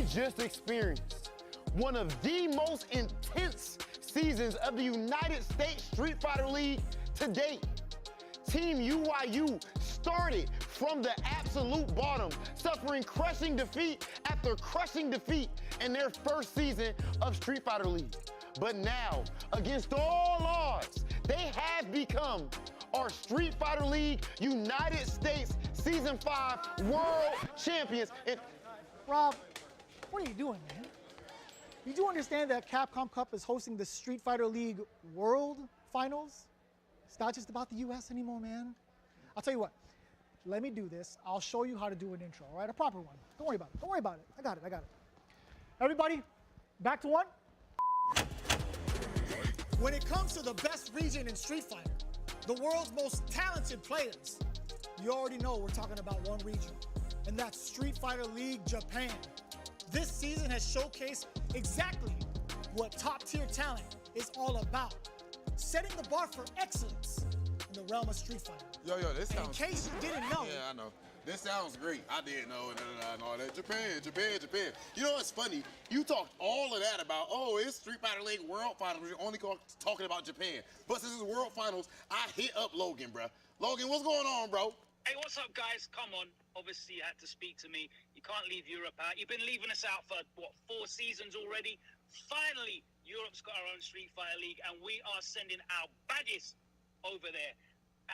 just experienced one of the most intense seasons of the United States Street Fighter League to date. Team UYU started from the absolute bottom, suffering crushing defeat after crushing defeat in their first season of Street Fighter League. But now, against all odds, they have become our Street Fighter League United States Season 5 World Champions. And Rob, what are you doing, man? You do understand that Capcom Cup is hosting the Street Fighter League World Finals? It's not just about the US anymore, man. I'll tell you what, let me do this. I'll show you how to do an intro, all right? A proper one. Don't worry about it. Don't worry about it. I got it. Everybody, back to one. When it comes to the best region in Street Fighter, the world's most talented players, you already know we're talking about one region, and that's Street Fighter League Japan. This season has showcased exactly what top-tier talent is all about, setting the bar for excellence in the realm of Street Fighter. Yo, this sounds... In case you didn't know. Yeah, I know. This sounds great. I didn't know and all that. Japan. You know what's funny? You talked all of that about, oh, it's Street Fighter League World Finals. You're only talking about Japan. But since it's World Finals, I hit up Logan, bro. Logan, what's going on, bro? Hey, what's up, guys? Come on. Obviously, you had to speak to me. You can't leave Europe out. You've been leaving us out for, what, 4 seasons already? Finally, Europe's got our own Street Fighter League, and we are sending our badges over there.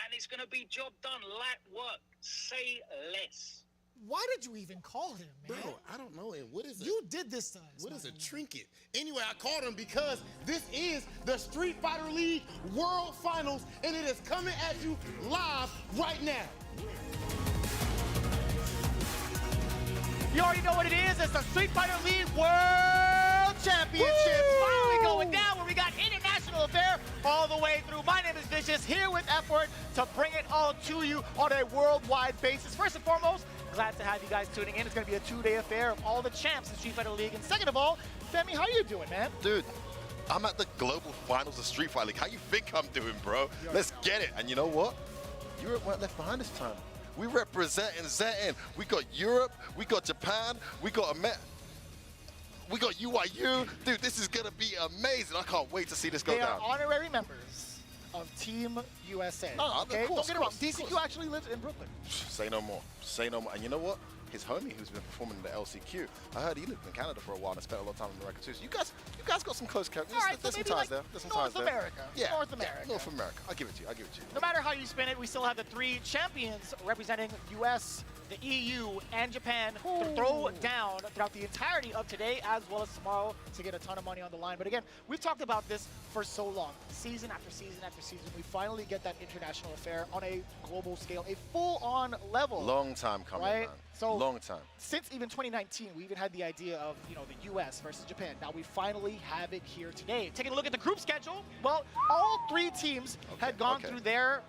And it's going to be job done, light work. Say less. Why did you even call him, man? Bro, I don't know. And what is it? You did this to us. What is a trinket? Anyway, I called him because this is the Street Fighter League World Finals, and it is coming at you live right now. You already know what it is. It's the Street Fighter League World Championships. Finally going down where we got international affair all the way through. My name is Vicious, here with Effort to bring it all to you on a worldwide basis. First and foremost, glad to have you guys tuning in. It's going to be a 2-day affair of all the champs in Street Fighter League. And second of all, Femi, how you doing, man? Dude, I'm at the global finals of Street Fighter League. How you think I'm doing, bro? Let's get it. And you know what? Europe weren't left behind this time. We representing Zetting. We got Europe, we got Japan, we got we got UYU. Dude, this is gonna be amazing. I can't wait to see this go They down. are honorary members of Team USA. No, okay? of course, Don't get it wrong. of DCQ course. actually lives in Brooklyn. Say no more. Say no more. And you know what? His homie who's been performing in the LCQ, I heard he lived in Canada for a while and spent a lot of time in the record too. So you guys got some close characters. All right, There's so some maybe ties like there. There's some North ties America. there. Yeah, North America. North America. I'll give it to you. No matter how you spin it, we still have the 3 champions representing US, the EU, and Japan to throw down throughout the entirety of today as well as tomorrow to get a ton of money on the line. But again, we've talked about this for so long. Season after season after season, we finally get that international affair on a global scale, a full-on level. Long time coming, right? man. So long time. Since even 2019, we even had the idea of, you know, the US versus Japan. Now we finally have it here today. Taking a look at the group schedule, well, all 3 teams had gone through their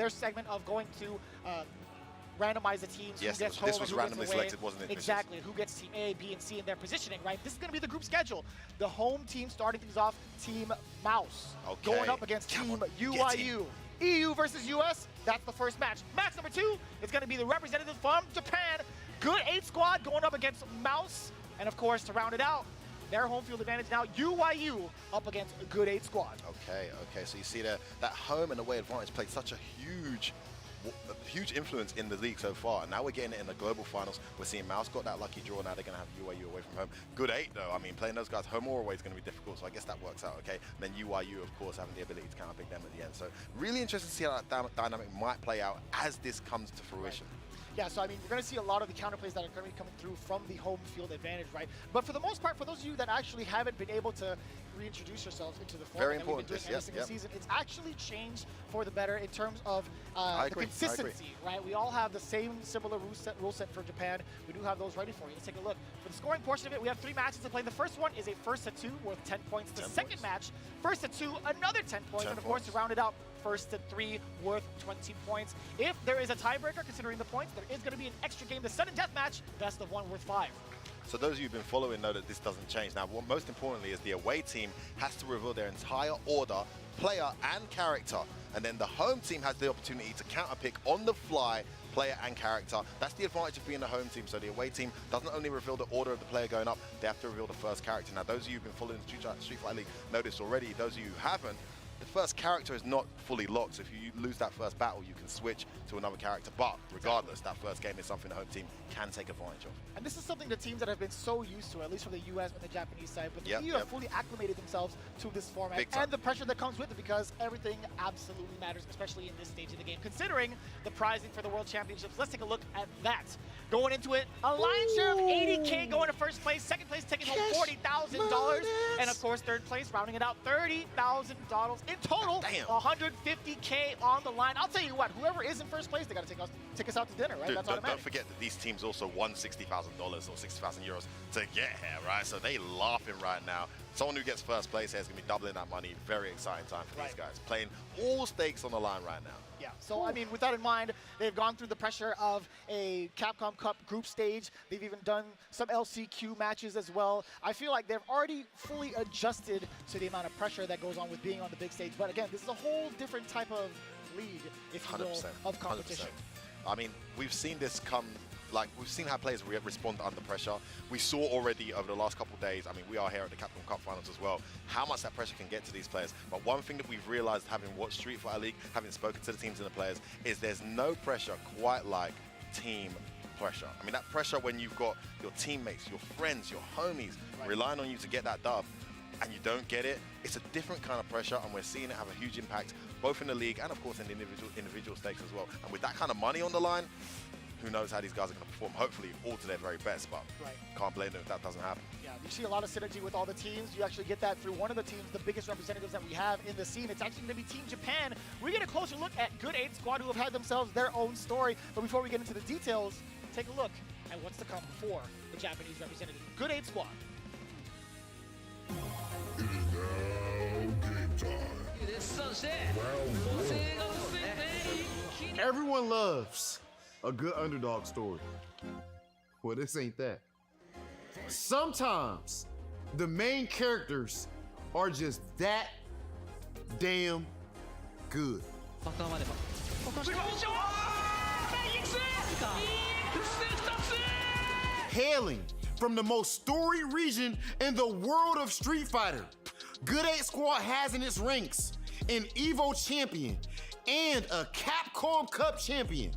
segment of going to randomize the teams. Yes, who gets this home was and who randomly gets away. selected, wasn't it? Exactly. Who gets team A, B, and C in their positioning, right? This is going to be the group schedule. The home team starting things off, Team Mouz, going up against Team UYU. EU versus US, that's the first match. Match number 2 is going to be the representative from Japan, Good 8 squad, going up against Mouz. And of course, to round it out, their home field advantage now, UYU up against a Good 8 squad. Okay, so you see that home and away advantage played such a huge influence in the league so far. And now we're getting it in the global finals. We're seeing Mouz got that lucky draw. Now they're going to have UYU away from home. Good 8 though. I mean, playing those guys home or away is going to be difficult. So I guess that works out, okay? And then UYU, of course, having the ability to counter pick them at the end. So really interesting to see how that dynamic might play out as this comes to fruition. Right. Yeah, so I mean, we're going to see a lot of the counterplays that are going to be coming through from the home field advantage, right? But for the most part, for those of you that actually haven't been able to reintroduce yourselves into the format that we've been doing every single season, it's actually changed for the better in terms of the consistency, right? We all have the same similar rule set for Japan. We do have those ready for you. Let's take a look. For the scoring portion of it, we have 3 matches to play. The first one is a first to 2 worth 10 points. The second match, first to 2, another 10 points. And of course, to round it out, first to 3 worth 20 points. If there is a tiebreaker, considering the points, there is going to be an extra game, the sudden death match, best of 1 worth 5. So those of you who've been following know that this doesn't change. Now, what most importantly is the away team has to reveal their entire order, player and character. And then the home team has the opportunity to counter pick on the fly player and character. That's the advantage of being a home team. So the away team doesn't only reveal the order of the player going up, they have to reveal the first character. Now, those of you who've been following the Street Fighter League know this already. Those of you who haven't, the first character is not fully locked. So if you lose that first battle, you can switch to another character. But regardless, that first game is something the home team can take advantage of. And this is something the teams that have been so used to, at least from the US and the Japanese side, but the EU have fully acclimated themselves to this format and the pressure that comes with it, because everything absolutely matters, especially in this stage of the game. Considering the prizing for the World Championships, let's take a look at that. Going into it, a lion's share of 80K going to first place, second place taking home $40,000, and of course third place rounding it out $30,000 in total. Damn. 150K on the line. I'll tell you what, whoever is in first place, they got to take us out to dinner, right? Dude, that's automatic. Don't forget that these teams also won $60,000 or 60,000 euros to get here, right? So they laughing right now. Someone who gets first place here is going to be doubling that money. Very exciting time for these guys. Playing all stakes on the line right now. Yeah, so I mean, with that in mind, they've gone through the pressure of a Capcom Cup group stage. They've even done some LCQ matches as well. I feel like they've already fully adjusted to the amount of pressure that goes on with being on the big stage. But again, this is a whole different type of league, if you will, of competition. 100%. I mean, we've seen this come. Like, we've seen how players respond under pressure. We saw already over the last couple of days, I mean, we are here at the Capcom Cup Finals as well, how much that pressure can get to these players. But one thing that we've realized, having watched Street Fighter League, having spoken to the teams and the players, is there's no pressure quite like team pressure. I mean, that pressure when you've got your teammates, your friends, your homies relying on you to get that dub, and you don't get it, it's a different kind of pressure, and we're seeing it have a huge impact, both in the league and, of course, in the individual stakes as well. And with that kind of money on the line, who knows how these guys are going to perform, hopefully all to their very best, but can't blame them if that doesn't happen. Yeah, you see a lot of synergy with all the teams. You actually get that through one of the teams, the biggest representatives that we have in the scene. It's actually going to be Team Japan. We get a closer look at Good 8 Squad, who have had themselves their own story. But before we get into the details, take a look at what's to come for the Japanese representative. Good 8 Squad. It is now game time. Everyone loves a good underdog story. Well, this ain't that. Sometimes the main characters are just that damn good. Hailing from the most storied region in the world of Street Fighter, Good 8 Squad has in its ranks an EVO champion and a Capcom Cup champion.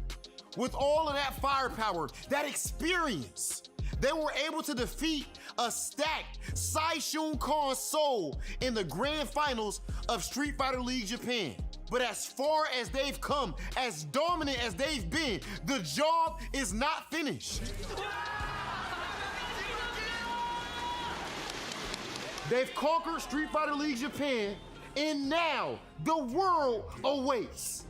With all of that firepower, that experience, they were able to defeat a stacked Saishun Khan Seoul in the grand finals of Street Fighter League Japan. But as far as they've come, as dominant as they've been, the job is not finished. They've conquered Street Fighter League Japan, and now the world awaits.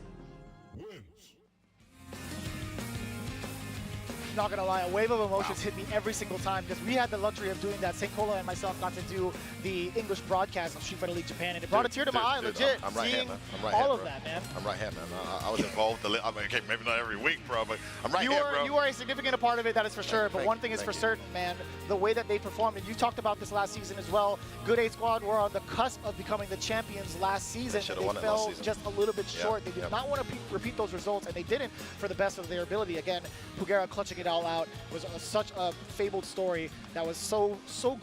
Not gonna lie, a wave of emotions hit me every single time, because we had the luxury of doing that. St. Cola and myself got to do the English broadcast of Street Fighter League Japan, and it brought a tear to my eye, legit. I'm right seeing here, man. I'm right all here, of bro. that, man. I'm right here, man. I was involved. I mean, okay, maybe not every week, bro, but I'm right here, bro. You are a significant part of it, that is for sure. But one thing is for certain, man, the way that they performed, and you talked about this last season as well. Good 8 Squad were on the cusp of becoming the champions last season, and they fell just a little bit short. They did not want to repeat those results, and they didn't for the best of their ability. Again, Pugera clutching it all out was such a fabled story that was so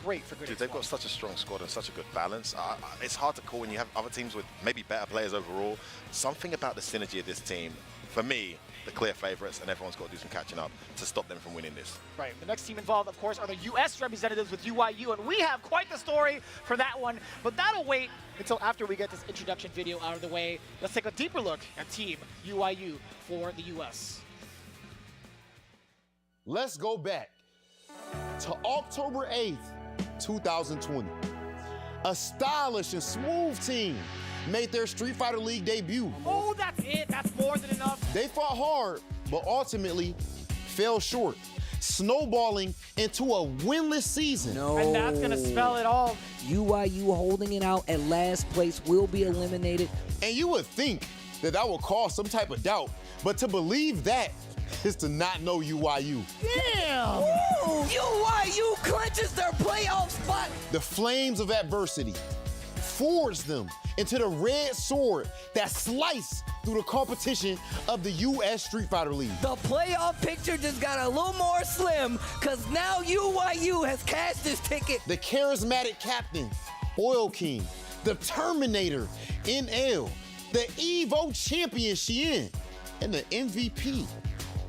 great for Good 8 Squad. They've got such a strong squad and such a good balance. It's hard to call when you have other teams with maybe better players overall. Something about the synergy of this team, for me, the clear favorites, and everyone's got to do some catching up to stop them from winning this. Right. The next team involved, of course, are the U.S. representatives with UIU, and we have quite the story for that one, but that'll wait until after we get this introduction video out of the way. Let's take a deeper look at Team UIU for the U.S. Let's go back to October 8th, 2020. A stylish and smooth team made their Street Fighter League debut. Oh, that's it. That's more than enough. They fought hard, but ultimately fell short, snowballing into a winless season. No. And that's going to spell it all. UIU holding it out at last place, will be eliminated. And you would think that that would cause some type of doubt, but to believe that is to not know UIU. Damn! Woo! UIU clinches their playoff spot. The flames of adversity forged them into the red sword that sliced through the competition of the U.S. Street Fighter League. The playoff picture just got a little more slim because now UYU has cashed this ticket. The charismatic captain, Oil King, the Terminator, NL, the EVO champion, Shein, and the MVP,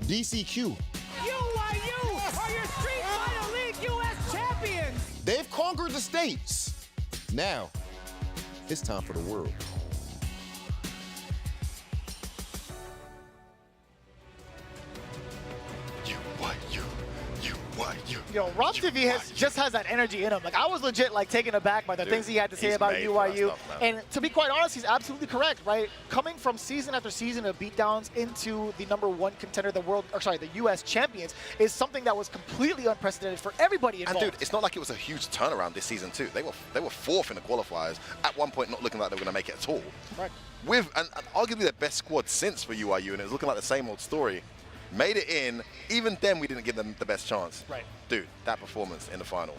DCQ. UYU are your Street Fighter League U.S. champions! They've conquered the states. Now, it's time for the world. Yo, Rob TV just has that energy in him. Like, I was legit like taken aback by the things he had to say about UYU. And to be quite honest, he's absolutely correct, right? Coming from season after season of beatdowns into the #1 contender, the U.S. champions, is something that was completely unprecedented for everybody involved. And dude, it's not like it was a huge turnaround this season too. They were fourth in the qualifiers. At one point, not looking like they were going to make it at all. Right. With and arguably their best squad since for UYU, and it was looking like the same old story. Made it in. Even then, we didn't give them the best chance. Right. Dude, that performance in the final.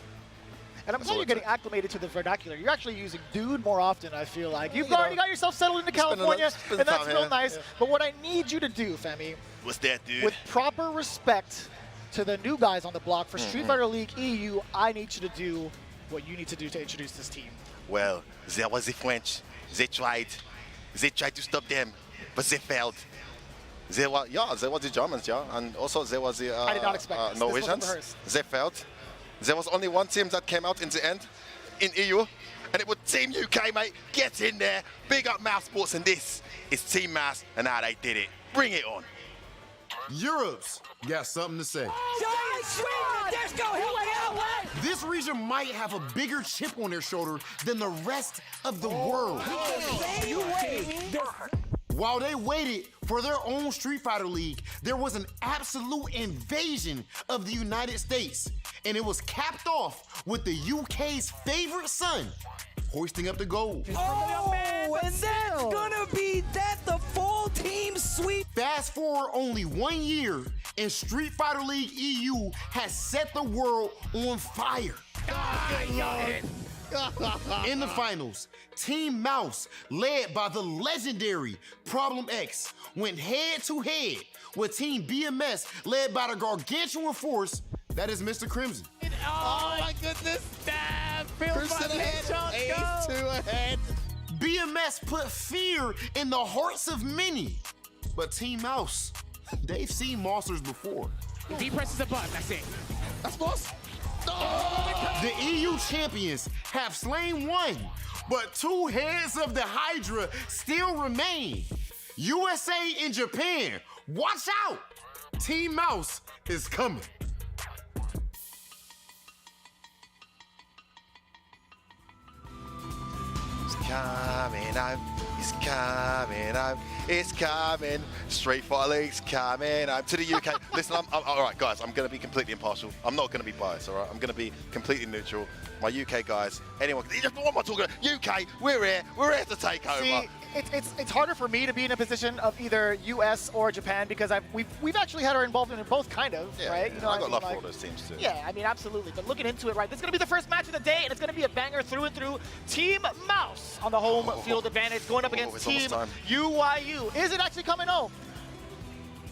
And I'm glad you're getting acclimated to the vernacular. You're actually using dude more often, I feel like. You've already got yourself settled into California, and that's real nice. Yeah. But what I need you to do, Femi, what's that, dude? With proper respect to the new guys on the block for Street Fighter League EU, I need you to do what you need to do to introduce this team. Well, there was the French. They tried to stop them, but they failed. There was the Germans, and also there was the I did not expect this. Norwegians. They failed. There was only one team that came out in the end, in EU, and it was Team UK, mate. Get in there. Big up Mouse Sports, and this is Team Mouse, and how they did it. Bring it on. Europe's got something to say. Giant swing, the disco hit This region might have a bigger chip on their shoulder than the rest of the world. You wait. While they waited for their own Street Fighter League, there was an absolute invasion of the United States, and it was capped off with the UK's favorite son hoisting up the gold. Oh, and that's gonna be the full team sweep. Fast forward only 1 year, and Street Fighter League EU has set the world on fire. In the finals, Team Mouse, led by the legendary Problem X, went head-to-head with Team BMS, led by the gargantuan force that is Mr. Crimson. Oh my goodness! Crimson ahead, 8-2 ahead. BMS put fear in the hearts of many, but Team Mouse, they've seen monsters before. If he presses a button, that's it. That's boss. The EU champions have slain one, but two heads of the Hydra still remain. USA and Japan, watch out! Team Mouse is coming. It's coming out. It's coming out. It's coming. Street Fighter League's coming out to the UK. Listen, all right, guys. I'm going to be completely impartial. I'm not going to be biased. All right, I'm going to be completely neutral. My UK guys, anyone. What am I talking about? UK, we're here. We're here to take over. See, it's harder for me to be in a position of either US or Japan because we've actually had our involvement in both, kind of, yeah, right? Yeah. You know, I've got love for all those teams too. Yeah, I mean, absolutely. But looking into it, right, this is going to be the first match of the day, and it's going to be a banger through and through. Team Mouse on the home field advantage going up against Team UYU. Is it actually coming home?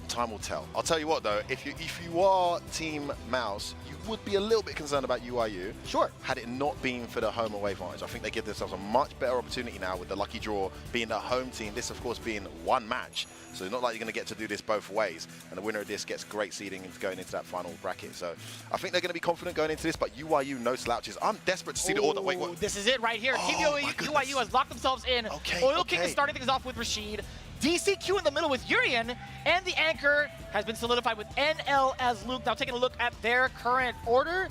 Time will tell. I'll tell you what though, if you are Team Mouse, you would be a little bit concerned about UYU. Sure. Had it not been for the home away advantage, I think they give themselves a much better opportunity now with the lucky draw being the home team. This, of course, being one match, so it's not like you're going to get to do this both ways. And the winner of this gets great seeding into going into that final bracket. So I think they're going to be confident going into this. But UYU, no slouches. I'm desperate to see the order. Wait, what? This is it right here. Team UYU has locked themselves in. Oil King is starting things off with Rashid. DCQ in the middle with Urian, and the anchor has been solidified with NL as Luke. Now taking a look at their current order,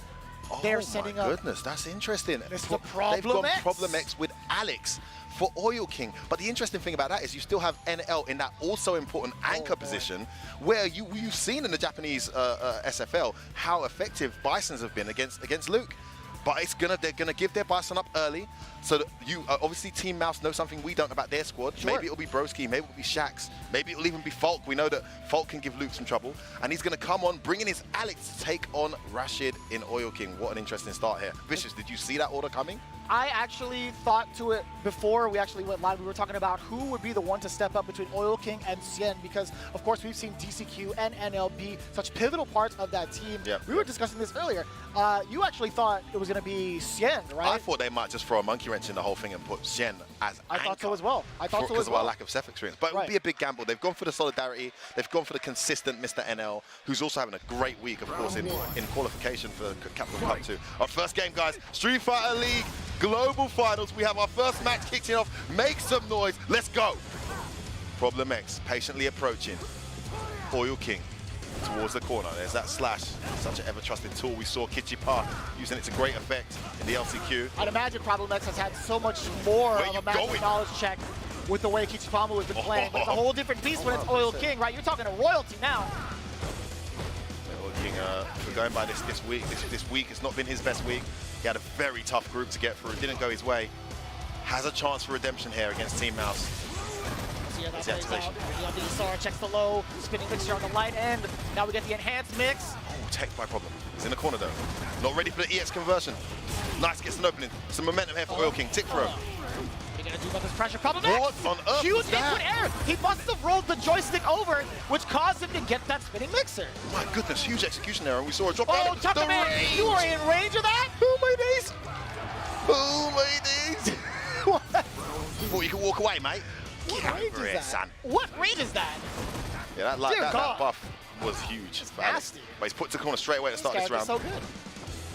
they're setting up. Oh my goodness, that's interesting. It's the Problem They've gone X. Problem X with Alex for Oil King. But the interesting thing about that is you still have NL in that also important anchor position, where you've seen in the Japanese SFL how effective Bisons have been against Luke. But they're gonna give their Bison up early So that you obviously Team Mouse know something we don't about their squad. Sure. Maybe it'll be Broski, maybe it'll be Shax, maybe it'll even be Falk. We know that Falk can give Luke some trouble, and he's going to come on, bringing his Alex to take on Rashid in Oil King. What an interesting start here. Vicious, did you see that order coming? I actually thought to it before we actually went live. We were talking about who would be the one to step up between Oil King and Cien, because of course we've seen DCQ and NLB, such pivotal parts of that team. Yep. We were discussing this earlier. You actually thought it was going to be Cien, right? I thought they might just throw a monkey wrench in the whole thing and put Cien as I thought so as well. I thought so as well. Because of our lack of Seth experience. But it would Right. be a big gamble. They've gone for the solidarity. They've gone for the consistent Mr. NL, who's also having a great week, of course, in qualification for Capcom Pro Tour. Our first game, guys, Street Fighter League Global Finals. We have our first match kicking off. Make some noise. Let's go. Problem X patiently approaching. Oil King towards the corner. There's that slash. Such an ever-trusted tool. We saw Kichipa using it to great effect in the LCQ. I'd imagine Problem X has had so much more Where of you a magic going? knowledge check with the way Kichipamu has been playing. But it's a whole different beast when it's Oil King, right? You're talking a royalty now. Oil King, we're going by this week. This week has not been his best week. He had a very tough group to get through. It didn't go his way. Has a chance for redemption here against Team Mouse. See how that It's the plays activation. out. The Sara checks the low, spinning mixture on the light end. Now we get the enhanced mix. Oh, tech by Problem. He's in the corner though. Not ready for the EX conversion. Nice, gets an opening. Some momentum here for Oil King. Tick throw. What are you gonna do about this pressure? Problem What X! on earth Huge was that? input error. He must have rolled the joystick over, which caused him to get that spinning mixer. My goodness, huge execution there, and we saw a drop Oh, down. Tucker Man, you were in range of that? Oh my days! Oh my days! What? Thought you could walk away, mate. Get range over is here, that? son. What range is that? Yeah, Dear that God. buff was huge. for Alex. nasty. But he's put to the corner straight away to start This this guy is round. so good.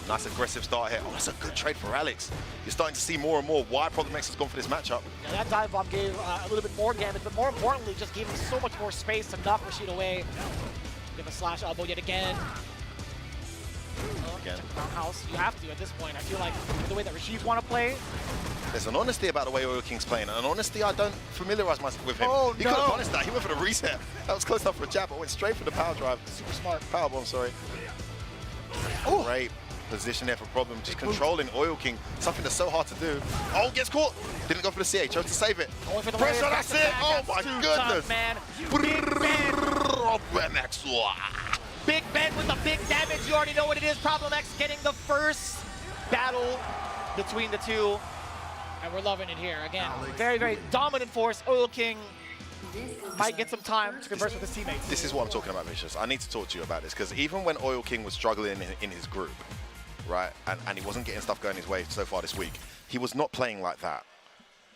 Nice aggressive start here. Oh, that's a good trade for Alex. You're starting to see more and more why Problem X has gone for this matchup. Yeah, that dive bomb gave a little bit more damage, but more importantly, just gave him so much more space to knock Rashid away. Give a slash elbow yet again. Again. Check the roundhouse. You have to at this point. I feel like the way that Rashid's want to play. There's an honesty about the way Oil King's playing, and an honesty I don't familiarize myself with him. Oh, He no. could have punished that. He went for the reset. That was close enough for a jab, but went straight for the power drive. Super smart. Power bomb, sorry. Oh. Great position there for Problem. Just controlling Oil King, something that's so hard to do. Oh, gets caught. Didn't go for the CA, chose to save it. Going for the Pressure, layer that's back to it. back. Oh That's my too goodness. tough, man. Big Ben. Problem X. Big Ben with the big damage. You already know what it is. Problem X getting the first battle between the two. And we're loving it here. Again, very, very dominant force. Oil King might get some time to converse with his teammates. This is what I'm talking about, Vicious. I need to talk to you about this, because even when Oil King was struggling in his group, right, and he wasn't getting stuff going his way so far this week, he was not playing like that.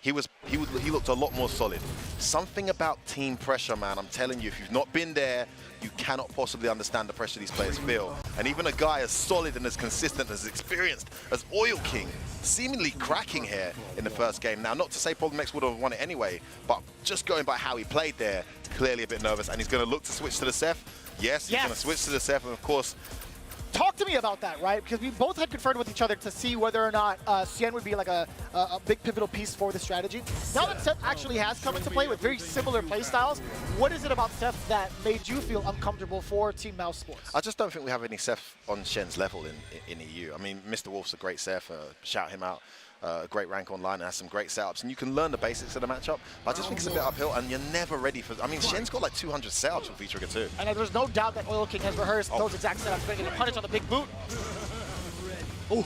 He looked a lot more solid. Something about team pressure, man. I'm telling you, if you've not been there, you cannot possibly understand the pressure these players feel. And even a guy as solid and as consistent, as experienced as Oil King, seemingly cracking here in the first game. Now, not to say Problem X would have won it anyway, but just going by how he played there, clearly a bit nervous. And he's going to look to switch to the Seth. Yes, he's going to switch to the Seth, and of course, Talk to me about that, right? Because we both had conferred with each other to see whether or not Cien would be like a big pivotal piece for the strategy. Now that Seth actually has come into play with very similar playstyles, what is it about Seth that made you feel uncomfortable for Team Mouse Sports? I just don't think we have any Seth on Shen's level in EU. I mean, Mr. Wolf's a great Seth, shout him out. A great rank online and has some great setups, and you can learn the basics of the matchup. But I just think it's a bit uphill, and you're never ready for. I mean, Shen's got like 200 setups with V-Trigger too. And there's no doubt that Oil King has rehearsed those exact setups, going to get punished on the big boot. Oh,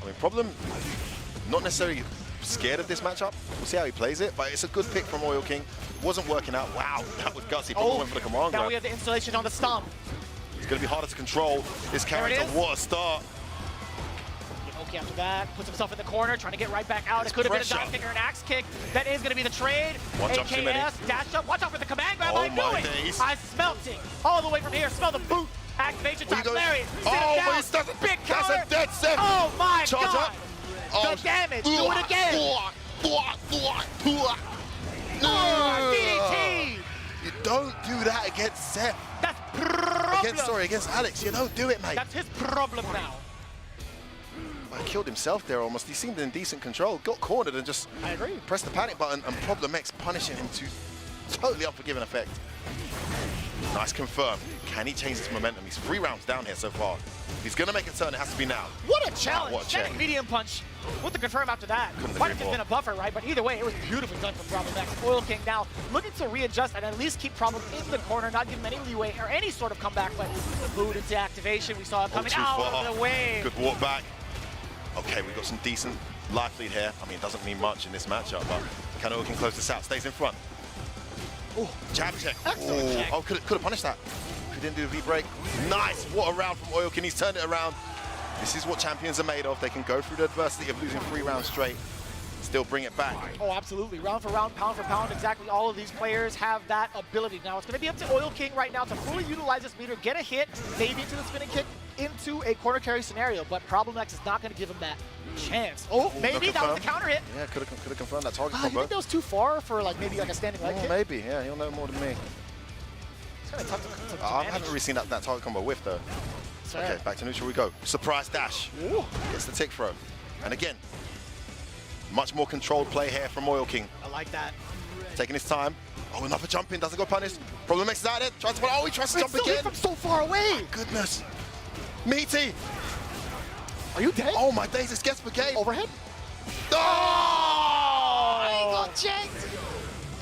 I mean, Problem, not necessarily scared of this matchup. We'll see how he plays it, but it's a good pick from Oil King. Wasn't working out. Wow, that was gutsy. Problem went for the command now grab. we have the installation on the stomp. It's going to be harder to control this character. is. What a start. Okay, after that, puts himself in the corner, trying to get right back out. It could have been a dive kick or an axe kick. That is going to be the trade. One jump too many. AKS, dash up. Watch out for the command grab. Oh I knew my it. days. I smelt it. All the way from here. Smell the boot. Activation time. Larry. Oh, but he stuck it. Big That's counter. a dead set. Oh my Charge God. up. Oh, The damage. Do it again. DDT. You don't do that against Seth. That's problem. Against Alex. You don't do it, mate. That's his problem now. He killed himself there almost. He seemed in decent control. Got cornered and just I agree. pressed the panic button, and Problem X punishing him to totally unforgiving effect. Nice confirm. Can he change his momentum? He's 3 rounds down here so far. If he's going to make a turn, it has to be now. What a challenge. What a check. That medium punch with the confirm after that. Might have been a buffer, right? But either way, it was beautifully done from Problem X. Oil King now looking to readjust and at least keep Problem in the corner, not give him any leeway or any sort of comeback, but moved into activation. We saw it coming out of the way. Good walk back. Okay, we've got some decent life lead here. I mean, it doesn't mean much in this matchup, but can Oil King close this out? Stays in front. Oh, jab check. Excellent check. Oh, could have punished that. If he didn't do the V-break. Nice. What a round from Oil King. He's turned it around. This is what champions are made of. They can go through the adversity of losing 3 rounds straight, still bring it back. Oh, absolutely. Round for round, pound for pound, exactly all of these players have that ability. Now, it's going to be up to Oil King right now to fully utilize this meter, get a hit, maybe into the spinning kick, into a corner carry scenario, but Problem X is not going to give him that chance. Oh, maybe that was the counter hit. Yeah, could have confirmed that target You combo. think that was too far for maybe a standing leg kick? Maybe, yeah, he'll know more than me. It's kind of tough to I haven't really seen that target combo whiff though. Okay, back to neutral we go. Surprise dash. Ooh. Gets the tick throw. And again, much more controlled play here from Oil King. I like that. Taking his time. Oh, another jump in, doesn't go punished. Problem X is out there. Tries to, oh, he tries to jump again. From so far away. Goodness. Meaty. Are you dead? Oh my days, it's gets the game. Overhead? Oh! He got janked.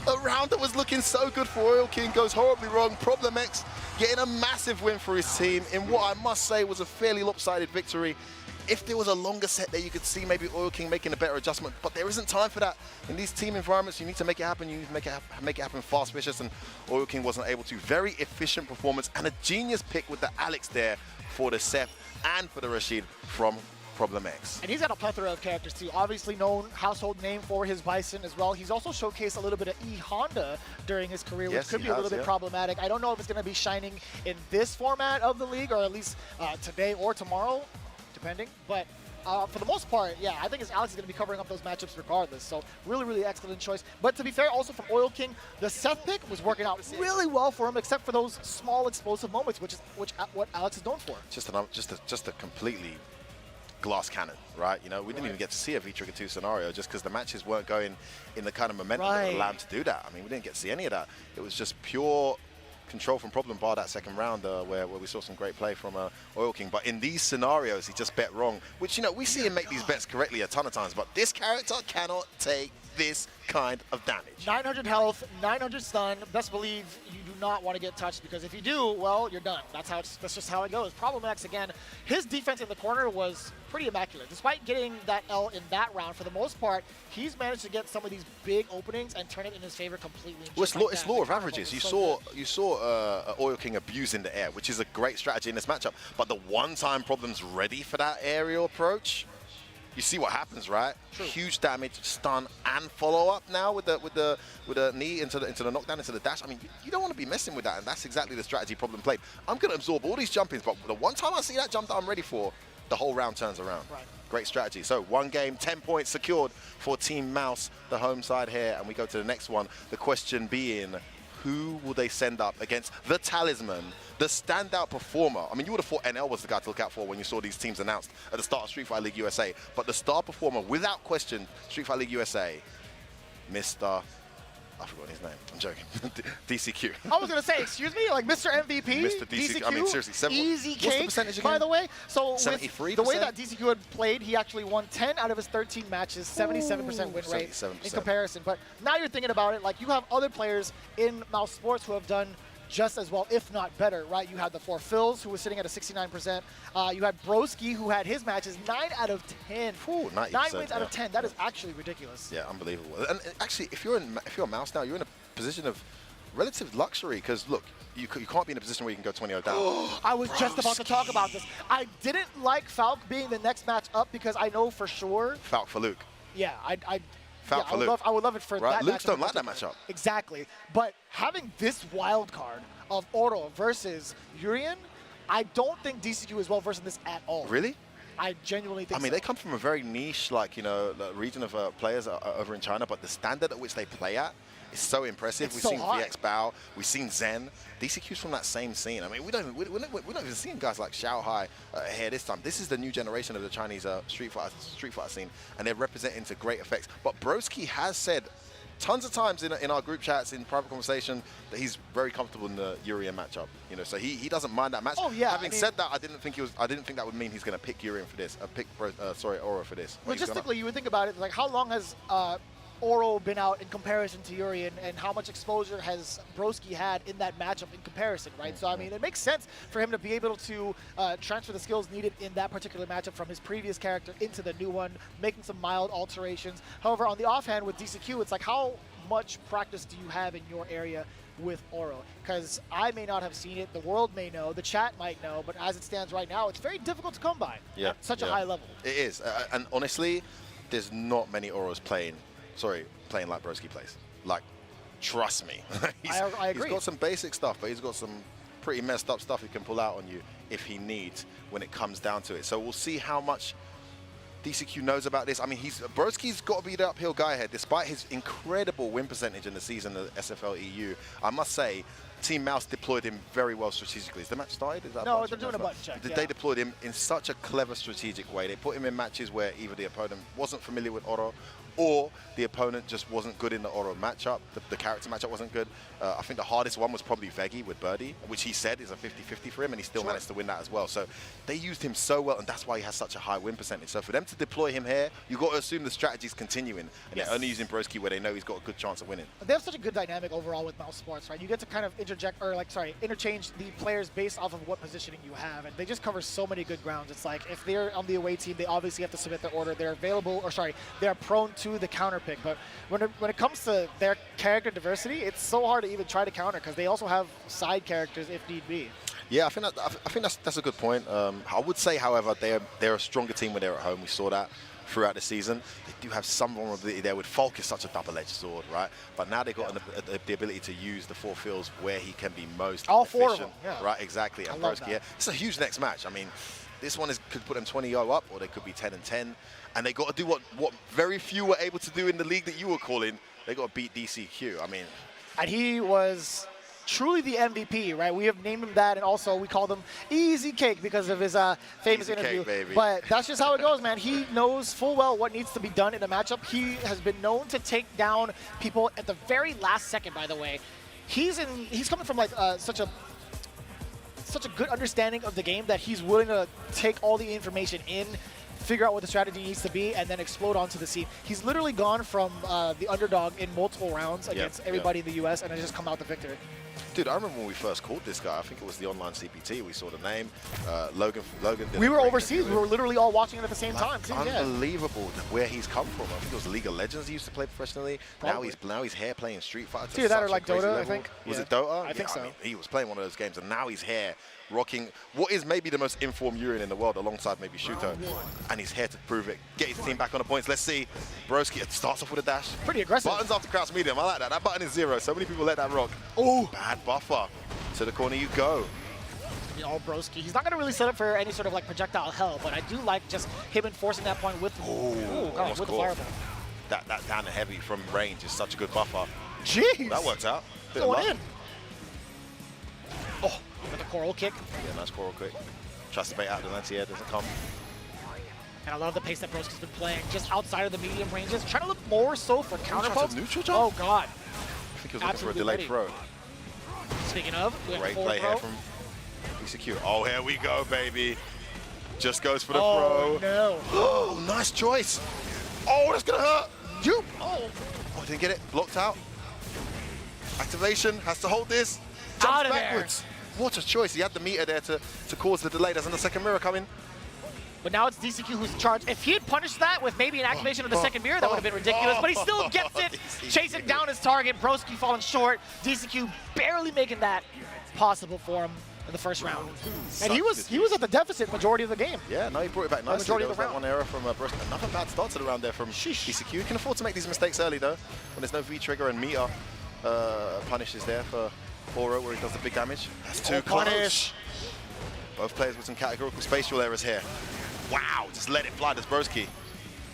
A round that was looking so good for Oil King goes horribly wrong. Problem X getting a massive win for his team in what I must say was a fairly lopsided victory. If there was a longer set there, you could see maybe Oil King making a better adjustment, but there isn't time for that. In these team environments, you need to make it happen. You need to make it happen fast, vicious, and Oil King wasn't able to. Very efficient performance and a genius pick with the Alex there for the Seth and for the Rashid from Problem X. And he's got a plethora of characters too. Obviously known household name for his Bison as well. He's also showcased a little bit of E-Honda during his career, which could be a little bit problematic. I don't know if it's going to be shining in this format of the league, or at least today or tomorrow, depending. But for the most part, yeah, I think Alex is going to be covering up those matchups regardless. So really, really excellent choice. But to be fair, also from Oil King, the Seth pick was working out really well for him, except for those small explosive moments, which is what Alex is known for. Just a completely glass cannon, right? You know, we didn't even get to see a V-Trigger 2 scenario just because the matches weren't going in the kind of momentum that would allow him to do that. I mean, we didn't get to see any of that. It was just pure control from Problem bar that second round where we saw some great play from Oil King. But in these scenarios, he just bet wrong, which, you know, we see him make these bets correctly a ton of times, but this character cannot take this kind of damage. 900 health, 900 stun. Best believe you do not want to get touched, because if you do, well, you're done. That's just how it goes. Problem X, again, his defense in the corner was pretty immaculate. Despite getting that L in that round, for the most part, he's managed to get some of these big openings and turn it in his favor completely. Well, it's law of averages. You saw Oil King abusing the air, which is a great strategy in this matchup. But the one-time Problem's ready for that aerial approach. You see what happens, right? True. Huge damage, stun, and follow-up now with the knee into the knockdown, into the dash. I mean, you don't want to be messing with that, and that's exactly the strategy Problem played. I'm going to absorb all these jump-ins, but the one time I see that jump that I'm ready for, the whole round turns around. Right. Great strategy. So 1 game, 10 points secured for Team Mouz, the home side here, and we go to the next one. The question being, who will they send up against the talisman, the standout performer? I mean, you would have thought NL was the guy to look out for when you saw these teams announced at the start of Street Fighter League USA, but the star performer, without question, Street Fighter League USA, Mr. I forgot his name. I'm joking. DCQ. I was going to say, excuse me, like Mr. MVP? Mr. DCQ. I mean, seriously, easy cake, what's the percentage again? by the way. So 73%? the way that DCQ had played, he actually won 10 out of his 13 matches, 77% win rate 77%. In comparison. But now you're thinking about it, like you have other players in Mouz Sports who have done just as well, if not better, right? You had the 4 Phils, who was sitting at a 69%. You had Broski, who had his matches 9 out of 10. Ooh, 9 wins out of 10. That is actually ridiculous. Yeah, unbelievable. And actually, if you're Mouz now, you're in a position of relative luxury, because look, you can't be in a position where you can go 20-0 down. I was just about to talk about this. I didn't like Falk being the next match up, because I know for sure. Falk for Luke. Yeah, I would love it for right? that Luke's matchup. don't like that matchup. Exactly. But having this wild card of Oro versus Urian, I don't think DCQ is well versed in this at all. Really? I genuinely think so. I mean, they come from a very niche, like, you know, region of players over in China, but the standard at which they play at is so impressive. We've seen VX Bao, we've seen Zen. DCQ's from that same scene. I mean, we're not even seeing guys like Xiao Hai here this time. This is the new generation of the Chinese Street Fighter scene, and they're representing to great effects. But Broski has said tons of times in our group chats, in private conversation, that he's very comfortable in the Urien matchup. You know, so he doesn't mind that match. Oh yeah. Having said that, I didn't think that would mean he's going to pick Urien for this. Oro for this. Logistically, you would think about it, like how long has Oro been out in comparison to Urien, and how much exposure has Broski had in that matchup in comparison, right? So, I mean, it makes sense for him to be able to transfer the skills needed in that particular matchup from his previous character into the new one, making some mild alterations. However, on the offhand with DCQ, it's like, how much practice do you have in your area with Oro? Because I may not have seen it, the world may know, the chat might know, but as it stands right now, it's very difficult to come by at such a high level. It is, and honestly, there's not many Oros playing like Broski plays. Like, trust me. I agree. He's got some basic stuff, but he's got some pretty messed up stuff he can pull out on you if he needs when it comes down to it. So we'll see how much DCQ knows about this. I mean, Broski's got to be the uphill guy here, despite his incredible win percentage in the season of SFL EU. I must say, Team Mouse deployed him very well strategically. Is the match started? Is that no, they're doing a button check. They deployed him in such a clever, strategic way. They put him in matches where either the opponent wasn't familiar with Oro, or the opponent just wasn't good in the Oro matchup. The character matchup wasn't good. I think the hardest one was probably Veggie with Birdie, which he said is a 50-50 for him, and he still managed to win that as well. So they used him so well, and that's why he has such a high win percentage. So for them to deploy him here, you've got to assume the strategy's continuing, and they're only using Broski where they know he's got a good chance of winning. They have such a good dynamic overall with Mouse Sports, right? You get to kind of interchange the players based off of what positioning you have, and they just cover so many good grounds. It's like, if they're on the away team, they obviously have to submit their order. They're they're prone to the counter pick, but when it comes to their character diversity, it's so hard to even try to counter because they also have side characters if need be. Yeah, I think that's a good point. I would say, however, they're a stronger team when they're at home. We saw that throughout the season. They do have some vulnerability there with Falk is such a double-edged sword, right? But now they've got the ability to use the 4 fields where he can be most efficient. All 4 of them, yeah. Right, exactly. And Broski, it's a huge next match. I mean, this one could put them 20-0 up, or they could be 10-10. And they got to do what very few were able to do in the league that you were calling. They got to beat DCQ. I mean, and he was truly the MVP, right? We have named him that, and also we called him Easy Cake because of his famous interview. Baby. But that's just how it goes, man. He knows full well what needs to be done in a matchup. He has been known to take down people at the very last second, by the way. He's coming from like such a good understanding of the game that he's willing to take all the information in, figure out what the strategy needs to be, and then explode onto the scene. He's literally gone from the underdog in multiple rounds against everybody in the US and has just come out the victor. Dude, I remember when we first called this guy. I think it was the online CPT. We saw the name. Logan. We were overseas. We were literally all watching it at the same time, too. Unbelievable where he's come from. I think it was League of Legends he used to play professionally. Probably. Now he's here playing Street Fighter. Either that or like Dota, I think. Was it Dota? I think so. I mean, he was playing one of those games, and now he's here rocking what is maybe the most informed Urien in the world, alongside maybe Shuto. And he's here to prove it. Get his team back on the points. Let's see. Broski starts off with a dash. Pretty aggressive. Buttons after crouch medium. I like that. That button is 0. So many people let that rock. Oh, bad buffer. To the corner you go. Broski. He's not going to really set up for any sort of like projectile hell, but I do like just him enforcing that point with, with the fireball. That down and heavy from range is such a good buffer. Jeez. That works out. Going in. Oh, with a coral kick. Yeah, nice coral kick. Tries to bait out the anti-air, doesn't come. And I love the pace that Broski's been playing just outside of the medium ranges. Trying to look more so for counter pokes. Neutral jump? Oh, God. I think he was looking for a delayed throw. Speaking of, great play here from DCQ. Oh, here we go, baby. Just goes for the throw. No. Oh, nice choice. Oh, that's going to hurt. Juke. Oh, didn't get it. Blocked out. Activation. Has to hold this. Jumps backwards. What a choice. He had the meter there to cause the delay. Doesn't the second mirror come in? But now it's DCQ who's in charge. If he had punished that with maybe an activation of the second mirror, that would have been ridiculous. But he still gets it, chasing down his target. Broski falling short. DCQ barely making that possible for him in the first round. And he was at the deficit majority of the game. Yeah, no, he brought it back nicely. There was that one error from Broski. Another bad start to the round there from DCQ. You can afford to make these mistakes early, though, when there's no V-trigger and meter punishes there for Oro, where he does the big damage. That's too close. Both players with some categorical spatial errors here. Wow, just let it fly, this Broski.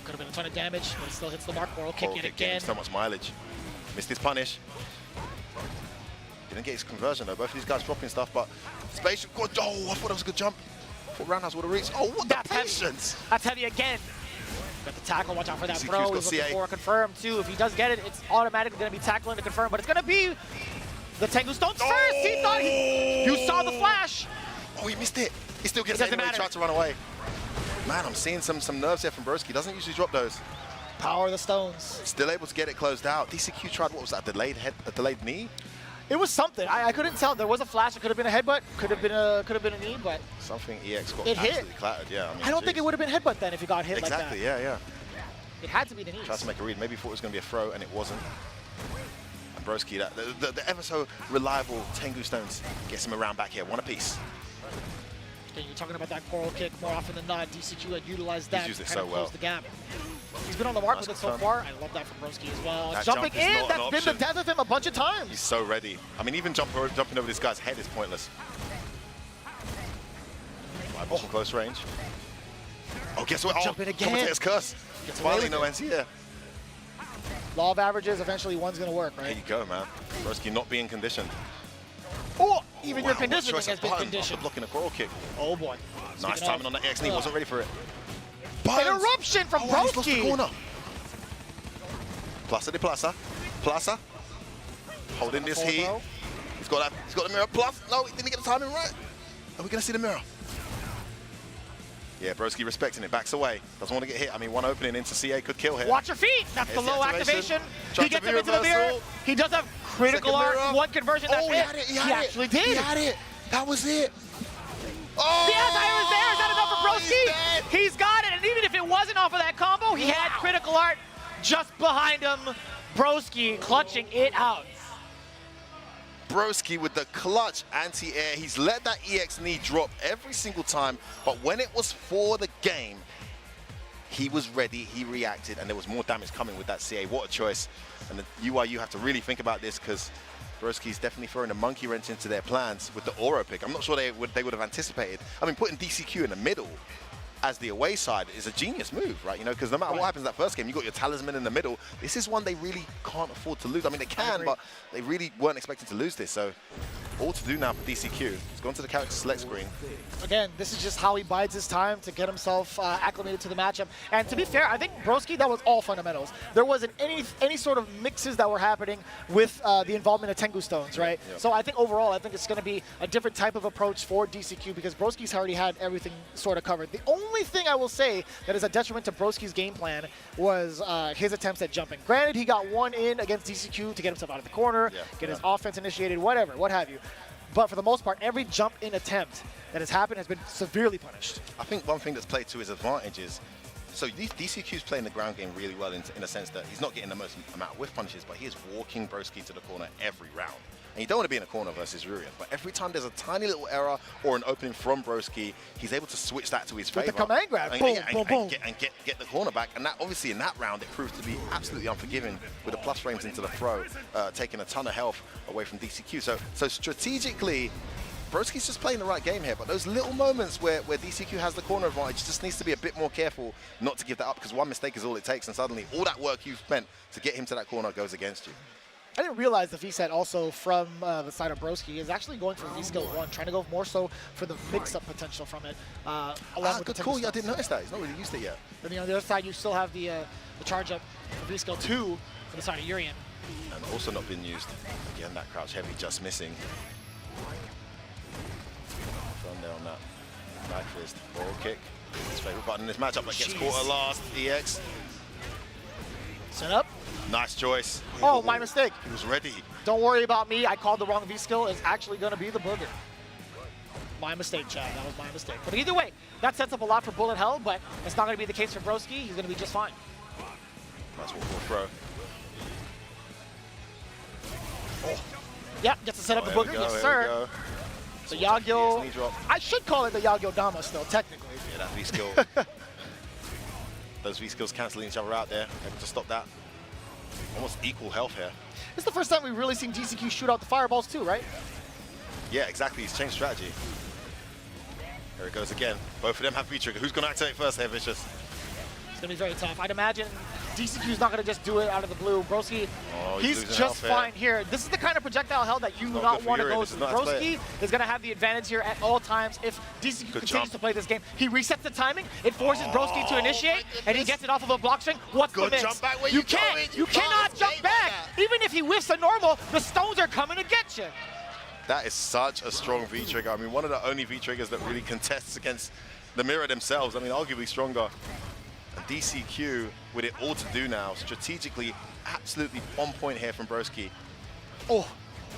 Could have been a ton of damage, but it still hits the mark. Coral kick it again. So much mileage. Missed his punish. Didn't get his conversion though. Both of these guys dropping stuff, but spatial. Oh, I thought that was a good jump. I thought Roundhouse would have reached. Oh, what the patience! That's heavy again. Got the tackle, watch out for that DCQ's throw. got He's looking CA. for a confirm too. If he does get it, it's automatically going to be tackling to confirm, but it's going to be the Tengu Stones first. He thought you saw the flash. Oh, he missed it. He still gets It it doesn't anyway. He matter. tried to run away. Man, I'm seeing some nerves here from Broski. Doesn't usually drop those. Power of the Stones. Still able to get it closed out. DCQ tried, what was that, a delayed knee? It was something. I couldn't tell. There was a flash. It could have been a headbutt. Could have been a knee, but Something EX got It hit. absolutely clattered, yeah. I don't think it would have been headbutt then if he got hit Exactly, like that. yeah. It had to be the knees. Tried to make a read. Maybe thought it was going to be a throw, and it wasn't. And Broski, the ever so reliable Tengu Stones gets him around back here. One apiece. Okay, you're talking about that coral kick more often than not. DCQ had utilized that used it to so kind of close well. the gap. He's been on the mark Nice with it so confirm. far. I love that from Broski as well. That Jumping jump is in, not an that's been option. the death of him a bunch of times. He's so ready. I mean, even jumping over this guy's head is pointless. Liable from close range. Oh, guess what? Jumping again. Commentator's curse. Gets away Finally, with no it. ends here. Law of averages, eventually one's going to work, There right? you go, man. Broski not being conditioned. Oh, even your Wow, what conditioning choice has of been button conditioned. after blocking a coral kick. Oh boy. Nice Speaking timing of- on that EX knee. Ugh. Wasn't ready for it. Interruption from He's lost the Broski. corner. Plaza de Plaza. Plaza. Holding this Forward heat. throw. He's got the mirror. Plus, no, he didn't get the timing right. Are we going to see the mirror? Yeah, Broski respecting it. Backs away. Doesn't want to get hit. I mean, one opening into CA could kill him. Watch your feet. That's the Here's the low activation. activation. Tries He to gets be him into the mirror. reversal. He does have critical Second art. mirror. One conversion. That's Oh, he had it. He had it. actually did. He had it. That was it. Oh! The anti-air is there. Is that enough for He's Broski? dead. He's got it. And even if it wasn't off of that combo, he had critical art just behind him. Broski clutching it out. Broski with the clutch anti-air. He's let that EX knee drop every single time, but when it was for the game, he was ready, he reacted, and there was more damage coming with that CA. What a choice. And the UIU have to really think about this because Broski's definitely throwing a monkey wrench into their plans with the Oro pick. I'm not sure they would have anticipated. I mean, putting DCQ in the middle as the away side is a genius move, right? You know, because no matter what happens that first game, you got your talisman in the middle. This is one they really can't afford to lose. I mean, they can, but they really weren't expecting to lose this. So all to do now for DCQ. He's gone to the character select screen. Again, this is just how he bides his time to get himself acclimated to the matchup. And to be fair, I think Broski, that was all fundamentals. There wasn't any sort of mixes that were happening with the involvement of Tengu Stones, right? Yeah. So I think overall, I think it's going to be a different type of approach for DCQ because Broski's already had everything sort of covered. The only thing I will say that is a detriment to Broski's game plan was his attempts at jumping. Granted, he got one in against DCQ to get himself out of the corner, get his offense initiated, whatever, what have you. But for the most part, every jump-in attempt that has happened has been severely punished. I think one thing that's played to his advantage is, so DCQ's playing the ground game really well in a sense that he's not getting the most amount of whiff punishes, but he is walking Broski to the corner every round. And you don't want to be in a corner versus Rurian, but every time there's a tiny little error or an opening from Broski, he's able to switch that to his favor. With the command grab, and, boom, yeah, boom, boom. Get the corner back. And that obviously in that round, it proved to be absolutely unforgiving with the plus frames into the throw, taking a ton of health away from DCQ. So strategically, Broski's just playing the right game here, but those little moments where DCQ has the corner advantage just needs to be a bit more careful not to give that up, because one mistake is all it takes, and suddenly all that work you've spent to get him to that corner goes against you. I didn't realize the VSET also from the side of Broski is actually going for V-Skill 1, trying to go more so for the mix-up potential from it. Along with Good the call. Yeah, I Tengu didn't Stones. notice that. He's not really used it yet. Then on the other side, you still have the charge-up for V-Skill 2 for the side of Urian. And also not been used. Again, that crouch heavy just missing. Thrown there on that back fist. Ball kick. His favorite button in this matchup, but gets caught at last. EX. Set up. Nice choice. Oh, my mistake. He was ready. Don't worry about me. I called the wrong V-Skill. It's actually going to be the booger. My mistake, Chad. That was my mistake. But either way, that sets up a lot for Bullet Hell, but it's not going to be the case for Broski. He's going to be just fine. Nice one for throw. Yeah, gets to set up the There we booger. go, Yes, there sir. we go. The EX Yagyo. knee drop. I should call it the Yagyo Dama still, technically. Yeah, that V-skill. Those V-skills cancelling each other out there. Able to stop that. Almost equal health here. It's the first time we've really seen DCQ shoot out the fireballs too, right? Yeah, exactly. He's changed strategy. Here it goes again. Both of them have V-trigger. Who's going to activate first here, Vicious? It's going to be very tough. I'd imagine DCQ's not going to just do it out of the blue. Broski, he's just fine here. This is the kind of projectile hell that you do not want to go through. Broski is going to have the advantage here at all times if DCQ continues to play this game. He resets the timing. It forces Broski to initiate, and he gets it off of a block string. What's the mix? Jump back where you can't. You cannot jump back. Even if he whiffs a normal, the stones are coming to get you. That is such a strong V-trigger. I mean, one of the only V-triggers that really contests against the mirror themselves. I mean, arguably stronger. And DCQ, with it all to do now, strategically, absolutely on point here from Broski. Oh,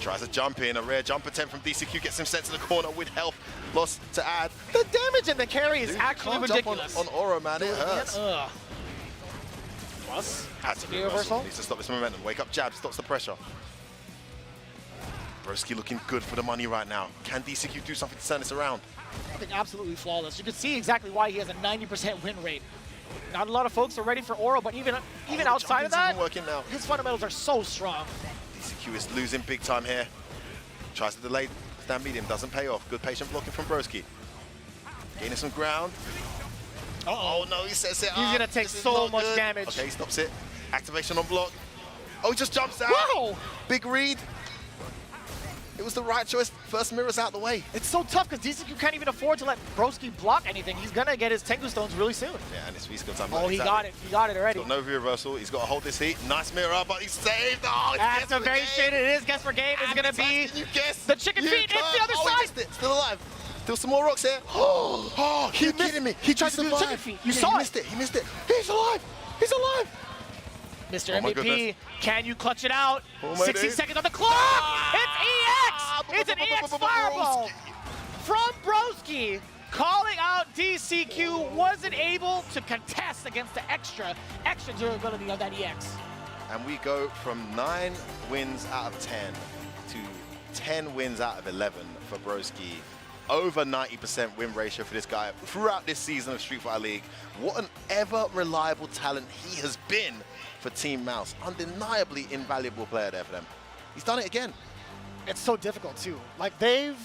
tries to jump in, a rare jump attempt from DCQ, gets him sent to the corner with health loss to add. The damage in the carry is actually ridiculous. On Oro, man, it hurts. Plus, has to be reversal. Needs to stop this momentum. Wake up jab, stops the pressure. Broski looking good for the money right now. Can DCQ do something to turn this around? I think absolutely flawless. You can see exactly why he has a 90% win rate. Not a lot of folks are ready for Oro, but even outside of that, his fundamentals are so strong. DCQ is losing big time here. Tries to delay stand medium, doesn't pay off. Good patient blocking from Broski. Gaining some ground. Oh no, he sets it up. He's gonna take so much damage. Okay, he stops it. Activation on block. Oh, he just jumps out. Wow! Big read. It was the right choice. First mirror's out the way. It's so tough because DCQ can't even afford to let Broski block anything. He's going to get his Tengu Stones really soon. Yeah, and his V-skill time. Oh, he got it. He got it already. He's got no V-reversal. He's got to hold this heat. Nice mirror, but he's saved. Oh, activation. It is guess for game. It's going to be the chicken feet. It's the other side. He missed it. Still alive. Still some more rocks here. Oh, you're kidding me. He tried to do the chicken feet. You saw it. He missed it. He's alive. He's alive. Mr. MVP, can you clutch it out? 60 seconds on the clock! It's EX! It's an EX fireball! From Broski, calling out DCQ, wasn't able to contest against the extra durability of that EX. And we go from 9 wins out of 10 to 10 wins out of 11 for Broski. Over 90% win ratio for this guy throughout this season of Street Fighter League. What an ever reliable talent he has been for Team Mouz. Undeniably invaluable player there for them. He's done it again. It's so difficult too. Like, they've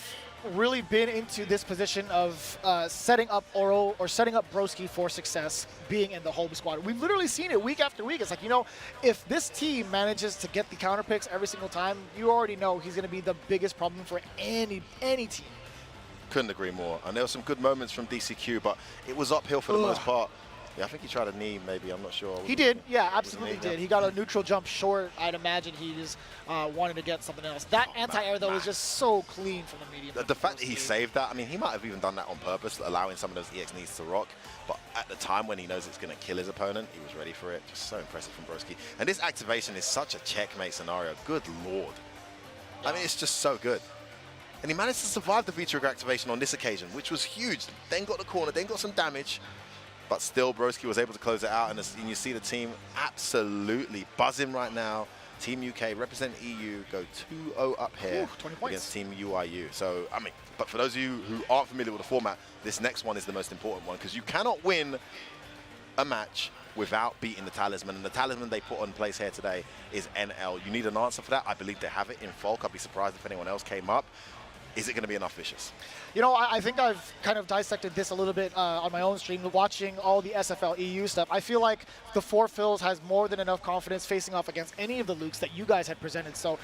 really been into this position of setting up Oro or setting up Broski for success being in the home squad. We've literally seen it week after week. It's like, you know, if this team manages to get the counter picks every single time, you already know he's going to be the biggest problem for any team. Couldn't agree more. And there were some good moments from DCQ, but it was uphill for the most part. Yeah, I think he tried a knee, maybe. I'm not sure. He did. Yeah, absolutely did. He got a neutral jump short. I'd imagine he just wanted to get something else. That anti-air, though, was just so clean from the medium. The fact that he saved that, I mean, he might have even done that on purpose, allowing some of those EX knees to rock. But at the time when he knows it's going to kill his opponent, he was ready for it. Just so impressive from Broski. And this activation is such a checkmate scenario. Good Lord. I mean, it's just so good. And he managed to survive the V-trigger activation on this occasion, which was huge. Then got the corner, then got some damage. But still, Broski was able to close it out. And you see the team absolutely buzzing right now. Team UK, represent EU, go 2-0 up here 20 points. Against Team UIU. So, I mean, but for those of you who aren't familiar with the format, this next one is the most important one because you cannot win a match without beating the talisman. And the talisman they put in place here today is NL. You need an answer for that. I believe they have it in Folk. I'd be surprised if anyone else came up. Is it going to be enough Vicious? You know, I think I've kind of dissected this a little bit on my own stream, watching all the SFL EU stuff. I feel like the Four Phils has more than enough confidence facing off against any of the Lukes that you guys had presented. So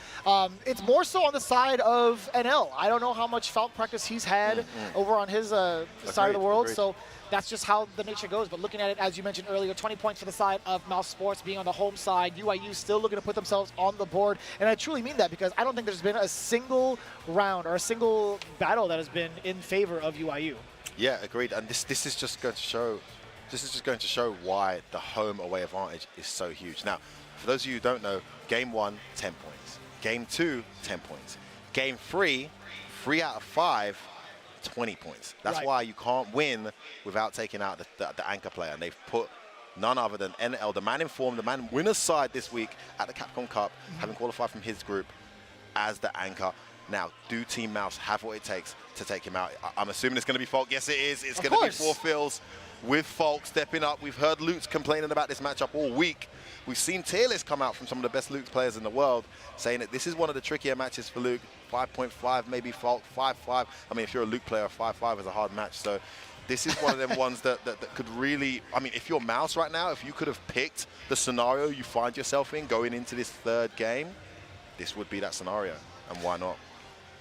it's more so on the side of NL. I don't know how much Falk practice he's had over on his side of the world. So that's just how the nature goes. But looking at it, as you mentioned earlier, 20 points for the side of Mouz Sports being on the home side. UIU still looking to put themselves on the board. And I truly mean that because I don't think there's been a single round or a single battle that has been in favor of UIU. Yeah, agreed. And this is just going to show why the home away advantage is so huge. Now, for those of you who don't know, game 1, 10 points. Game 2, 10 points. Game 3, 3 out of 5, 20 points. That's why you can't win without taking out the anchor player. And they've put none other than NL, the man informed, the man winner's side this week at the Capcom Cup, having qualified from his group as the anchor. Now, do Team Mouz have what it takes to take him out? I'm assuming it's going to be Folk. Yes, it is. It's going to be Four Phils with Folk stepping up. We've heard Lutz complaining about this matchup all week. We've seen tier lists come out from some of the best Luke players in the world saying that this is one of the trickier matches for Luke. 5.5, maybe Folk, 5.5. I mean, if you're a Luke player, 5.5 is a hard match. So This is one of them ones that could really, I mean, if you're Mouz right now, if you could have picked the scenario you find yourself in going into this third game, this would be that scenario, and why not?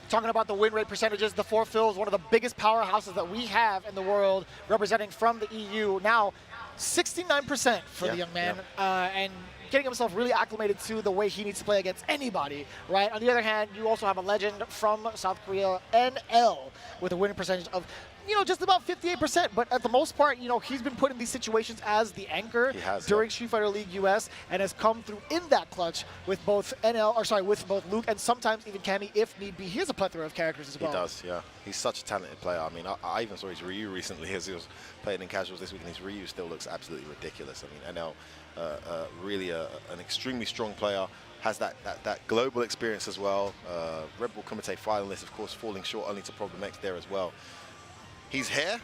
Talking about the win rate percentages, the 4-Phil is one of the biggest powerhouses that we have in the world, representing from the EU. Now, 69% for the young man, and getting himself really acclimated to the way he needs to play against anybody, right? On the other hand, you also have a legend from South Korea, NL, with a winning percentage of, just about 58%. But at the most part, he's been put in these situations as the anchor during Street Fighter League US, and has come through in that clutch with both with both Luke and sometimes even Cammy if need be. He has a plethora of characters as well. He does, yeah. He's such a talented player. I mean, I even saw his Ryu recently as he was playing in casuals this week, and his Ryu still looks absolutely ridiculous. I mean, NL, really an extremely strong player. Has that global experience as well. Red Bull Kumite finalist, of course, falling short only to Problem X there as well. He's here.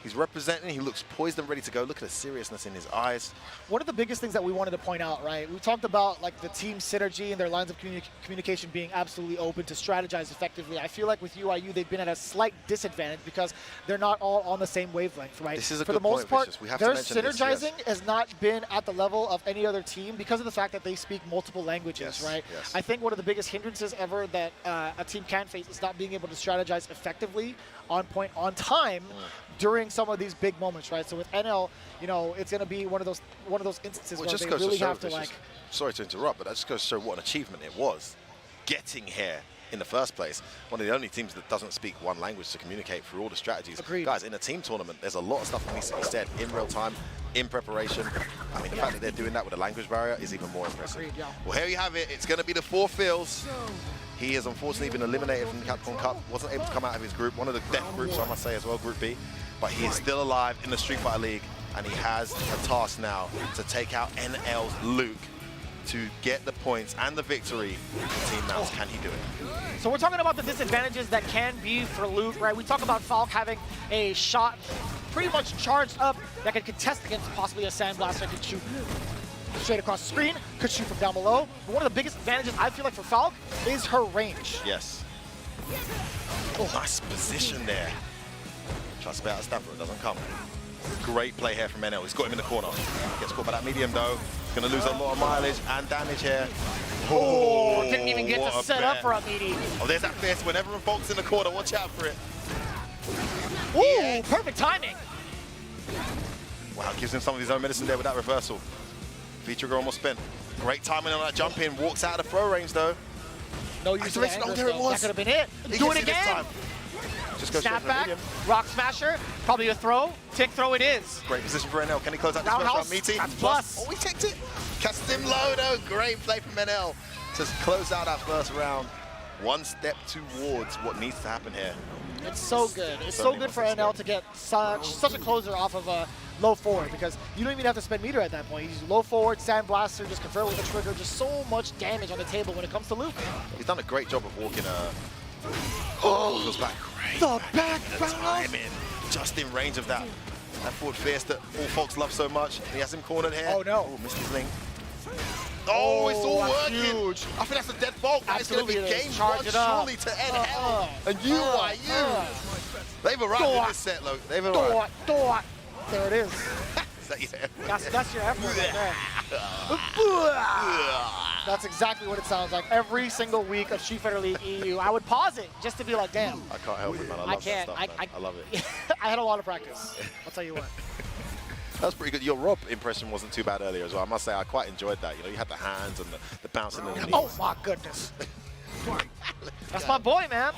He's representing. He looks poised and ready to go. Look at the seriousness in his eyes. One of the biggest things that we wanted to point out, right? We talked about like the team synergy and their lines of communication being absolutely open to strategize effectively. I feel like with UIU, they've been at a slight disadvantage because they're not all on the same wavelength, right? This is a For good the most point, part, their synergizing has not been at the level of any other team because of the fact that they speak multiple languages, right? Yes. I think one of the biggest hindrances ever that a team can face is not being able to strategize effectively, on point, on time, during some of these big moments, right? So with NL, it's going to be one of those instances where they really have to sorry to interrupt, but that just goes to show what an achievement it was, getting here in the first place. One of the only teams that doesn't speak one language to communicate through all the strategies. Agreed. Guys, in a team tournament, there's a lot of stuff that needs to be said in real time, in preparation. I mean, the fact that they're doing that with a language barrier is even more impressive. Agreed, yeah. Well, here you have it. It's going to be the 4-Phils. He has unfortunately been eliminated from the Capcom Cup. Wasn't able to come out of his group, one of the death groups, I must say as well, Group B. But he is still alive in the Street Fighter League, and he has a task now to take out NL's Luke to get the points and the victory for Team Mouz. Can he do it? So we're talking about the disadvantages that can be for Luke, right? We talk about Falk having a shot pretty much charged up that could contest against possibly a Sandblaster that could shoot straight across the screen, could shoot from down below. But one of the biggest advantages I feel like for Falk is her range. Yes. Oh, nice position there. Tries to spit out a stamper, it doesn't come. Great play here from NL. He's got him in the corner. Gets caught by that medium though. Going to lose a lot of mileage and damage here. Oh, didn't even get to set up for a meaty. Oh, there's that fist. Whenever Falk's in the corner, watch out for it. Ooh, perfect timing. Wow, gives him some of his own medicine there with that reversal. V-trigger almost spent. Great timing on that jump in. Walks out of the throw range though. No use of Oh, there it was. That could have been it. Do it again. Just goes Snap back, rock smasher, probably a throw. Tick throw it is. Great position for NL. Can he close out this first round? Meaty. That's plus. Oh, he ticked it. Cast him low though. Great play from NL to close out that first round. One step towards what needs to happen here. It's so good. It's so good for NL to get such a closer off of a low forward, because you don't even have to spend meter at that point. He's low forward, Sandblaster, just convert with the trigger, just so much damage on the table when it comes to Luke. He's done a great job of walking goes back great. The back timing, just in range of that forward fierce that all folks love so much. He has him cornered here. Oh no. Oh, missed his link. Oh, it's all working. Huge. I think that's a dead fault. It's going to be game one surely to NL. And UIU. They've arrived in this set, look. They've arrived. There it is. Is that your That's your effort right there. That's exactly what it sounds like every single week of Street Fighter League EU. I would pause it just to be like, damn. I can't help it, man. I love that stuff, man. I love it. I had a lot of practice. I'll tell you what. That was pretty good. Your Rob impression wasn't too bad earlier as well. I must say, I quite enjoyed that. You know, you had the hands and the bouncing and the knees. Oh my goodness. That's my boy, man.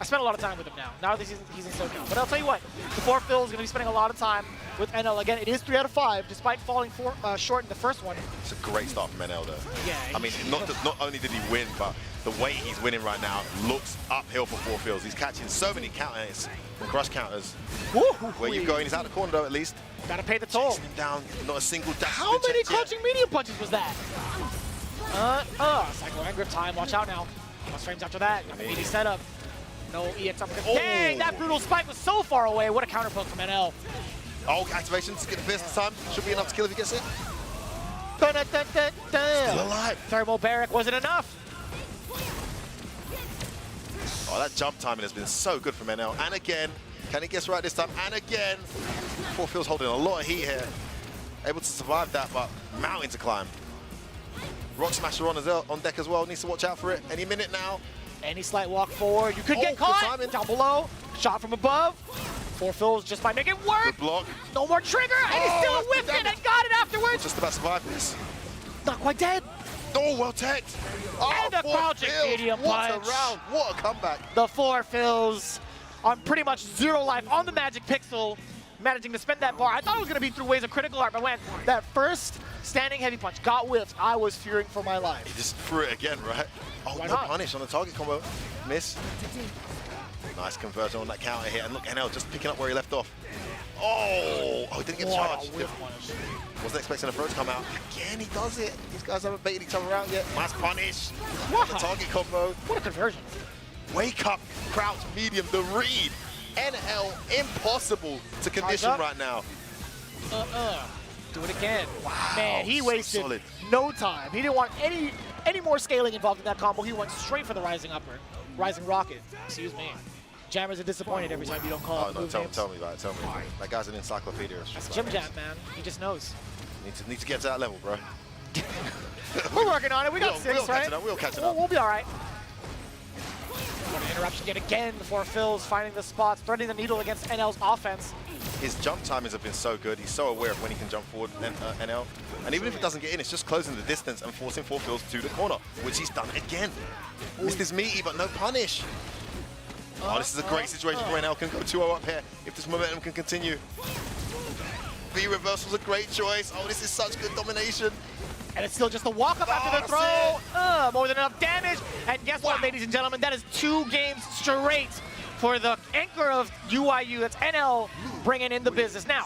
I spent a lot of time with him now. Now that he's in SoCal. But I'll tell you what, the 4-Phil is going to be spending a lot of time with NL. Again, it is 3 out of 5, despite falling short in the first one. It's a great start from NL, though. Yeah. I mean, not only did he win, but the way he's winning right now looks uphill for 4-Phils. He's catching so many counters and crush counters. Where you going? He's out of the corner, though, at least. Gotta pay the toll. Chasing him down, not a single dash. How many crouching medium punches was that? Cycle and grip time. Watch out now. Plus frames after that. Meaty setup. No EX up. Dang, that brutal spike was so far away. What a counter poke from NL. Oh, activation to get the fist this time. Should be enough to kill if he gets it. Still alive. Thermal barrack wasn't enough. Oh, that jump timing has been so good from NL. And again, Can he guess right this time? And again, Forfeel's holding a lot of heat here. Able to survive that, but mountain to climb. Rock Smasher on deck as well. Needs to watch out for it. Any minute now. Any slight walk forward. You could get caught. Down below. Shot from above. Forfeels just might make it work. Good block. No more trigger. And he still whipped it and got it afterwards. Just about survived this. Not quite dead. Oh, well teched. And the crouching medium punch. What a round. What a comeback. The Forfeels on pretty much 0 life on the Magic Pixel, managing to spend that bar. I thought it was going to be through ways of critical art, but when that first standing heavy punch got whiffed, I was fearing for my life. He just threw it again, right? Oh, no punish on the target combo. Miss. Nice conversion on that counter hit. And look, NL just picking up where he left off. Oh, he didn't get charged. Wasn't expecting the throw to come out. Again, he does it. These guys haven't baited each other out yet. Nice punish. On the target combo. What a conversion. Wake up, crouch, medium, the read. NL, impossible to condition right now. Do it again. Wow. Man, he wasted no time. He didn't want any more scaling involved in that combo. He went straight for the rising rocket. Excuse me. Jammers are disappointed every time you don't call out the move names. Tell me about it. Tell me. That guy's an encyclopedia. That's Jim Jam, man. He just knows. Need to get to that level, bro. We're working on it. We got 6, right? We'll catch it up. We'll be all right. Interruption yet again before Phil's finding the spots, threading the needle against NL's offense. His jump timings have been so good. He's so aware of when he can jump forward, NL. And even if he doesn't get in, it's just closing the distance and forcing Forfeels to the corner, which he's done again. Missed his meaty, but no punish. Oh, this is a great situation for NL. Can go 2-0 up here if this momentum can continue. B reversal's a great choice. Oh, this is such good domination. And it's still just a walk-up after the throw. More than enough damage. And guess what, ladies and gentlemen? That is 2 games straight for the anchor of UIU. That's NL bringing in the business. Now,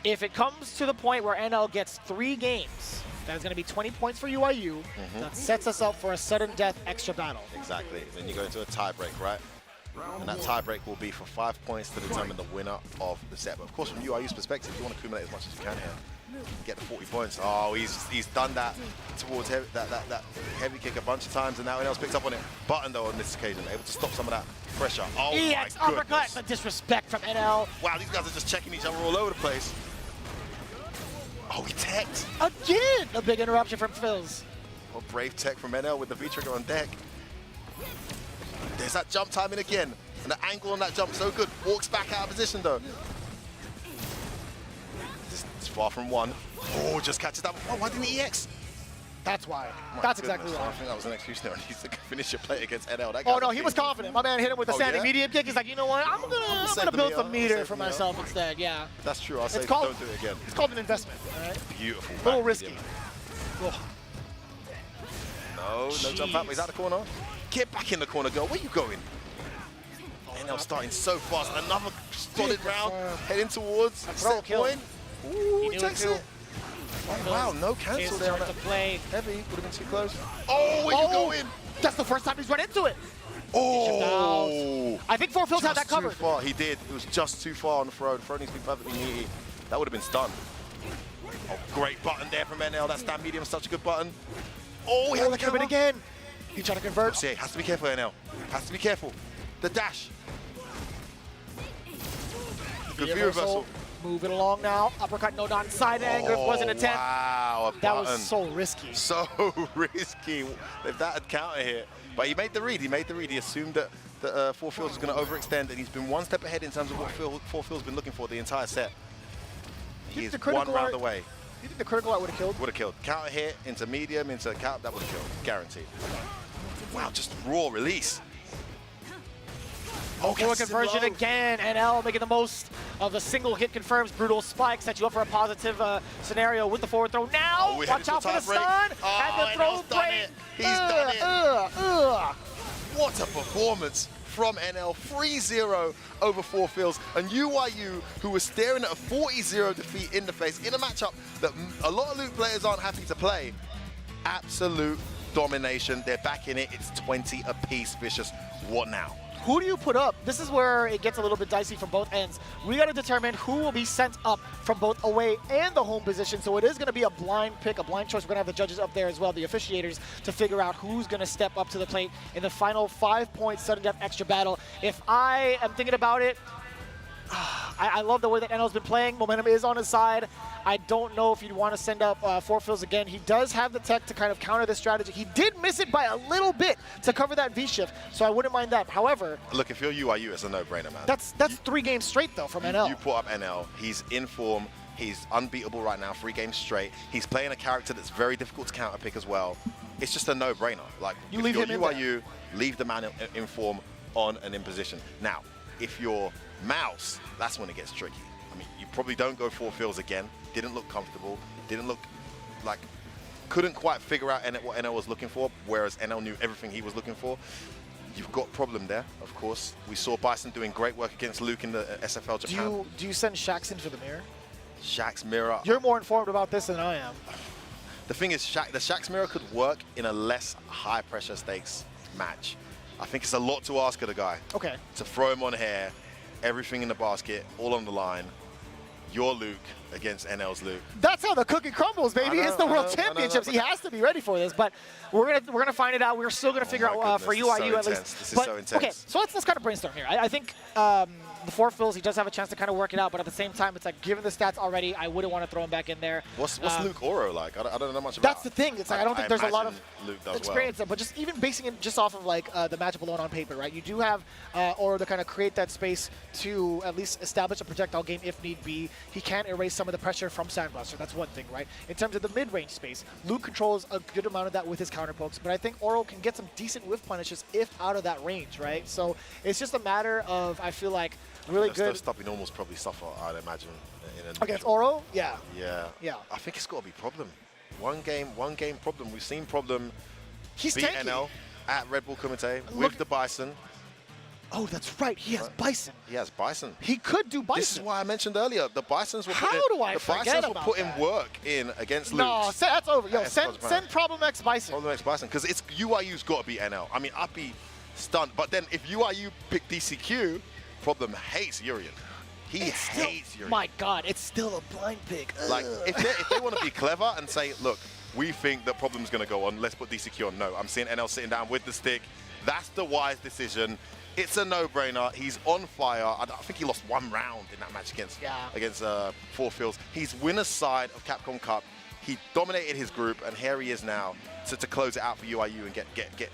if it comes to the point where NL gets 3 games, that is going to be 20 points for UIU. That sets us up for a sudden death extra battle. Exactly. Then you go into a tiebreak, right? And that tiebreak will be for 5 points to determine the winner of the set. But of course, from UIU's perspective, you want to accumulate as much as you can here. Get the 40 points. Oh, he's done that towards that heavy kick a bunch of times, and now NL's picked up on it. Button though on this occasion, able to stop some of that pressure. Oh EX my uppercut, goodness. the disrespect from NL. Wow, these guys are just checking each other all over the place. Oh, he teched. Again, a big interruption from Phils. Well, brave tech from NL with the V-trigger on deck. There's that jump timing again. And the angle on that jump so good. Walks back out of position though. It's far from 1. Oh, just catches that. Oh, why didn't he EX? That's why. My That's goodness. exactly why. I think that was an excuse there. He needs to finish your play against NL. That Oh no, he was confident. My man hit him with a standing medium kick. He's like, you know what? I'm gonna build some meter for myself instead. Yeah. That's true. I'll say don't do it again. It's called an investment. All right. Beautiful. A little risky. No jump out. He's out the corner. Get back in the corner, girl. Where you going? NL starting so fast. Another solid round. Heading towards set point. Ooh, he takes it. Oh, wow, no cancel there on that play. Heavy, would have been too close. Oh, where you going? That's the first time he's run into it. Oh! I think Forfeels had that covered. Too far. He did. It was just too far on the throw. The throw needs to be perfectly meaty. That would have been stunned. Oh, great button there from NL. That stand medium is such a good button. Oh, he had the camera again. He tried to convert. See, has to be careful, NL. Has to be careful. The dash. Good view reversal. Move it along now. Uppercut, no down side anger. It was an attempt. Wow, that was so risky. So risky. If that had counter hit. But he made the read. He assumed that Forfeels was going to overextend, and he's been 1 step ahead in terms of what Forfeels has been looking for the entire set. He is 1 round away. You think the critical art would have killed? Would have killed. Counter hit into medium, into cap, that would have killed. Guaranteed. Wow, just raw release. Oh, forward conversion again. NL making the most of the single hit confirms. Brutal spike sets you up for a positive scenario with the forward throw. Now, watch out for the stun. And the throw break. He's done it. What a performance from NL. 3-0 over Forfeels. And UIU, who was staring at a 40-0 defeat in the face in a matchup that a lot of Luke players aren't happy to play. Absolute domination. They're back in it. It's 20 apiece. Vicious. What now? Who do you put up? This is where it gets a little bit dicey from both ends. We got to determine who will be sent up from both away and the home position. So it is going to be a blind pick, a blind choice. We're going to have the judges up there as well, the officiators, to figure out who's going to step up to the plate in the final 5-point sudden death extra battle. If I am thinking about it, I love the way that NL's been playing. Momentum is on his side. I don't know if you'd want to send up 4 fills again. He does have the tech to kind of counter this strategy. He did miss it by a little bit to cover that V-shift, so I wouldn't mind that. However, look, if you're UIU, it's a no-brainer, man. That's 3 games straight, though, from NL. You put up NL. He's in form. He's unbeatable right now, 3 games straight. He's playing a character that's very difficult to counterpick as well. It's just a no-brainer. Like, you if leave you're him UIU, leave the man in form on and in position. Now, if you're Mouz, that's when it gets tricky. I mean, you probably don't go 4 fills again. Didn't look comfortable. Didn't look like, couldn't quite figure out what NL was looking for, whereas NL knew everything he was looking for. You've got problem there, of course. We saw Bison doing great work against Luke in the SFL Japan. Do you send Shax into the mirror? Shax's mirror. You're more informed about this than I am. The thing is, the Shax's mirror could work in a less high-pressure stakes match. I think it's a lot to ask of the guy. Okay. To throw him on hair, everything in the basket, all on the line. Your Luke against NL's Luke. That's how the cookie crumbles, baby. It's the World Championships. He has to be ready for this, but we're gonna find it out. We're still gonna figure out for UIU at least. This is so intense. Okay, so let's kind of brainstorm here. I think the 4 fills, he does have a chance to kind of work it out, but at the same time, it's like, given the stats already, I wouldn't want to throw him back in there. What's Luke Oro like? I don't know much about. That's the thing. It's like I don't think there's a lot of experience well. there, but just even basing it just off of like the matchup alone on paper, right? You do have Oro to kind of create that space to at least establish a projectile game if need be. He can erase some of the pressure from Sandblaster. That's one thing, right? In terms of the mid-range space, Luke controls a good amount of that with his counter pokes, but I think Oro can get some decent whiff punishes if out of that range, right? So it's just a matter of, I feel like, really good. Stopping almost probably suffer, I'd imagine. Against Oro? Yeah. Yeah. Yeah. I think it's got to be problem. One game problem. We've seen problem beat tanky. NL at Red Bull Kumite with the Bison. Oh, that's right. He has Bison. He has Bison. He could do Bison. This is why I mentioned earlier. The Bisons were putting work in against Luke. No, that's over. Yo, send Problem X Bison. Problem X Bison, because it's UIU's got to be NL. I mean, I'd be stunned. But then if UIU pick DCQ, Problem hates Urian. He hates Urian. My God, it's still a blind pick. Like, if they want to be clever and say, look, we think that Problem's going to go on, let's put DCQ on. No, I'm seeing NL sitting down with the stick. That's the wise decision. It's a no-brainer. He's on fire. I think he lost 1 round in that match against 4 fills. He's winner's side of Capcom Cup. He dominated his group, and here he is now to close it out for UIU and get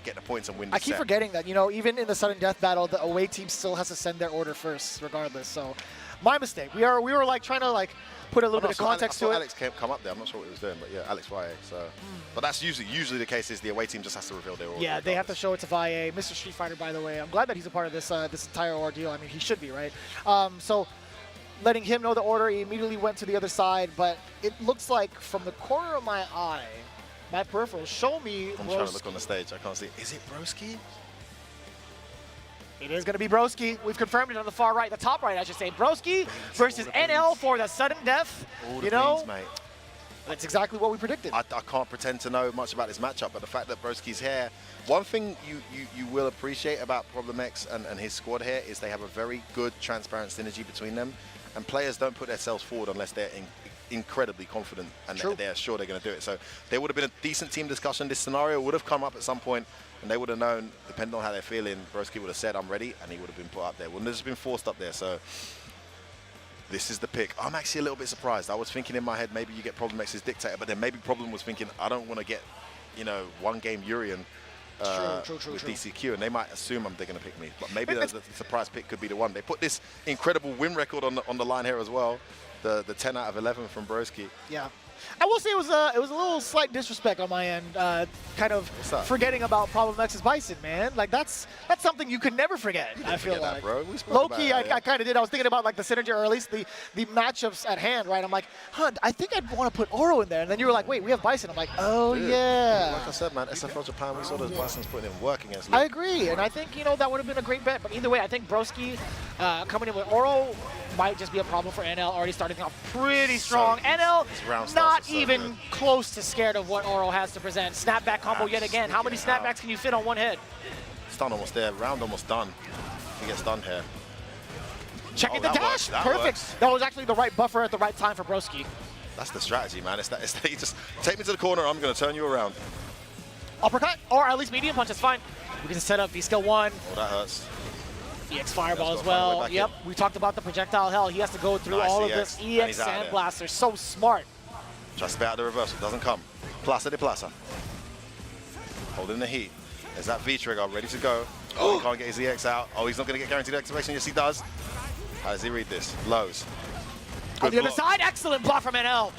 the points and win the I keep forgetting that, you know, even in the sudden death battle, the away team still has to send their order first, regardless. So, my mistake. We were like trying to like put a little bit of context to it. Alex can't come up there. I'm not sure what he was doing, but yeah, Alex Valle. So, but that's usually the case. Is the away team just has to reveal their order. Yeah, they have to show it to Valle. Mr. Street Fighter, by the way. I'm glad that he's a part of this this entire ordeal. I mean, he should be, right? So, letting him know the order, he immediately went to the other side. But it looks like from the corner of my eye, my peripheral show me. I'm trying to look on the stage. I can't see. Is it Broski? It is going to be Broski. We've confirmed it on the far right, the top right, I should say. Broski versus NL for the sudden death. You know, mate. That's exactly what we predicted. I can't pretend to know much about this matchup, but the fact that Broski's here, one thing you will appreciate about Problem X and his squad here is they have a very good, transparent synergy between them, and players don't put themselves forward unless they're incredibly confident and they're sure they're going to do it. So there would have been a decent team discussion. This scenario would have come up at some point, and they would have known, depending on how they're feeling, Broski would have said, I'm ready, and he would have been put up there. Wouldn't have just been forced up there. So this is the pick. I'm actually a little bit surprised. I was thinking in my head, maybe you get Problem X's Dictator, but then maybe Problem was thinking, I don't want to get, you know, 1 game Urian with DCQ, and they might assume they're going to pick me. But maybe the surprise pick could be the one. They put this incredible win record on the line here as well. The 10 out of 11 from Broski. Yeah. I will say it was a little slight disrespect on my end, kind of forgetting about Problem X's Bison, man. Like that's something you could never forget. I feel like, bro. Low key, I kind of did. I was thinking about like the synergy, or at least the matchups at hand, right? I'm like, I think I'd want to put Oro in there, and then you were like, wait, we have Bison. I'm like, oh yeah. Like I said, man, SFL Japan, we saw those Bisons putting in work against Luke. I agree, and I think that would have been a great bet. But either way, I think Broski coming in with Oro might just be a problem for NL. Already starting off pretty strong. NL not even close to scared of what Oro has to present. Snapback combo yet again. How many snapbacks can you fit on one head? Stun almost there. Round almost done. He gets done here. Checking the dash. Perfect. That was actually the right buffer at the right time for Broski. That's the strategy, man. It's that you just take me to the corner. I'm going to turn you around. Uppercut, or at least medium punch. That's fine. We can set up V-skill 1. Oh, that hurts. EX Fireball Let's as go, find a way well. back Yep, in. we talked about the projectile hell. He has to go through Nice all of EX, this and EX he's out of there. Sandblaster. So smart. Tries to bat out the reversal, doesn't come. Plaza de Plaza. Holding the heat. There's that V-trigger ready to go. Oh, he can't get his EX out. Oh, he's not going to get guaranteed activation. Yes, he does. How does he read this? Lows. On Good the other block. side, excellent block from NL.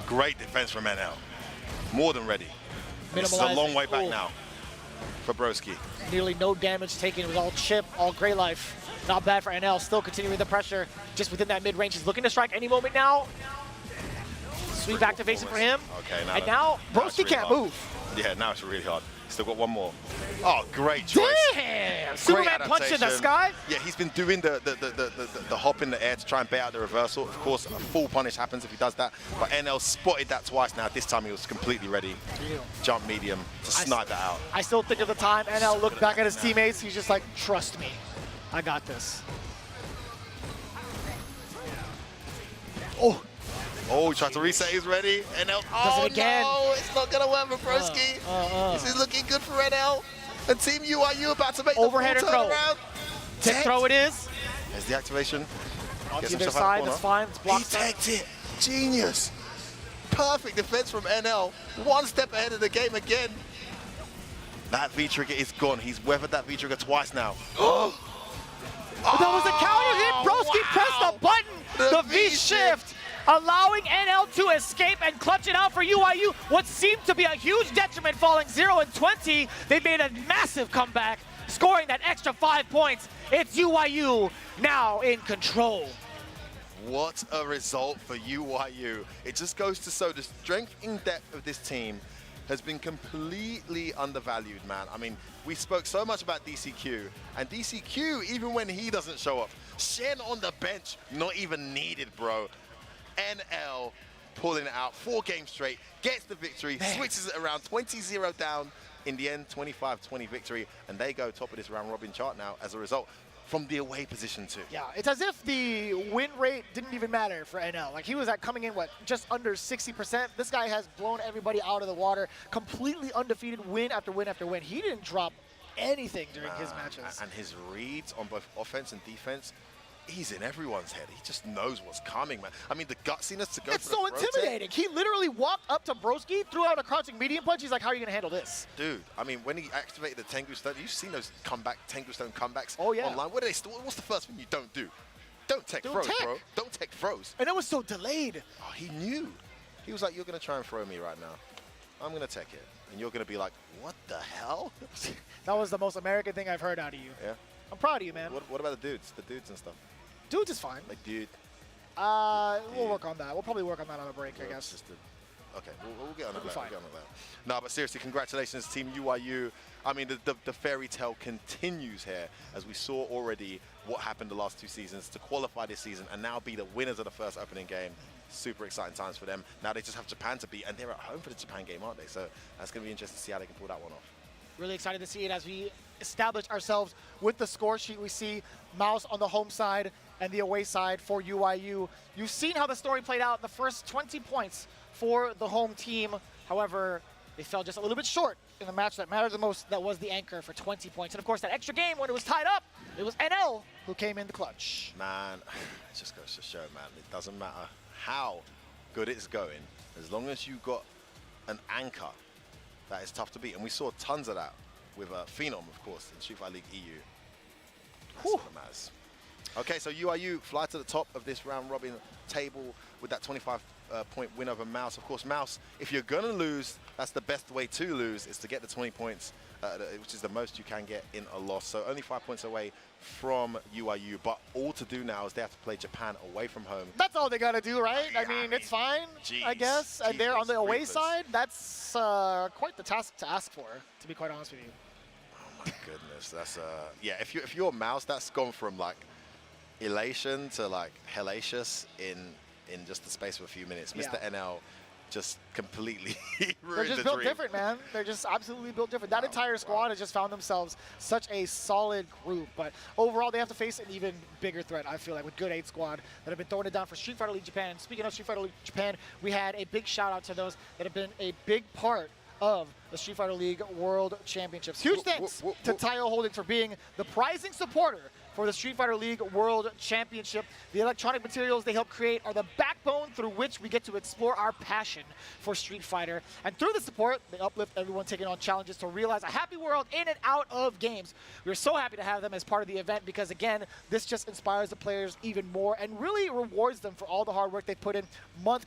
Great defense from NL. More than ready. This is a long way back now for Broski. Nearly no damage taken. It was all chip, all gray life. Not bad for NL. Still continuing the pressure just within that mid-range. He's looking to strike any moment now. Sweep activation for him. Okay, And now Broski can't move. Yeah, now it's really hard. Still got one more. Oh, great choice. Damn! Superman punch in the adaptation. sky. Yeah, he's been doing the hop in the air to try and bait out the reversal. Of course, a full punish happens if he does that. But NL spotted that twice now. This time he was completely ready. Jump medium to snipe that out. I still think of the time NL looked back at his teammates. He's just like, trust me. I got this. Oh. Oh, he tried to reset. He's ready. NL. Does it again. No, it's not going to work for Broski. This is looking good for NL. And Team UIU about to make Overhead the full throw. turnaround. Tech throw it is. There's the activation. On Gets the other himself out side, of the that's corner. fine. It's blocked. He teched it. Genius. Perfect defense from NL. One step ahead of the game again. That V-trigger is gone. He's weathered that V-trigger twice now. But that was a counter hit. Broski pressed the button. The V-shift, allowing NL to escape and clutch it out for UIU. What seemed to be a huge detriment, falling 0-20. They made a massive comeback, scoring that extra 5 points. It's UIU now in control. What a result for UIU. It just goes to show the strength in depth of this team has been completely undervalued, man. I mean, we spoke so much about DCQ, and DCQ, even when he doesn't show up, Shen on the bench, not even needed, bro. NL pulling it out 4 games straight, gets the victory, switches it around, 20-0 down. In the end, 25-20 victory, and they go top of this round robin chart now as a result from the away position too. Yeah, it's as if the win rate didn't even matter for NL. Like, he was coming in, what, just under 60%. This guy has blown everybody out of the water, completely undefeated, win after win after win. He didn't drop anything during his matches. And his reads on both offense and defense, he's in everyone's head. He just knows what's coming, man. I mean, the gutsiness to go It's for so the rotate. intimidating. He literally walked up to Broski, threw out a crouching medium punch. He's like, how are you going to handle this? Dude, I mean, when he activated the Tengu Stone, you've seen those Tengu Stone comebacks yeah. online. What's the first thing you don't do? Don't tech Don't froze, tech. bro. Don't tech froze. And it was so delayed. Oh, he knew. He was like, you're going to try and throw me right now. I'm going to tech it. And you're going to be like, what the hell? That was the most American thing I've heard out of you. Yeah. I'm proud of you, man. What about the dudes? The dudes and stuff. Dudes is fine. Like, dude. We'll work on that. We'll probably work on that on a break, I guess. Okay, we'll get on that. We'll be fine. We'll get on that. No, but seriously, congratulations, Team UIU. I mean, the fairy tale continues here, as we saw already what happened the last 2 seasons to qualify this season and now be the winners of the first opening game. Super exciting times for them. Now they just have Japan to beat, and they're at home for the Japan game, aren't they? So that's going to be interesting to see how they can pull that one off. Really excited to see it as we establish ourselves with the score sheet. We see Mouz on the home side and the away side for UIU. You've seen how the story played out in the first 20 points for the home team. However, they fell just a little bit short in the match that mattered the most. That was the anchor for 20 points. And of course, that extra game when it was tied up, it was NL who came in the clutch. Man, it just goes to show, man, it doesn't matter how good it's going, as long as you got an anchor, that is tough to beat. And we saw tons of that with Phenom, of course, in Street Fighter League EU. That's all that matters. Okay, so UIU fly to the top of this round robin table with that 25-point win over Mouz. Of course, Mouz, if you're going to lose, that's the best way to lose, is to get the 20 points, which is the most you can get in a loss. So only 5 points away from UIU, but all to do now is they have to play Japan away from home. That's all they got to do, right? Yeah, I mean, it's fine, I jeez, guess. And they're on the away Reapers. side. That's quite the task to ask for, to be quite honest with you. Oh my goodness, that's yeah. If you're Mouz, that's gone from like elation to like hellacious in just the space of a few minutes. Yeah. Mr. NL just completely They're ruined just the built dream. different, man. They're just absolutely built different. That entire squad has just found themselves such a solid group. But overall, they have to face an even bigger threat, I feel like, with Good 8 squad that have been throwing it down for Street Fighter League Japan. Speaking of Street Fighter League Japan, we had a big shout out to those that have been a big part of the Street Fighter League World Championships. Huge thanks to TAIYO Holdings for being the prizing supporter for the Street Fighter League World Championship. The electronic materials they help create are the backbone through which we get to explore our passion for Street Fighter. And through the support, they uplift everyone taking on challenges to realize a happy world in and out of games. We're so happy to have them as part of the event because, again, this just inspires the players even more and really rewards them for all the hard work they put in, month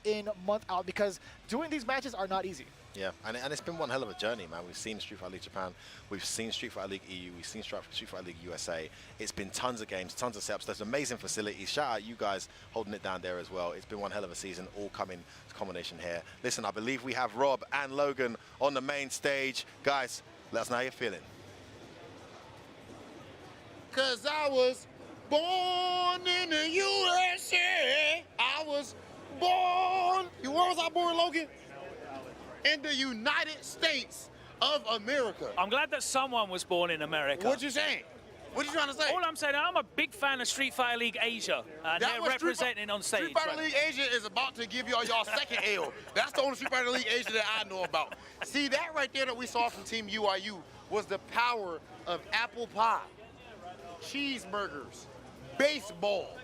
out, because doing these matches are not easy. Yeah, and it's been one hell of a journey, man. We've seen Street Fighter League Japan, we've seen Street Fighter League EU, we've seen Street Fighter League USA. It's been tons of games, tons of setups. There's amazing facilities. Shout out you guys holding it down there as well. It's been one hell of a season, all coming to combination here. Listen, I believe we have Rob and Logan on the main stage. Guys, let us know how you're feeling. Cause I was born in the USA. I was born. Where was I born, Logan? In the United States of America. I'm glad that someone was born in America. What you saying? What you trying to say? All I'm saying, I'm a big fan of Street Fighter League Asia. They're representing on stage. Street Fighter League Asia is about to give y'all second L. That's the only Street Fighter League Asia that I know about. See, that right there that we saw from Team UIU was the power of apple pie, cheeseburgers, baseball,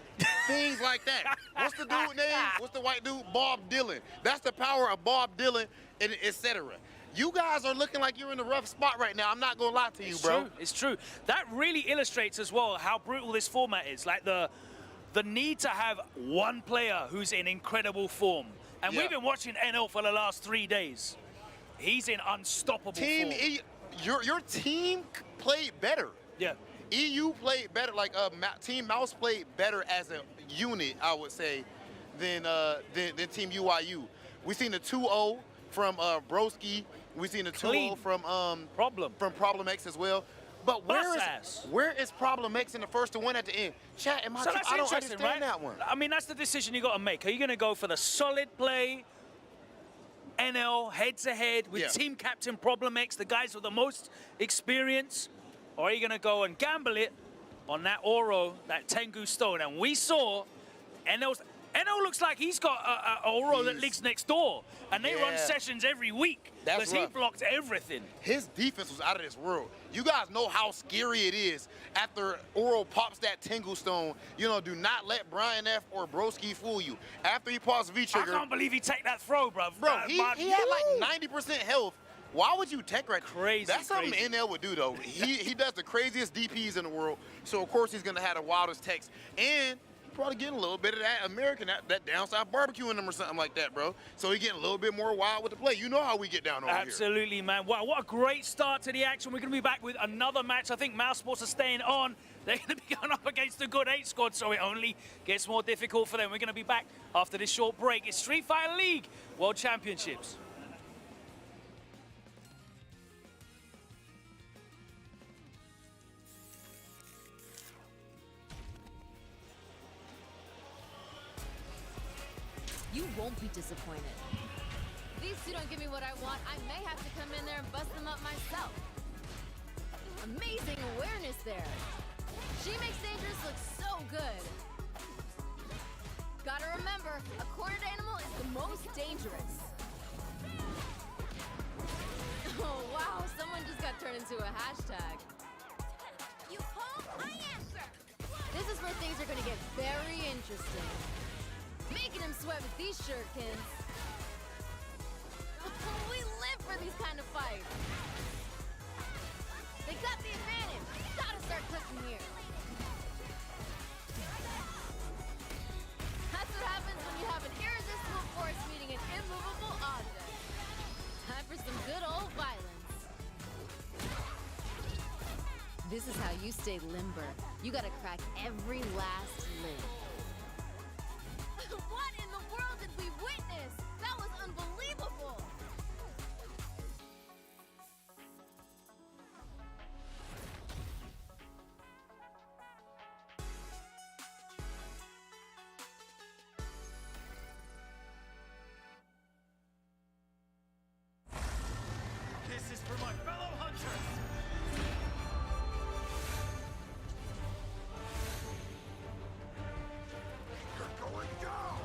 things like that. What's the dude's name? What's the white dude? Bob Dylan. That's the power of Bob Dylan, and etc. You guys are looking like you're in a rough spot right now. I'm not gonna lie to you, bro. It's true. That really illustrates as well how brutal this format is. Like the need to have one player who's in incredible form. And we've been watching NL for the last 3 days. He's in unstoppable form. Your team played better. Yeah. EU played better. Like Team Mouse played better as a unit, I would say, than Team UIU. We seen the 2-0 from Broski. We seen the 2-0 from Problem X as well. But where is Problem X in the first to win at the end? Chat, I don't understand that one. I mean, that's the decision you got to make. Are you going to go for the solid play, NL head-to-head with Team Captain Problem X, the guys with the most experience? Or are you going to go and gamble it on that Oro, that Tengu Stone? And we saw NL looks like he's got a Oro that lives next door. And they run sessions every week because he blocked everything. His defense was out of this world. You guys know how scary it is after Oro pops that Tengu Stone. You know, do not let Brian F. or Broski fool you. After he pops V-Trigger. I can't believe he take that throw, bro. Bro, he had like 90% health. Why would you tech right? Crazy. That's something NL would do, though. he does the craziest DPs in the world, so of course he's gonna have the wildest techs, and he probably getting a little bit of that American, that down south barbecue in him or something like that, bro. So he getting a little bit more wild with the play. You know how we get down over here. Absolutely, man. Wow, what a great start to the action. We're gonna be back with another match. I think Mouse Sports are staying on. They're gonna be going up against the good 8 squad, so it only gets more difficult for them. We're gonna be back after this short break. It's Street Fighter League World Championships. You won't be disappointed. These two don't give me what I want. I may have to come in there and bust them up myself. Amazing awareness there. She makes Dangerous look so good. Gotta remember, a cornered animal is the most dangerous. Oh wow, someone just got turned into a hashtag. You call, I answer. This is where things are gonna get very interesting. Making him sweat with these shirtkins. We live for these kind of fights. They got the advantage. Gotta start cooking here. That's what happens when you have an irresistible force meeting an immovable object. Time for some good old violence. This is how you stay limber. You gotta crack every last lid. What in the world did we witness? That was unbelievable! This is for my fellow hunters! You're going down!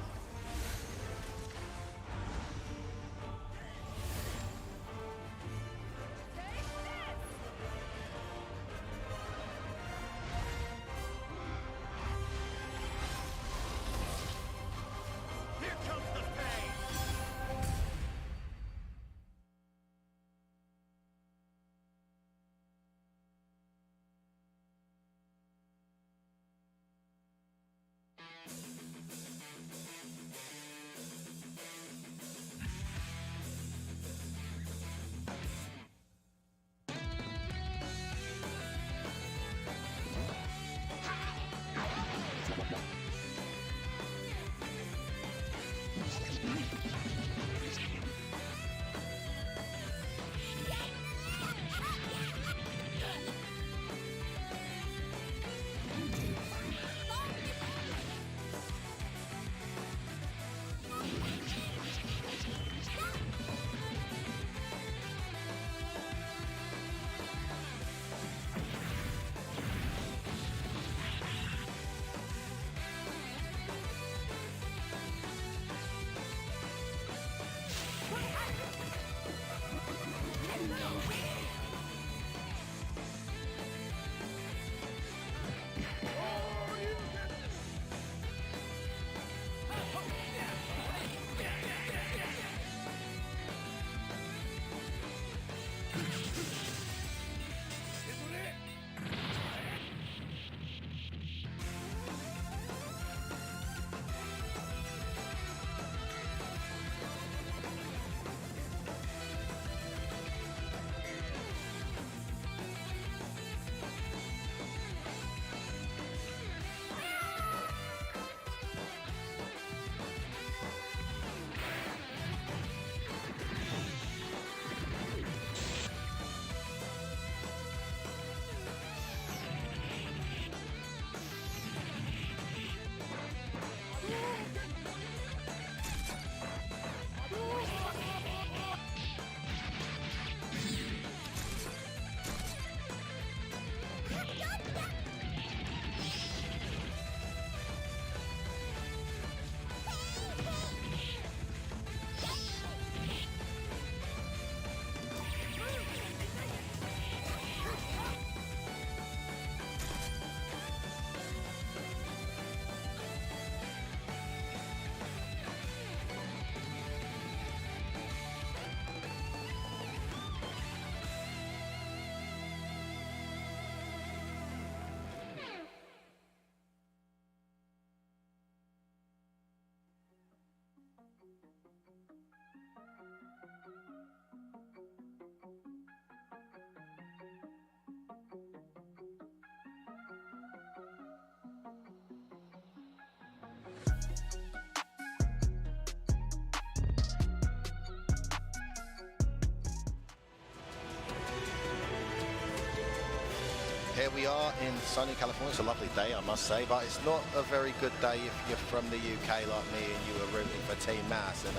here we are in sunny California. It's a lovely day, I must say, but it's not a very good day if you're from the UK like me and you were rooting for Team Mass. And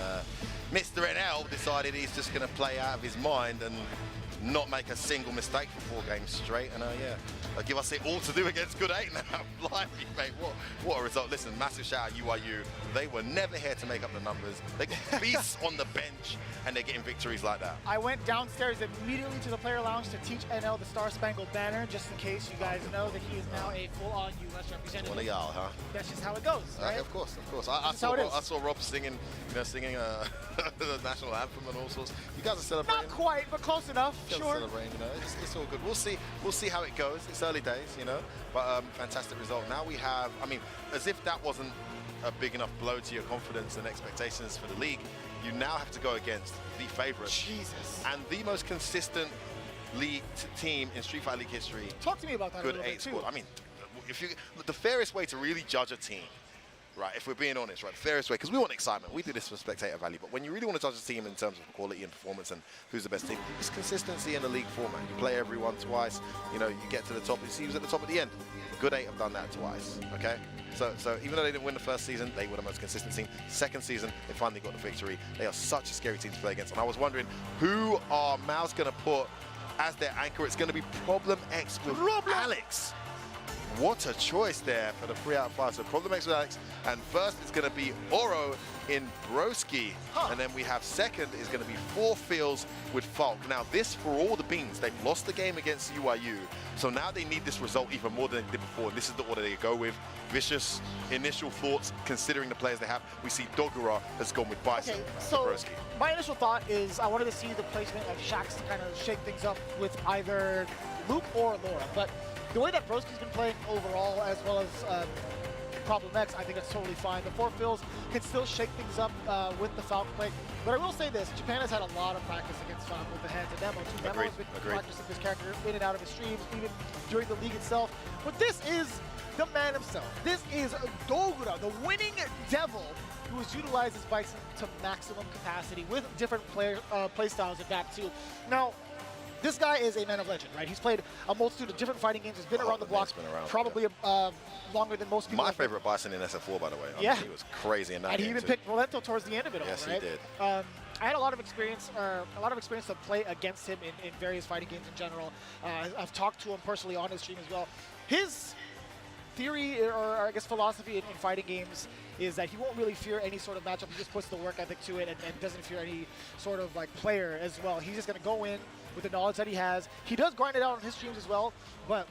Mr. NL decided he's just going to play out of his mind and not make a single mistake for 4 games straight. And give us it all to do against Good 8 now. Blimey, mate, what a result. Listen, massive shout out UIU. They were never here to make up the numbers. They got beasts on the bench, and they're getting victories like that. I went downstairs immediately to the player lounge to teach NL the Star Spangled Banner, just in case you guys know that he is now a full-on U.S. representative. One of y'all, huh? That's just how it goes, right? Of course. I saw Rob singing, singing the national anthem and all sorts. You guys are celebrating. Not quite, but close enough. Sure. Celebrating, it's all good. We'll see how it goes. It's early days, but fantastic result. Now we have, as if that wasn't a big enough blow to your confidence and expectations for the league, you now have to go against the favorite. Jesus. And the most consistent league team in Street Fighter League history. Talk to me about that Good 8 squad. The fairest way to really judge a team, right, if we're being honest, right, the fairest way, because we want excitement. We do this for spectator value, but when you really want to judge a team in terms of quality and performance and who's the best team, it's consistency in the league format. You play everyone twice, you get to the top, you see who's at the top at the end. Good 8 have done that twice, okay? So even though they didn't win the first season, they were the most consistent team. Second season, they finally got the victory. They are such a scary team to play against. And I was wondering, who are Mouz going to put as their anchor? It's going to be Problem X with Alex. What a choice there for the 3 out of 5. So Problem X with Alex. And first, it's going to be Oro in Broski. And then we have second is going to be 4 Fields with Falk. Now, this for all the beans. They've lost the game against UIU. So now they need this result even more than they did before. And this is the order they go with. Vicious initial thoughts, considering the players they have. We see Dogura has gone with Bison. Okay, so my initial thought is I wanted to see the placement of Shax to kind of shake things up with either Luke or Laura. But the way that Broski's been playing overall, as well as Problem X, I think it's totally fine. The 4 Fills can still shake things up with the Falcon play. But I will say this, Japan has had a lot of practice against Falcon with the hands of Demo. Demo has been practicing this character in and out of his streams, even during the league itself. But this is the man himself. This is Dogura, the winning devil, who has utilized his Bison to maximum capacity with different play styles at that too. Now, this guy is a man of legend, right? He's played a multitude of different fighting games. He's been around the block probably longer than most people. My favorite Bison in SF4, by the way. Yeah. He was crazy in that game. And he even picked Rolento towards the end of it all, right? Yes, he did. I had a lot of experience to play against him in various fighting games in general. I've talked to him personally on his stream as well. His theory, or I guess philosophy in fighting games, is that he won't really fear any sort of matchup. He just puts the work ethic to it and doesn't fear any sort of player as well. He's just going to go in with the knowledge that he has. He does grind it out on his streams as well, but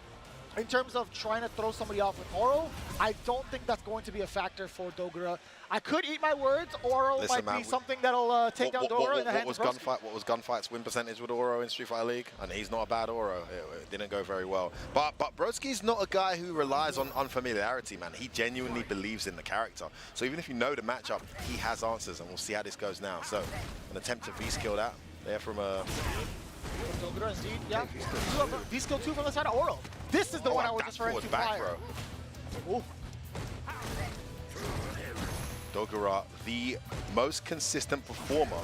in terms of trying to throw somebody off with Oro, I don't think that's going to be a factor for Dogura. I could eat my words. Oro might be something that'll take down Dogura in the hands of Broski. What was Gunfight's win percentage with Oro in Street Fighter League? And he's not a bad Oro. It didn't go very well. But Broski's not a guy who relies on unfamiliarity, man. He genuinely believes in the character. So even if you know the matchup, he has answers, and we'll see how this goes now. So an attempt to V-skill that there from Dogura, indeed, yeah. V-skill 2 from the side of Oro. This is the one I was referring to prior. Dogura, the most consistent performer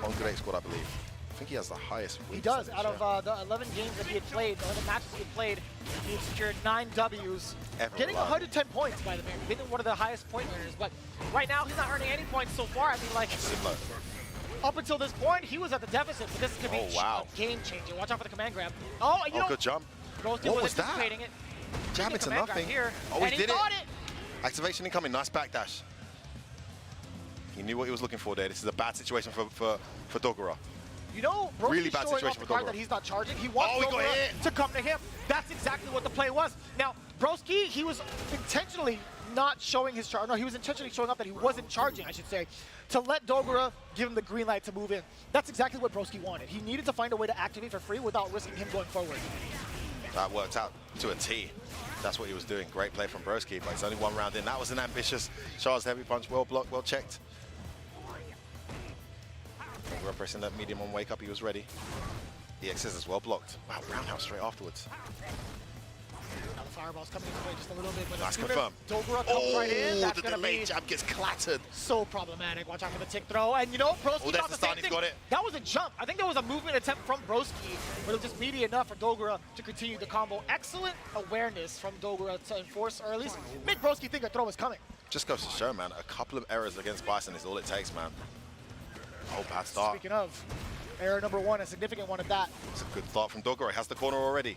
on Good 8 squad, I believe. I think he has the highest win. He does. Out of the 11 games that he had played, 11 matches he had played, he had secured 9 Ws. Getting 110 points, by the way. Being one of the highest point earners. But right now, he's not earning any points so far. I mean, up until this point, he was at the deficit, but this could be a game changer. Watch out for the command grab. Oh, good jump. What was that? It. Jam into nothing. Here, oh, he did it. Activation incoming. Nice backdash. He knew what he was looking for there. This is a bad situation for Dogura. You know, Broski's really bad showing situation off the for card that he's not charging. He wants Dogura to come to him. That's exactly what the play was. Now, Broski, he was intentionally not showing his charge. No, he was intentionally showing up that he wasn't charging, I should say, to let Dogura give him the green light to move in. That's exactly what Broski wanted. He needed to find a way to activate for free without risking him going forward. That worked out to a T. That's what he was doing. Great play from Broski, but it's only 1 round in. That was an ambitious Charles heavy punch. Well blocked, well checked. We're pressing that medium on wake up. He was ready. The X is well blocked. Wow, roundhouse straight afterwards. Now the fireball's coming into play just a little bit, but Nice as soon confirm. as Dogura comes right in, that's the going to delayed be jab gets clattered. so problematic. Watch out for the tick throw. And you know, Broski there's thought the the stun, same he's thing. got it. That was a jump. I think there was a movement attempt from Broski, but it was just meaty enough for Dogura to continue the combo. Excellent awareness from Dogura to enforce, or at least make Broski think a throw is coming. Just goes to show, man, a couple of errors against Bison is all it takes, man. Oh, bad start. Speaking of, error number one, a significant one at that. It's a good start from Dogura. He has the corner already.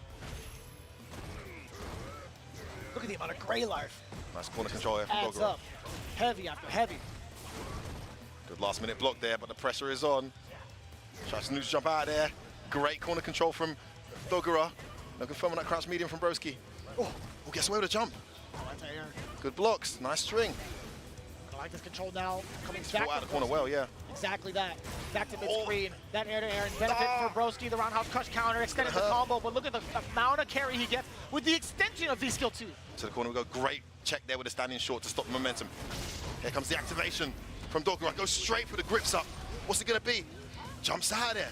Look at the amount of gray life. Nice corner control here from Adds Dogura. up. Heavy after heavy. Good last minute block there, but the pressure is on. Tries to jump out of there. Great corner control from Dogura. No confirm on that crouch medium from Broski. Oh, gets away with a jump. Oh, that's an error. Good blocks, nice string. I like this control now. Coming Fought back out to the corner Broski. well, yeah. Exactly that. Back to mid-screen. That air-to-air and benefit for Broski. The roundhouse crush counter extended the combo, but look at the amount of carry he gets with the extension of V-Skill 2. To the corner we go. Great check there with a standing short to stop the momentum. Here comes the activation from Dogura. Goes straight for the grips up. What's it going to be? Jumps out of there.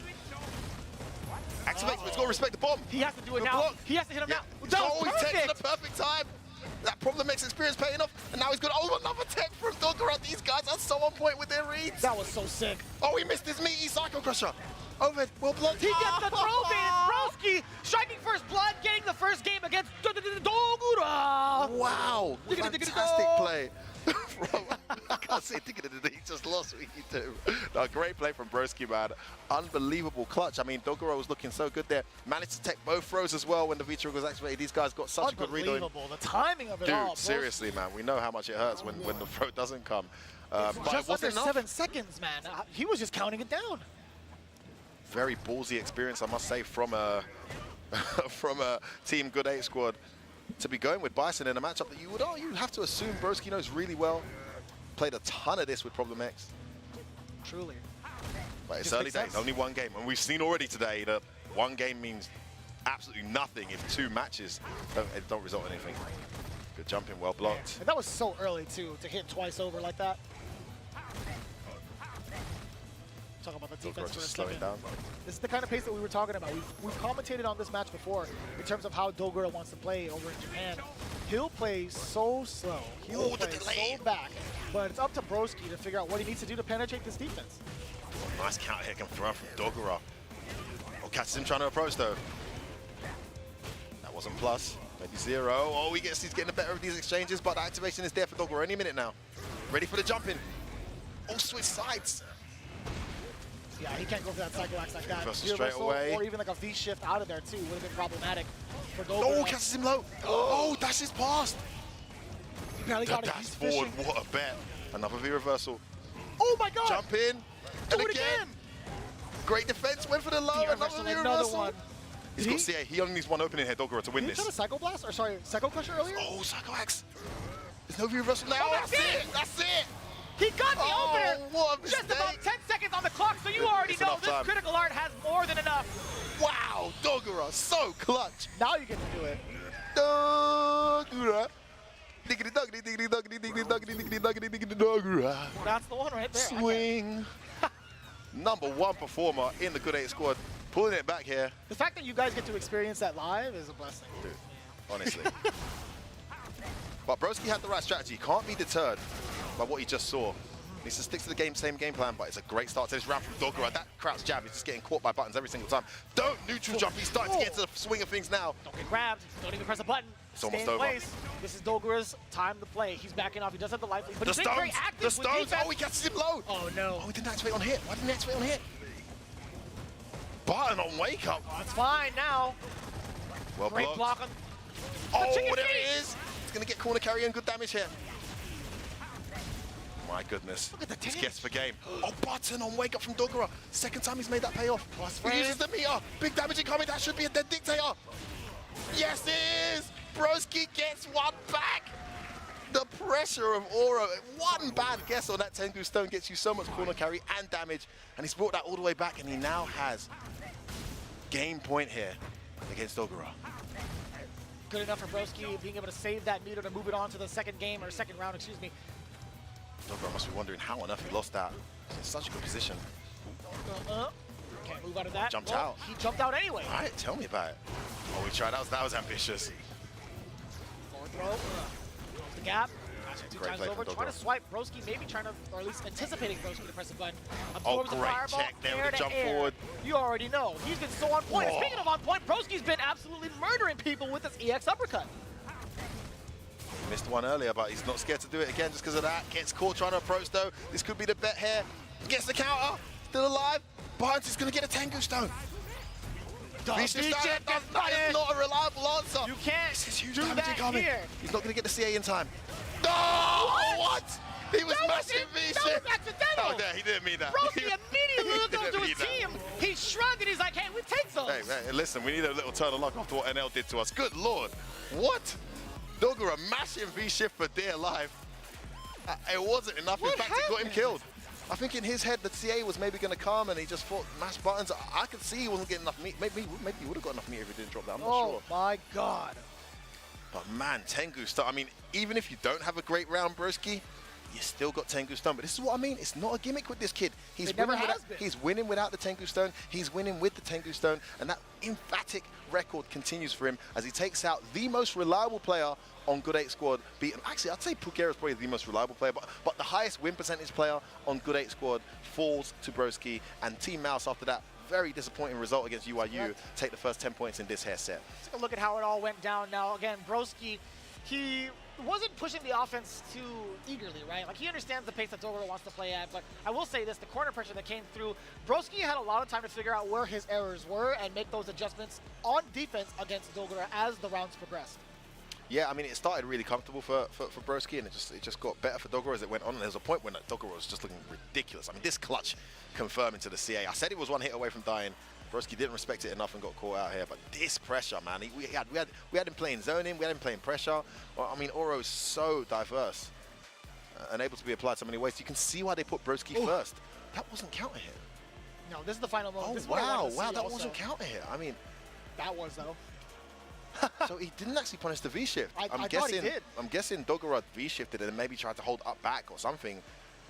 Activates, but he's got to respect the bomb. He has to do it Good now. block. He has to hit him Yeah. now. That was Oh, he takes it perfect. at the perfect time. That problem makes experience paying off. And now he's got another tech from Dogura. These guys are so on point with their reads. That was so sick. Oh, he missed his meaty Psycho Crusher. Overhead, well blocked. He gets the throw ban. Broski striking first blood, getting the first game against Dogura. Wow, Diggity, fantastic dog. play. I can't say he just lost what he do. No, great play from Broski, man. Unbelievable clutch. I mean, Dogura was looking so good there. Managed to take both throws as well when the V-Trigger was activated. These guys got such a good read on him. Unbelievable. The timing of it all. Dude, seriously, man. We know how much it hurts when the throw doesn't come. But Just it wasn't under enough. 7 seconds, man. He was just counting it down. Very ballsy experience, I must say, from a from a Team Good 8 squad to be going with Bison in a matchup that you'd have to assume Broski knows really well. Played a ton of this with Problem X. Truly. But it's Just early makes days, sense. only one game. And we've seen already today that one game means absolutely nothing if 2 matches don't result in anything. Good jumping, well blocked. And that was so early, too, to hit twice over like that. Talk about the defense for a just slowing second. down. This is the kind of pace that we were talking about. We've commentated on this match before in terms of how Dogura wants to play over in Japan. He'll play so slow. He will the play delay. so back. But it's up to Broski to figure out what he needs to do to penetrate this defense. Nice counter hit come through from Dogura. Oh, catches him trying to approach though. That wasn't plus, maybe 0. Oh, he's getting the better of these exchanges, but the activation is there for Dogura any minute now. Ready for the jump in. Oh, switch sides. Yeah, he can't go for that Psycho Axe like that. Reversal Rear straight reversal, away. or even like a V-shift out of there too would have been problematic for Dogura. Oh, catches him low. Oh, dashes past. He barely The got it. dash He's forward, fishing. what a bet. Another V reversal. Oh my god! Jump in. Do and it again! Great defense, went for the low, V another reversal, V another reversal. one. He's got CA, he only needs one opening here, Dogura, to win Did he this. try to Psycho Blast? Or sorry, Psycho Crusher earlier? Oh, Psycho Axe. There's no V reversal now. Oh, that's it! That's it. He got the opener! What a Just mistake. about 10 seconds on the clock, so you already It's know enough this time. critical art has more than enough. Wow, Dogura, so clutch. Now you get to do it. Dogura. Diggity doggity diggity doggity diggity doggity diggity doggity diggity Dogura. That's the one right there. Swing. Number 1 performer in the Good 8 squad. Pulling it back here. The fact that you guys get to experience that live is a blessing. Dude, honestly. But Broski had the right strategy. Can't be deterred by what he just saw. Needs to stick to the same game plan, but it's a great start to this round from Dogura. That crouch jab is just getting caught by buttons every single time. Don't neutral jump. He's starting to get into the swing of things now. Don't get grabbed. Don't even press a button. It's Stay almost in over. place. This is Dogura's time to play. He's backing off. He does have the life lead, but The he's being very stones. active The with stones. defense. Oh, he catches him low. Oh, no. Oh, he didn't activate on hit. Why didn't he activate on hit? Button on wake up. Oh, it's fine now. Well Great blocked. block on. Oh, chicken there feet. it is. It's going to get corner carry and good damage here. My goodness. Look at the This damage. gets for game. Oh, button on wake up from Dogura. Second time he's made that pay off. Plus He frame. uses the meter. Big damage incoming. That should be a dead dictator. Yes, it is. Broski gets one back. The pressure of Aura. One bad guess on that Tengu Stone gets you so much corner carry and damage. And he's brought that all the way back, and he now has game point here against Dogura. Good enough for Broski being able to save that meter to move it on to the second game, or second round, excuse me. Dogura must be wondering how on earth he lost that. He's in such a good position. Can't move out of that. Jumped Well, out. He jumped out anyway. All right, tell me about it. Oh, we tried. That was ambitious. throw. The gap. Two Great times play over, from trying Dogoro. to swipe Broski, maybe trying to, or at least anticipating Broski to press the button. Oh, Absorbs the great fireball, check there with air the to jump air. forward. You already know. He's been so on point. And Whoa. speaking of on point, Broski's been absolutely murdering people with this EX uppercut. Missed one earlier, but he's not scared to do it again just because of that. Gets caught trying to approach though. This could be the bet here. Gets the counter. Still alive. Barnes is going to get a Tengu Stone. That is not a reliable answer. You can't This is huge do damage that incoming. here. He's not going to get the CA in time. No! What? He was mashing V-shift. That was accidental. Oh, yeah, he didn't mean that. Broski immediately looked didn't over to mean his that. team. He shrugged and he's like, hey, we take those. Hey, listen, we need a little turn of luck after what NL did to us. Good Lord. What? Dogoro mashing V-shift for dear life. It wasn't enough. In fact, it got him killed. I think in his head, the CA was maybe going to come and he just thought mash buttons. I could see he wasn't getting enough meat. Maybe he would have got enough meat if he didn't drop that. I'm not sure. Oh, my God. But man, Tengu Stone. I mean, even if you don't have a great round, Broski, you still got Tengu Stone. But this is what I mean. It's not a gimmick with this kid. It never has been. He's winning without the Tengu Stone. He's winning with the Tengu Stone. And that emphatic record continues for him as he takes out the most reliable player on Good 8 squad. Actually, I'd say Pugera's probably the most reliable player, but the highest win percentage player on Good 8 squad falls to Broski. And Team Mouse, after that very disappointing result against UIU, take the first 10 points in this hair set. Let's take a look at how it all went down now. Again, Broski, he wasn't pushing the offense too eagerly, right? Like, he understands the pace that Dogoro wants to play at, but I will say this, the corner pressure that came through, Broski had a lot of time to figure out where his errors were and make those adjustments on defense against Dogoro as the rounds progressed. Yeah, I mean, it started really comfortable for Broski, and it just got better for Dogoro as it went on. And there was a point when Dogoro was just looking ridiculous. I mean, this clutch confirming to the CA. I said he was one hit away from dying. Broski didn't respect it enough and got caught out here. But this pressure, man, we had him playing zoning, we had him playing pressure. Well, I mean, Oro is so diverse and able to be applied so many ways. You can see why they put Broski first. That wasn't counter hit. No, this is the final moment. Oh, This is what I wanted to wow, see that also. wasn't counter hit. I mean, That was, though. so he didn't actually punish the V-shift. I thought he did. I'm guessing Dogoro V-shifted and then maybe tried to hold up back or something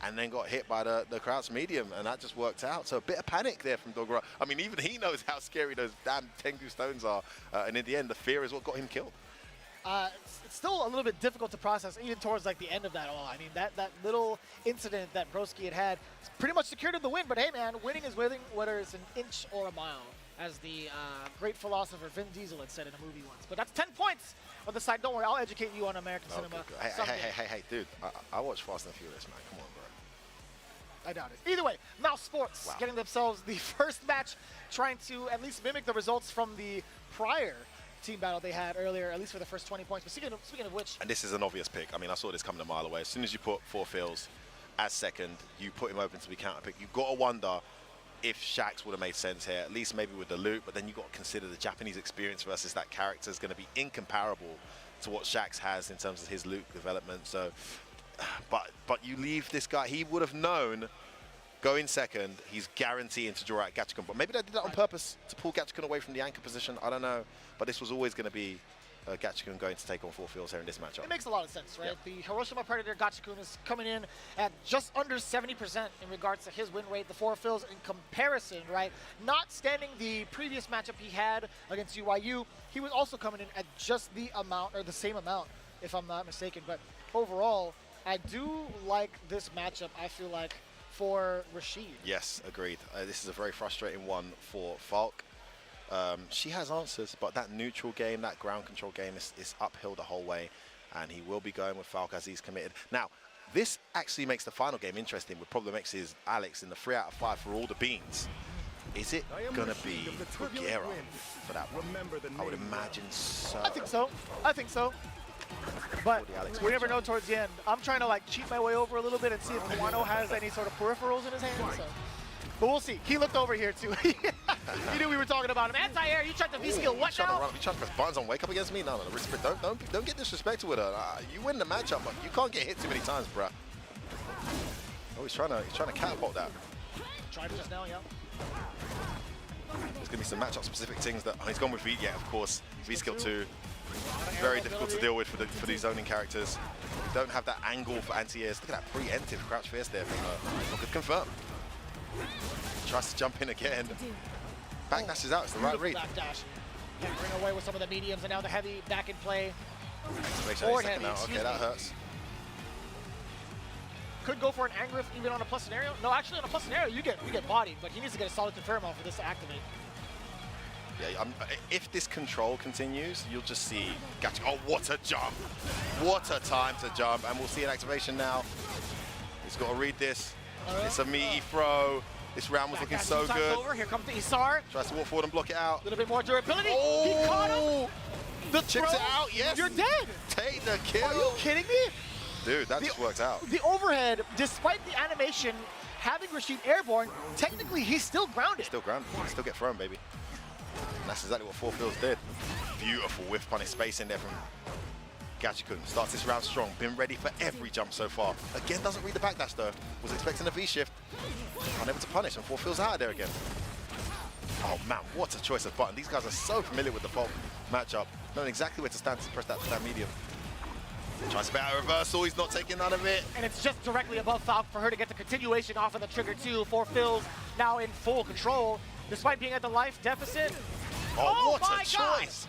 and then got hit by the crouch medium, and that just worked out. So a bit of panic there from Dogoro. I mean, even he knows how scary those damn Tengu Stones are, and in the end, the fear is what got him killed. It's still a little bit difficult to process, even towards like the end of that all. I mean, that little incident that Broski had pretty much secured him the win. But hey, man, winning is winning, whether it's an inch or a mile, as the great philosopher Vin Diesel had said in a movie once. But that's 10 points on the side. Don't worry, I'll educate you on American cinema. Good. Hey, dude, I watch Fast and Furious, man. Come on, bro. I doubt it. Either way, Mouse Sports getting themselves the first match, trying to at least mimic the results from the prior team battle they had earlier, at least for the first 20 points. But speaking of which... And this is an obvious pick. I mean, I saw this coming a mile away. As soon as you put 4 Phils as second, you put him open to be counter pick. You've got to wonder if Shax would have made sense here, at least maybe with the loot, but then you've got to consider the Japanese experience versus that character is going to be incomparable to what Shax has in terms of his loot development. So, but you leave this guy, he would have known going second, he's guaranteeing to draw out Gachikun. But maybe they did that on purpose to pull Gachikun away from the anchor position. I don't know. But this was always going to be Gachikun going to take on 4 Phils here in this matchup. It makes a lot of sense, right? Yep. The Hiroshima Predator Gachikun is coming in at just under 70% in regards to his win rate. The 4 Phils in comparison, right? Not standing the previous matchup he had against UIU, he was also coming in at just the amount, or the same amount, if I'm not mistaken. But overall, I do like this matchup, I feel like, for Rashid. Yes, agreed. This is a very frustrating one for Falk. She has answers, but that neutral game, that ground control game is uphill the whole way, and he will be going with Falk as he's committed. Now, this actually makes the final game interesting with Problem X's Alex in the 3 out of 5 for all the beans. Is it going to be Pugera for that one? I would imagine so. I think so. I think so. But we never know towards the end. I'm trying to like cheat my way over a little bit and see if Kawano has any sort of peripherals in his hand. So. But we'll see. He looked over here too. He knew we were talking about him. Anti-air, you tried to V-skill what now? You trying to press buttons on Wake Up against me? No. Don't get disrespectful with her. You win the matchup, but you can't get hit too many times, bruh. Oh, he's trying to catapult that. Tried it just now, yeah. There's going to be some matchup-specific things that he's gone with V. Yeah, of course. V-skill 2. Very difficult to deal with for these zoning characters. You don't have that angle for anti-airs. Look at that preemptive crouch fierce there from Good confirm. Tries to jump in again. Back dashes out. It's the right read. Back dash. Getting away with some of the mediums, and now the heavy back in play. Forward heavy, Okay, excuse that me. hurts. Could go for an Angriff even on a plus scenario. No, actually on a plus scenario, you get bodied, but he needs to get a solid confirm off for this to activate. Yeah, if this control continues, you'll just see Gachi. Oh, what a jump! What a time to jump, and we'll see an activation now. He's got to read this. It's a meaty throw. This round was looking so good. Over. Here comes the Isar. Tries to walk forward and block it out. A little bit more durability. Oh, he caught him. The chips throw. it out. Yes. You're dead. Take the kill. Are you kidding me? Dude, that just worked out. The overhead, despite the animation having Rashid airborne, technically he's still grounded. Still grounded. He can still get thrown, baby. And that's exactly what 4Fils did. Beautiful whiff punish space in there from Gachikun. Starts this round strong. Been ready for every jump so far. Again, doesn't read the backdash though. Was expecting a V-shift. Unable to punish, and 4Fils out of there again. Oh man, what a choice of button. These guys are so familiar with the Falk matchup. Knowing exactly where to stand to press that stand medium. Tries to bet out a reversal, he's not taking none of it. And it's just directly above Falk for her to get the continuation off of the trigger too. 4Fils now in full control, despite being at the life deficit. Oh, what my a choice!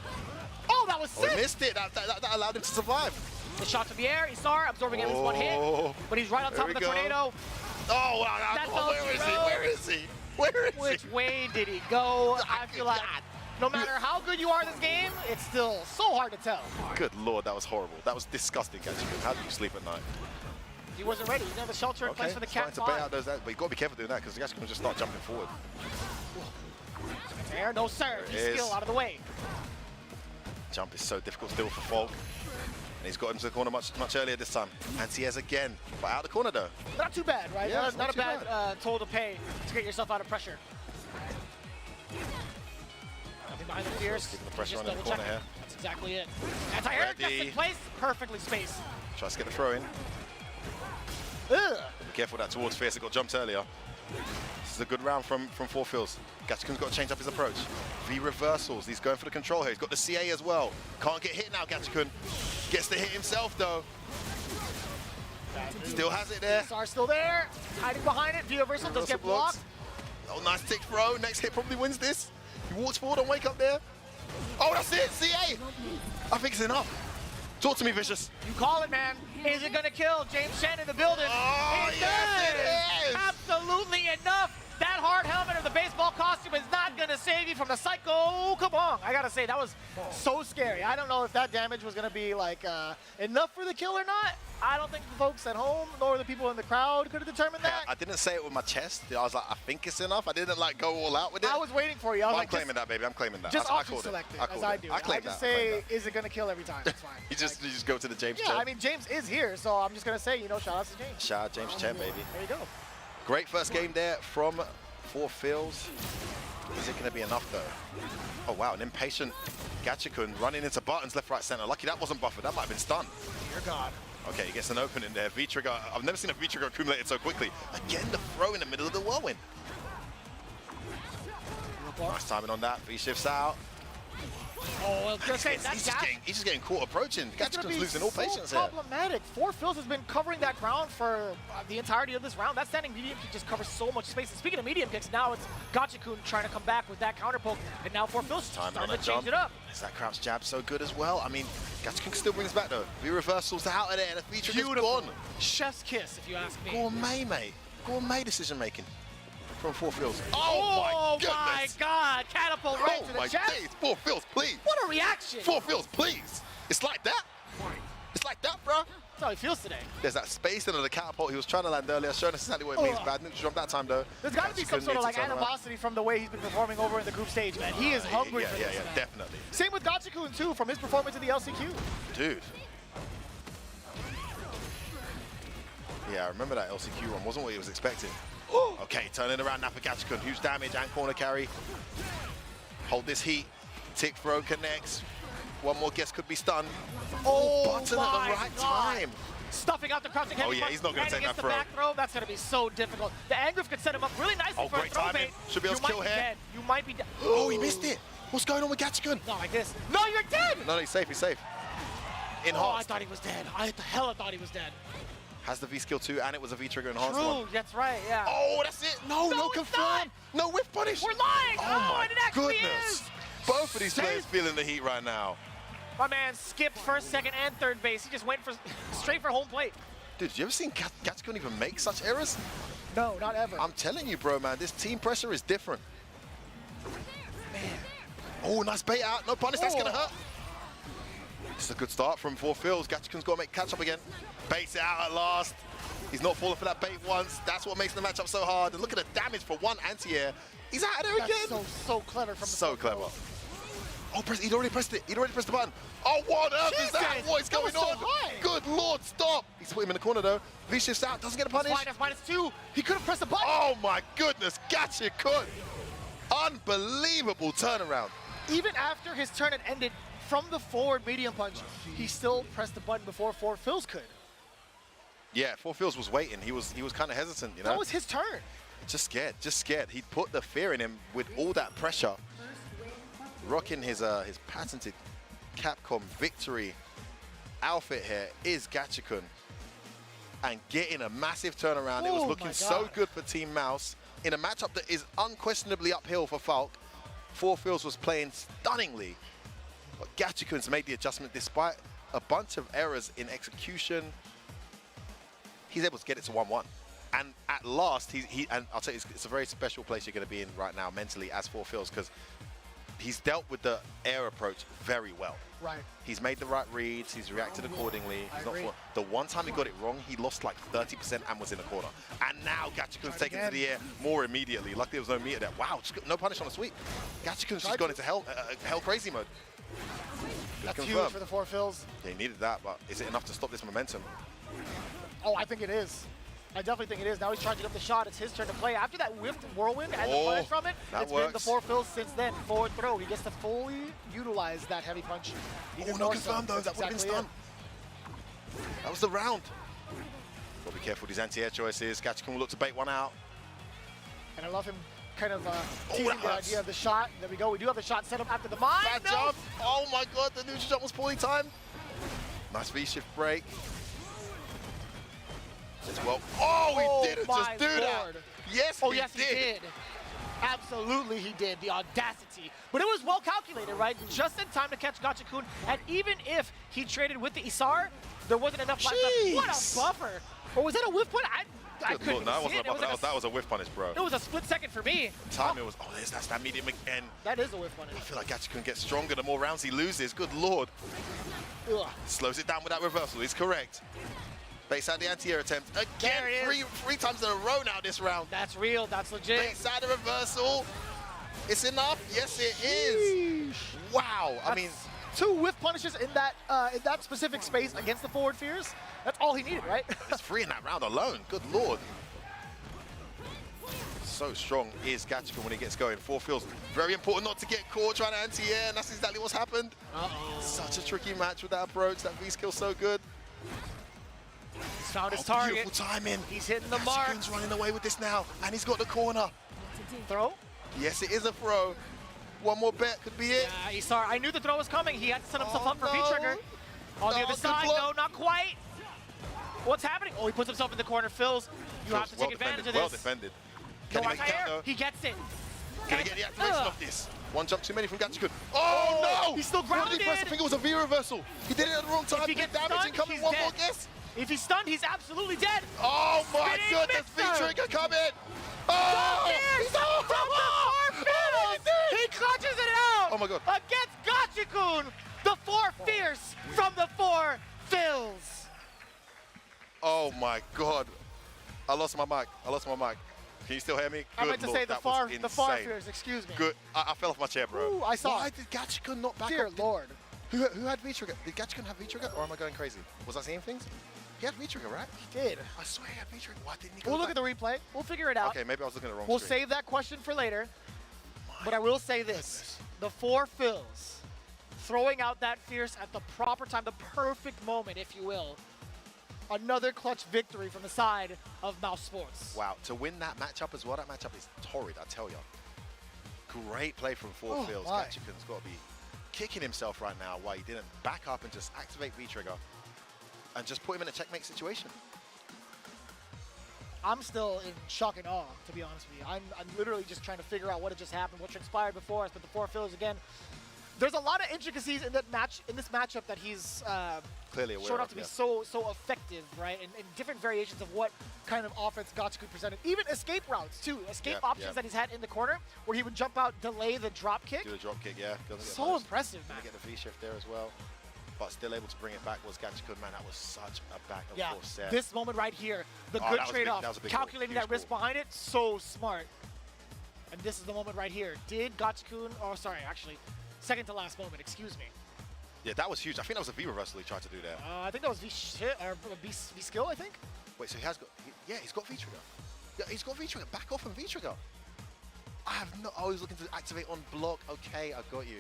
Oh, that was sick! He missed it, that allowed him to survive. The shot to the air, Isar absorbing at least one hit, but he's right on top of the tornado. Oh, wow, where is he? Where is he? Where is he? Which way did he go? I feel like no matter how good you are in this game, it's still so hard to tell. Good lord, that was horrible. That was disgusting, Gachikun. How do you sleep at night? He wasn't ready. He didn't have the shelter in place for the cat. To bait out those, but you got to be careful doing that because Gachikun will just start jumping forward. There, no sir. He's skill out of the way. Jump is so difficult still for Falk. And he's got him to the corner much earlier this time. And Tiez again, but out of the corner though. Not too bad, right? Yeah, not a bad toll to pay to get yourself out of pressure. Nothing behind the fierce. Keeping the pressure on in the corner here. That's exactly it. Anti-air just in place, perfectly spaced. Tries to get the throw in. Ugh. Be careful that towards Fierce, it got jumped earlier. This is a good round from 4Fils. Gachikun's got to change up his approach. V reversals, he's going for the control here. He's got the CA as well. Can't get hit now, Gachikun. Gets the hit himself though. Still has it there. Isar still there, hiding behind it. V reversal does get blocked. Oh, nice tick throw. Next hit probably wins this. He walks forward and wake up there. Oh, that's it, CA. I think it's enough. Talk to me, Vicious. You call it, man. Is it gonna kill? James Chen in the building. Oh, yes, it is. Absolutely enough. That hard helmet or the baseball costume is not gonna save you from the psycho kabong. I gotta say, that was so scary. I don't know if that damage was gonna be like enough for the kill or not. I don't think the folks at home nor the people in the crowd could have determined that. I didn't say it with my chest. I was like, I think it's enough. I didn't like go all out with it. I was waiting for you. I was I'm claiming that, baby. I'm claiming that. Just I option select it, as I do. I claim just that. say, is it gonna kill every time? It's fine. You just go to the James Yeah, Chen. I mean, James is here, so I'm just gonna say, you know, shout out to James. Shout out James Chen, baby. There you go. Great first game there from 4Fils. Is it going to be enough though? Oh wow, an impatient Gachikun running into buttons left, right, center. Lucky that wasn't buffered. That might have been stunned. Dear God. Okay, he gets an opening there. V-trigger. I've never seen a V-trigger accumulated so quickly. Again, the throw in the middle of the whirlwind. Nice timing on that. V shifts out. Oh, well, just say that he's just getting caught approaching. Gachikun's losing all patience here. Problematic. 4Fils has been covering that ground for the entirety of this round. That standing medium kick just covers so much space. And speaking of medium kicks, now it's Gachikun trying to come back with that counter poke, and now 4Fils starting to change it up. Is that crouch jab so good as well? I mean, Gachikun still brings back though. V reversals out of there, and the feature is gone. Chef's kiss, if you ask me. Gourmet, mate. Gourmet decision making from 4Fils. Oh my God! Catapult right to the chest. Oh my days, 4Fils, please. What a reaction! 4Fils, please. It's like that. It's like that, bro. That's how he feels today. There's that space under the catapult he was trying to land earlier, showing us exactly what it means. Bad didn't jump that time though. There's got to be some sort of like animosity from the way he's been performing over in the group stage, man. He is hungry for this. Yeah, definitely. Same with Gachikun too, from his performance in the LCQ. Dude. Yeah, I remember that LCQ one. Wasn't what he was expecting. Okay, turning around now for Gachikun. Huge damage and corner carry. Hold this heat. Tick throw connects. One more guess could be stunned. Oh, button at the right time. Stuffing out the crouching heavy yeah, he's not going to take that throw. Back throw. That's going to be so difficult. The Angriff could set him up really nicely for a throw bait. Should be able to kill here. You might be dead. Oh, he missed it. What's going on with Gachikun? Not like this. No, you're dead. No, he's safe. He's safe. Oh, I thought he was dead. I thought he was dead. Has the V skill too, and it was a V trigger enhanced one. True, that's right, yeah. Oh, that's it. No confirm. No whiff punish. We're lying. Oh my and it actually goodness. is. Both of these players feeling the heat right now. My man skipped first, second, and third base. He just went for straight for home plate. Dude, you ever seen Gatchkun even make such errors? No, not ever. I'm telling you, bro, man, this team pressure is different. Man. Oh, nice bait out. No punish, that's going to hurt. This is a good start from 4 Phils. Gatchkun's got to make catch up again. Baits it out at last. He's not falling for that bait once. That's what makes the matchup so hard. And look at the damage for one anti-air. He's out of there again. So clever from the So clever. Oh, he'd already pressed it. He'd already pressed the button. Oh, what on earth is that? What is going on? Good Lord, stop. He's put him in the corner, though. V shifts out, doesn't get a punish. -2. He could have pressed the button. Oh, my goodness. Gatchkun. Unbelievable turnaround. Even after his turn had ended from the forward medium punch, he still pressed the button before 4 Phils could. Yeah, 4 Phils was waiting. He was kind of hesitant, you know? That was his turn. Just scared, just scared. He'd put the fear in him with all that pressure. Rocking his patented Capcom victory outfit here is Gatchkun. And getting a massive turnaround. It was looking so good for Team Mouz. In a matchup that is unquestionably uphill for Falk, 4 Phils was playing stunningly. But Gatchkun's made the adjustment despite a bunch of errors in execution. He's able to get it to 1-1. And at last, and I'll tell you, it's a very special place you're going to be in right now mentally as 4 Phils, because he's dealt with the air approach very well. Right. He's made the right reads, he's reacted accordingly. He's not the one time he got it wrong, he lost like 30% and was in the corner. And now Gatchkun's taken to the air more immediately. Luckily there was no meter there. Wow, just no punish on the sweep. Gatchkun's just gone into hell crazy mode. That's huge for the 4 Phils. Yeah, he needed that, but is it enough to stop this momentum? Oh, I think it is. I definitely think it is. Now he's charging up the shot. It's his turn to play. After that whiffed whirlwind and the punish from it, it's been the 4 Phils since then. Forward throw. He gets to fully utilize that heavy punch. Oh, no confirmed though. That would have been stunned. That was the round. Got to be careful with his anti-air choices. Gatchkun will look to bait one out. And I love him kind of teasing the idea of the shot. There we go. We do have the shot set up after the mine. Bad jump. Oh my God, the neutral jump was poorly timed. Nice V-shift break. As well. Oh, he didn't just do that. Yes, he did. Absolutely, he did. The audacity. But it was well calculated, right? Just in time to catch Gatchkun. And even if he traded with the Isar, there wasn't enough life left. What a buffer. Or was that a whiff point? I couldn't see it. That was a whiff punish, bro. It was a split second for me. Time it was, that's that medium again. That is a whiff punish. I feel like Gatchkun gets stronger the more rounds he loses. Good Lord. Ugh. Slows it down with that reversal. He's correct. Baits out the anti-air attempt. Again, three times in a row now this round. That's real. That's legit. Baits out the reversal. It's enough. Yes, it is. Wow. I mean, 2 whiff punishes in that specific space against the forward fears. That's all he needed, right? It's 3 in that round alone. Good Lord. So strong is Gatchkun when he gets going. 4 Phils very important not to get caught trying to anti-air, and that's exactly what's happened. Such a tricky match with that approach. That V-skill so good. He's found his target. Beautiful timing. He's hitting the mark. Gatchkun's running away with this now, and he's got the corner. Throw? Yes, it is a throw. One more bet could be it. Yeah, Isar, I knew the throw was coming. He had to set himself up for V-trigger. On the other side, no, not quite. What's happening? Oh, he puts himself in the corner. Phils, you have to take advantage of this. Well defended. Can he make it count, though? He gets it. Can he get the activation of this? One jump too many from Gatchkun. Oh, no! He's still grounded. What did he press? I think it was a V reversal. He did it at the wrong time. If he gets stunned, coming. One more guess. If he's stunned, he's absolutely dead. Oh my goodness, V-trigger coming. Oh! He's from the 4 Phils. He clutches it out. Oh my God. Against Gatchkun, the 4 fierce from the 4 Phils. Oh my God. I lost my mic. Can you still hear me? Good I meant to Lord, say the far fierce, excuse me. Good. I fell off my chair, bro. Ooh, I saw. Why did Gatchkun not back Dear up? Lord. Who had V-trigger? Did Gatchkun have V-trigger, or am I going crazy? Was I seeing things? He had V-trigger, right? He did. I swear he had V-trigger. Why didn't he go We'll back? look at the replay. We'll figure it out. Okay, maybe I was looking at the wrong We'll screen. save that question for later. But I will say this. The 4 Phils throwing out that fierce at the proper time, the perfect moment, if you will. Another clutch victory from the side of Mouz Sports. Wow, to win that matchup as well, that matchup is torrid, I tell you. Great play from 4 Phils. Gatchkun's got to be kicking himself right now why he didn't back up and just activate V-trigger and just put him in a checkmate situation. I'm still in shock and awe, to be honest with you. I'm literally just trying to figure out what had just happened, what transpired before us. But the 4 Phils, again, there's a lot of intricacies in this matchup that he's clearly aware shown of, up to be so effective, right? And different variations of what kind of offense Gachiku presented. Even escape routes too, escape options that he's had in the corner, where he would jump out, delay the drop kick. Do the drop kick, yeah. So impressive, man. Get the V shift there as well, but still able to bring it back was Gachiku. Man, that was such a back and forth set. This moment right here, the good trade-off, calculating that risk behind it, so smart. And this is the moment right here. Did Gachiku, oh sorry, actually, second to last moment, excuse me. Yeah, that was huge. I think that was a V reversal he tried to do there. I think that was V skill, I think. Wait, so he has got, he's got V trigger. Yeah, he's got V trigger. Back off from V trigger. I was looking to activate on block. Okay, I got you.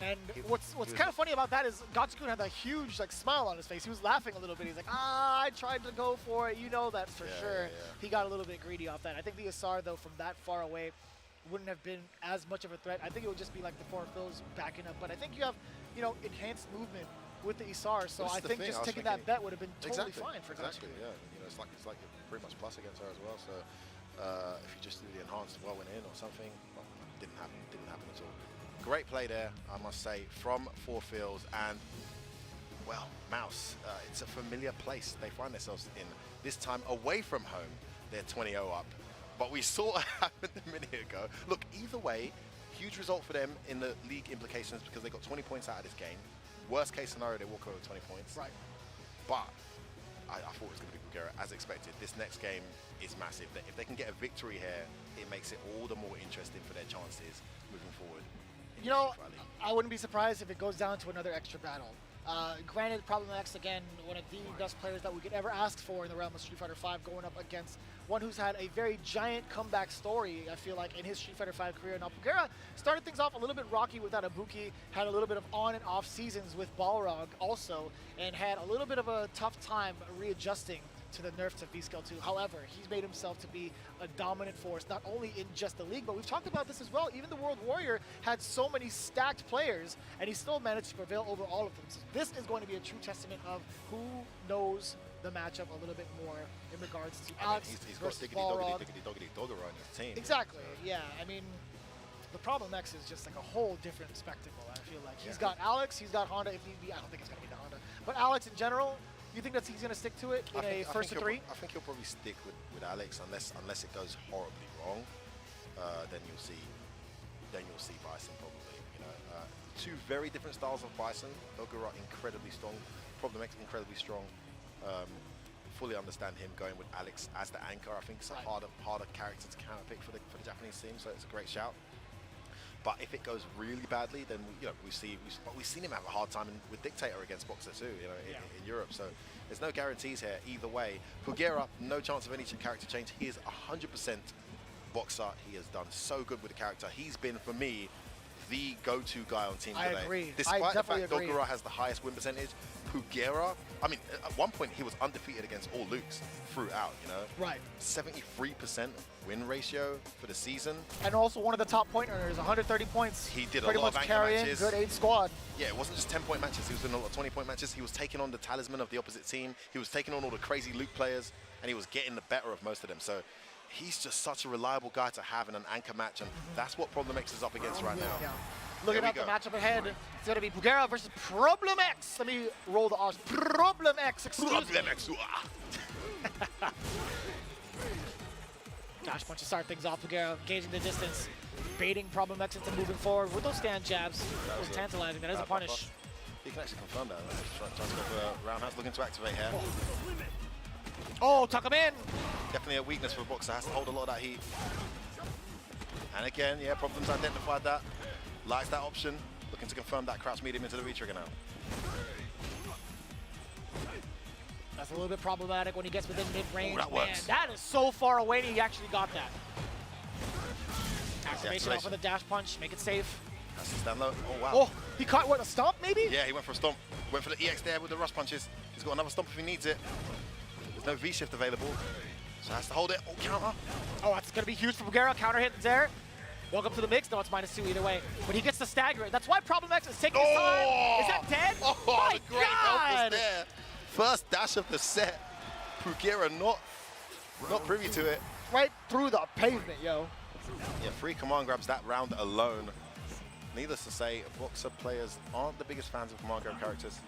And what's kind of funny about that is Gachiku had a huge smile on his face. He was laughing a little bit. He's like, I tried to go for it. You know that for sure. Yeah. He got a little bit greedy off that. I think the Asar, though, from that far away, wouldn't have been as much of a threat. I think it would just be like the forward fills backing up. But I think you have, enhanced movement with the Isar. So I think just taking that bet would have been totally fine for Gachiku. Yeah, it's like you're pretty much plus against her as well. So if you just do the enhanced well went in or something, well, didn't happen at all. Great play there, I must say, from Four Fields. And, well, Mouz, it's a familiar place they find themselves in. This time away from home, they're 20-0 up. But we saw what happened a minute ago. Look, either way, huge result for them in the league implications because they got 20 points out of this game. Worst case scenario, they walk away with 20 points. Right. But I thought it was going to be Bulgaria, as expected. This next game is massive. If they can get a victory here, it makes it all the more interesting for their chances moving forward. I wouldn't be surprised if it goes down to another extra battle. Granted, Problem X, again, one of the best players that we could ever ask for in the realm of Street Fighter V, going up against one who's had a very giant comeback story, I feel like, in his Street Fighter V career. Now, Bulgaria started things off a little bit rocky without Ibuki, had a little bit of on and off seasons with Balrog also, and had a little bit of a tough time readjusting to the nerf to V-Scale 2. However, he's made himself to be a dominant force, not only in just the league, but we've talked about this as well. Even the World Warrior had so many stacked players, and he still managed to prevail over all of them. So this is going to be a true testament of who knows the matchup a little bit more in regards to Alex he's got versus Balrog. diggity dogger on his team. Exactly, yeah. I mean, the Problem X is just like a whole different spectacle, I feel like. He's got Alex, he's got Honda if need be. I don't think it's going to be the Honda. But Alex in general, you think that he's going to stick to it in a first to three? I think he'll probably stick with Alex unless it goes horribly wrong. Then you'll see Bison probably. Two very different styles of Bison. Dogura incredibly strong, Problem X incredibly strong. Fully understand him going with Alex as the anchor. I think it's a harder character to counterpick for the Japanese team. So it's a great shout. But if it goes really badly, then we've seen him have a hard time with Dictator against Boxer too, in Europe. So there's no guarantees here either way. Pugera, no chance of any character change. He is 100% Boxer. He has done so good with the character. He's been, for me, the go-to guy on Team today. I agree. Despite the fact Dogura has the highest win percentage, Pugera, I mean, at one point he was undefeated against all Lukes throughout, Right. 73% win ratio for the season. And also one of the top point earners, 130 points. He did pretty a lot much of anchor carrying matches. good 8 squad. Yeah, it wasn't just 10-point matches. He was doing a lot of 20-point matches. He was taking on the talisman of the opposite team. He was taking on all the crazy Luke players, and he was getting the better of most of them. So he's just such a reliable guy to have in an anchor match, and that's what Problem X is up against right now. Yeah. Looking at the matchup ahead, it's going to be Bulgaria versus Problem X. Let me roll the R's. Problem X, excuse me. Problem X. Dash punch to start things off. Bulgaria engaging the distance, baiting Problem X into moving forward with those stand jabs. That was tantalizing. That is a punish. He can actually confirm that. Trying to go for roundhouse, looking to activate here. Oh, tuck him in. Definitely a weakness for Boxer. Has to hold a lot of that heat. And again, yeah, Problem's identified that. Likes that option. Looking to confirm that crouch medium into the V-trigger now. That's a little bit problematic when he gets within mid-range. That works. That is so far away, and he actually got that. Activation off of the dash punch. Make it safe. Has to stand low. Oh, wow. Oh, he caught, what, a stomp, maybe? Yeah, he went for a stomp. Went for the EX there with the rush punches. He's got another stomp if he needs it. There's no V-shift available, so has to hold it. Oh, counter. Oh, that's going to be huge for Bulgaria. Counter hit there. Welcome to the mix. No, it's -2 either way. But he gets the stagger. That's why Problem X is taking his time. Is that dead? Oh, my the great help God! was there. First dash of the set. Pugera not privy to it. Right through the pavement, yo. Yeah, 3 command grabs that round alone. needless to say, Boxer players aren't the biggest fans of Command Grab characters.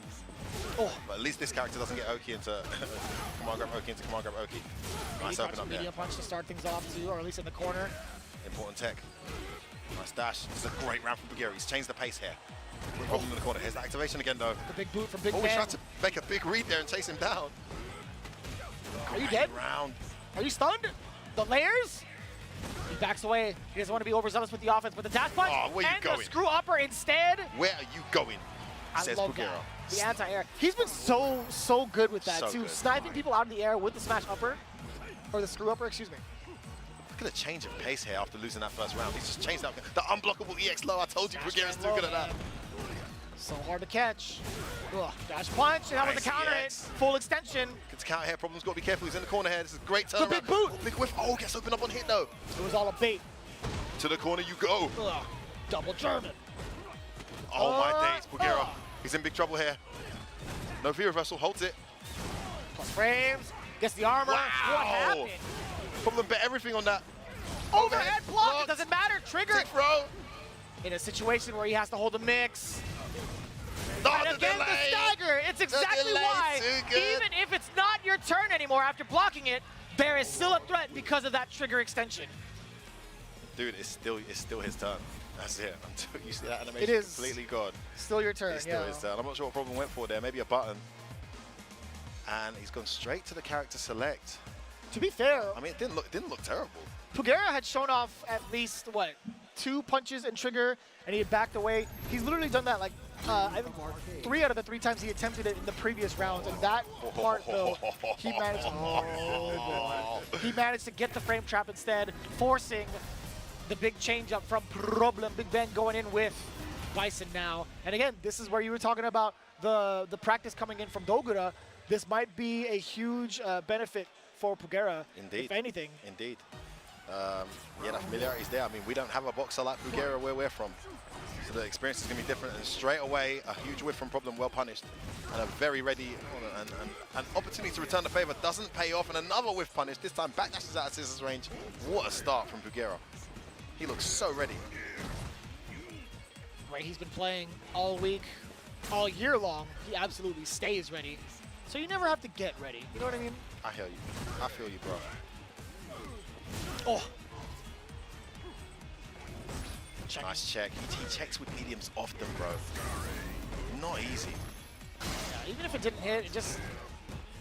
Oh, but at least this character doesn't get Oki into Command Grab Oki into Command Grab Oki. Nice open up there. Media punch to start things off too, or at least in the corner. Important tech. Nice dash. This is a great round from Bagheera. He's changed the pace here. Problem in the corner. Here's the activation again, though. The big boot from Big Oh, Man. he tried to make a big read there and chase him down. Are you dead? Round. Are you stunned? The layers? He backs away. He doesn't want to be overzealous with the offense, but the dash punch where you and going? the screw upper instead. Where are you going? I Says love Bagheera. that. The anti-air. He's been so good with that So too. good. Sniping people out of the air with the smash upper, or the screw upper, excuse me. Look at the change of pace here after losing that first round. He's just changed up. The unblockable EX low. I told you, Bagheera's too good at that. So hard to catch. Ugh, dash punch, and that was Nice the counter hit. EX. Full extension. Gets counter here. Problem's got to be careful. He's in the corner here. This is a great turnaround. big boot. Big whiff. Oh, gets opened up on hit though. It was all a bait. To the corner you go. Ugh, double German. Oh my days, Bagheera. He's in big trouble here. No V reversal. Holds it. Plus frames. Gets the armor. Wow. What happened? Problem bet everything on that. Overhead block. It doesn't matter. Trigger. Tick throw. In a situation where he has to hold a mix. Oh, And again, the stagger. It's exactly delay, why, too good. even if it's not your turn anymore after blocking it, there is still a threat because of that trigger extension. Dude, it's still his turn. That's it. Until you see that animation It is completely gone. Still your turn, It's still yeah. his turn. I'm not sure what Problem went for there. Maybe a button. And he's gone straight to the character select. To be fair, I mean, it didn't look terrible. Bagheera had shown off at least, what, 2 punches and trigger, and he had backed away. He's literally done that, like, I think 3 out of the 3 times he attempted it in the previous rounds, and that part, though, he managed to get the frame trap instead, forcing the big change up from Problem. Big Ben going in with Bison now. And again, this is where you were talking about the practice coming in from Dogura. This might be a huge benefit for Bagheera, Indeed. if anything. Indeed. Yeah, the familiarity is there. I mean, we don't have a boxer like Bagheera where we're from. So the experience is going to be different. And straight away, a huge whiff from Problem, well punished. And a very ready, and an opportunity to return the favor doesn't pay off. And another whiff punish, this time backdashes out of scissors range. What a start from Bagheera. He looks so ready. Right, he's been playing all week, all year long. He absolutely stays ready. So you never have to get ready. You know what I mean? I hear you. I feel you, bro. Oh. Nice check. He checks with mediums often, bro. Not easy. Yeah, even if it didn't hit, it just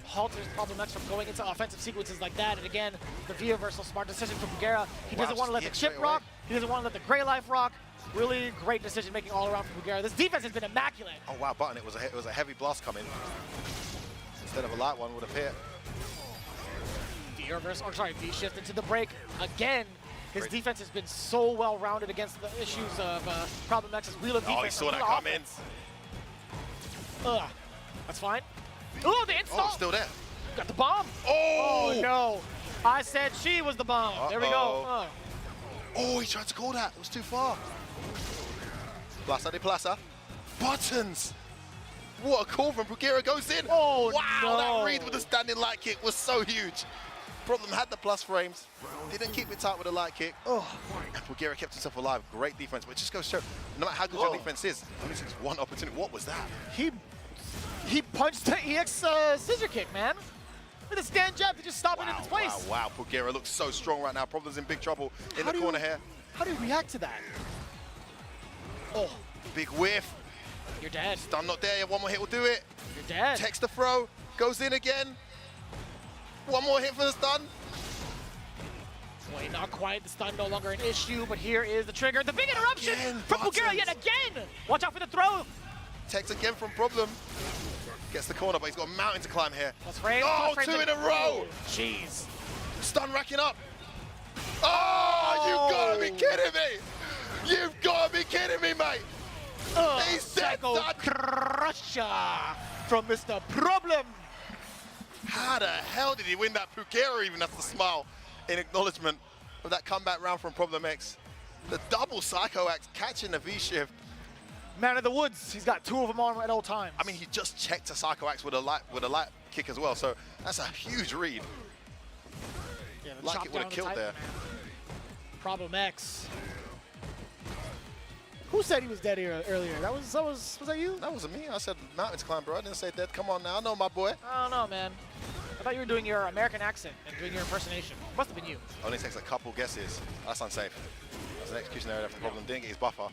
halters Problem X from going into offensive sequences like that. And again, the V reversal, smart decision from Bagheera. He doesn't want to let the chip rock. He doesn't want to let the gray life rock. Really great decision making all around from Bagheera. This defense has been immaculate. Oh wow, button! It was a heavy blast coming. Instead of a light one would have hit. V reverse, or sorry, V shift into the break again. His defense has been so well rounded against the issues of Problem X's wheel of defense. Oh, he saw that come in. Ugh, that's fine. Oh, the install. Oh, still there. Got the bomb. Oh, no! I said she was the bomb. There we go. Oh, he tried to call that. It was too far. Plaza de Plaza. Buttons. What a call from Bagheera goes in. Oh, wow, no. that read with the standing light kick was so huge. Problem had the plus frames. Didn't keep it tight with a light kick. Oh, Bagheera kept himself alive. Great defense, but it just goes to show, no matter how good your defense is, only takes one opportunity. What was that? He punched the EX scissor kick, man. With a stand jab to just stop it in its place. Wow, Bagheera looks so strong right now. Problem's in big trouble in the corner here. How do you react to that? Oh. Big whiff. You're dead. Stun not there. One more hit will do it. You're dead. Text the throw. Goes in again. One more hit for the stun. Wait, not quite. The stun no longer an issue, but here is the trigger. The big interruption from Bagheera yet again. Watch out for the throw. Text again from Problem. Gets the corner, but he's got a mountain to climb here. Oh, 2 in a row. Jeez. Stun racking up. Oh, you've got to be kidding me. You've got to be kidding me, mate. He's dead, son. Crusher from Mr. Problem. How the hell did he win that? Bagheera even has to smile in acknowledgement of that comeback round from Problem X. The double Psycho Axe catching the V-shift. Man of the woods. He's got 2 of them on at all times. I mean, he just checked a Psycho Axe with a light kick as well, so that's a huge read. Yeah, like it would have killed there. Problem X. Who said he was dead here earlier? Was that you? That wasn't me. I said mountain to climb, bro. I didn't say dead. Come on now. I know my boy. I don't know, man. I thought you were doing your American accent and doing your impersonation. Must have been you. Only takes a couple guesses. That's unsafe. That's an execution area for problem. Didn't get his buffer.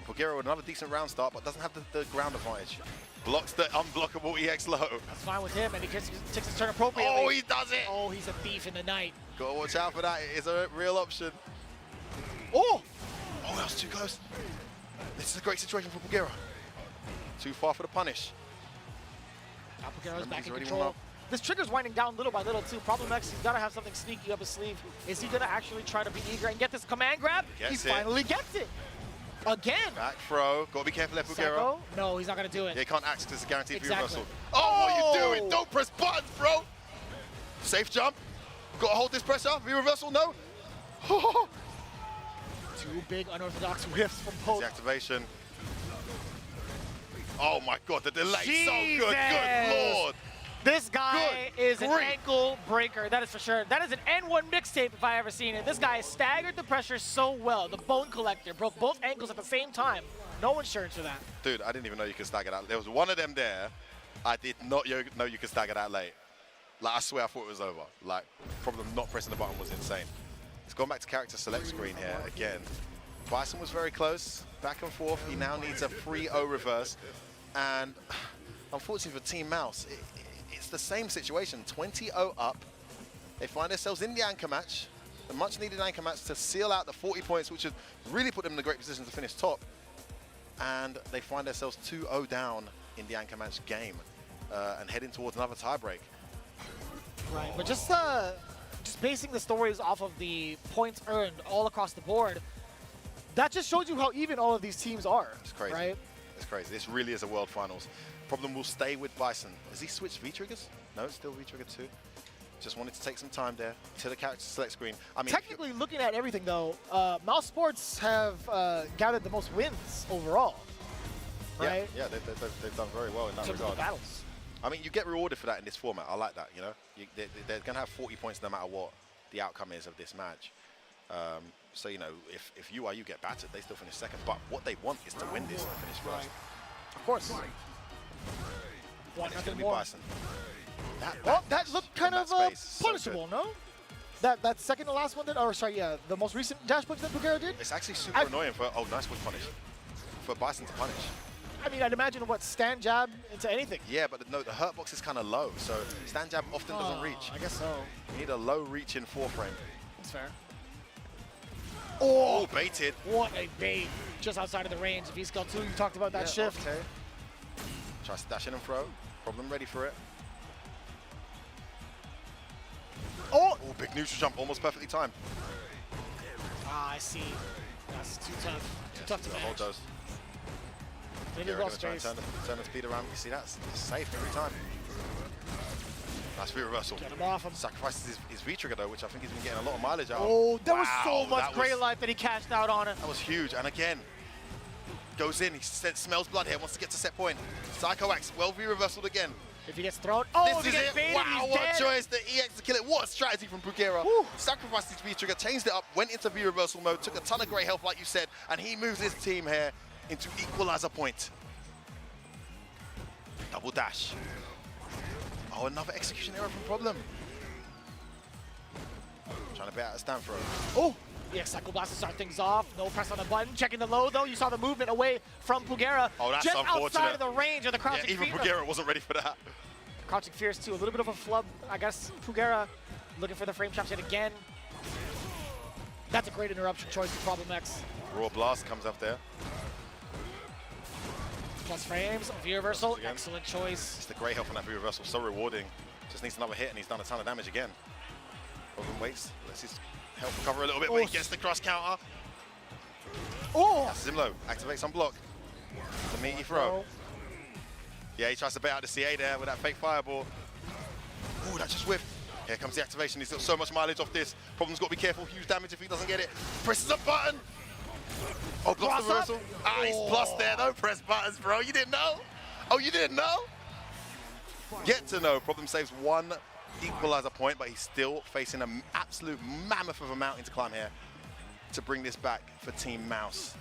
Pugera with another decent round start, but doesn't have the ground advantage. Blocks the unblockable EX low. That's fine with him, and he takes his turn appropriately. Oh, he does it! Oh, he's a thief in the night. Gotta watch out for that. It is a real option. Oh! Oh, that was too close. This is a great situation for Pugera. Too far for the punish. Now Pugera's back in control. This trigger's winding down little by little, too. Problem X, he's got to have something sneaky up his sleeve. Is he going to actually try to be eager and get this command grab? He finally gets it. Again. Back throw. Gotta be careful there, Pugera. No, he's not going to do it. Yeah, he can't axe because it's a guaranteed for Exactly. reversal. Oh, what are you doing? Don't press buttons, bro. Safe jump. Gotta hold this pressure. V-reversal, no. Two big unorthodox whiffs from Pope. The activation. Oh my God, the delay. So good. Good Lord. This guy is an ankle breaker, that is for sure. That is an N1 mixtape if I ever seen it. This guy staggered the pressure so well. The bone collector broke both ankles at the same time. No insurance for that. Dude, I didn't even know you could stagger that. There was one of them there. I did not know you could stagger that late. Like, I swear I thought it was over. Like, problem not pressing the button was insane. It's gone back to character select screen here again. Bison was very close, back and forth. He now needs a 3-0 reverse. And unfortunately for Team Mouse, it's the same situation, 20-0 up. They find themselves in the anchor match, the much needed anchor match to seal out the 40 points, which would really put them in a great position to finish top. And they find themselves 2-0 down in the anchor match game and heading towards another tiebreak. Right, but just basing the stories off of the points earned all across the board, that just shows you how even all of these teams are. It's crazy. Right? It's crazy. This really is a world finals. Problem will stay with Bison. Has he switched V-triggers? No, it's still V-trigger 2. Just wanted to take some time there to the character select screen. I mean, technically, looking at everything though, Mouse Sports have gathered the most wins overall. Right? Yeah, they've done very well in that in terms regard. of the battles. I mean, you get rewarded for that in this format. I like that, you know. They're going to have 40 points no matter what the outcome is of this match. So, you know, if you get battered, they still finish second. But what they want is to win this and finish first. Of course. It's going to be Bison. That looked kind of punishable, no? That second to last one did, or sorry, yeah, the most recent dash punch that Pugera did? It's actually super annoying for, oh, nice whip punish. For Bison to punish. I mean, I'd imagine what, stand jab into anything. Yeah, but no, the hurt box is kind of low, so stand jab often doesn't reach. I guess so. You need a low reach in 4-frame. That's fair. Oh, baited. What a bait. Just outside of the range of V-Skull 2. You talked about that shift. Okay. Tries to dash in and throw. Problem ready for it. Oh, big neutral jump, almost perfectly timed. Ah, I see. That's too tough. Too tough to manage. Hold those. Maybe Going to try and turn the speed around. You see, that's safe every time. Nice V-reversal. Get him off him. Sacrifices his V-trigger though, which I think he's been getting a lot of mileage out of. Oh, there was so much great life that he cashed out on it. That was huge. And again, goes in. He smells blood here. Wants to get to set point. Psycho Axe, well V-reversaled again. If he gets thrown, oh, this is it. baited, Wow, what a choice. The EX to kill it. What a strategy from Pugera. Sacrificed his V-trigger, changed it up, went into V-reversal mode, took a ton of great health, like you said, and he moves his team here into equalizer point. Double dash. Oh, another execution error from Problem. Trying to bait out a stand throw. Oh! Yeah, Cycle Blast to start things off. No press on the button. Checking the low, though. You saw the movement away from Pugera. Oh, that's just unfortunate. Outside of the range of the crouching even Pugera wasn't ready for that. Crouching Fierce, too. A little bit of a flub. I guess Pugera looking for the frame traps yet again. That's a great interruption choice for Problem X. Raw Blast comes up there. Plus frames, V-reversal, excellent choice. It's the great help on that V-reversal, so rewarding. Just needs another hit and he's done a ton of damage again. Problem waits, lets his health recover a little bit, but he gets the cross counter. Oh! That's Zimlo, activates on block. The meaty throw. Yeah, he tries to bait out the CA there with that fake fireball. Oh, that just whiffed. Here comes the activation, he's got so much mileage off this. Problem's got to be careful, huge damage if he doesn't get it. Presses a button! Oh, blocks the reversal. Ah, he's plus there. Don't press buttons, bro. You didn't know? Oh, you didn't know? Get to know. Problem saves one equalizer point, but he's still facing an absolute mammoth of a mountain to climb here. to bring this back for Team Mouz.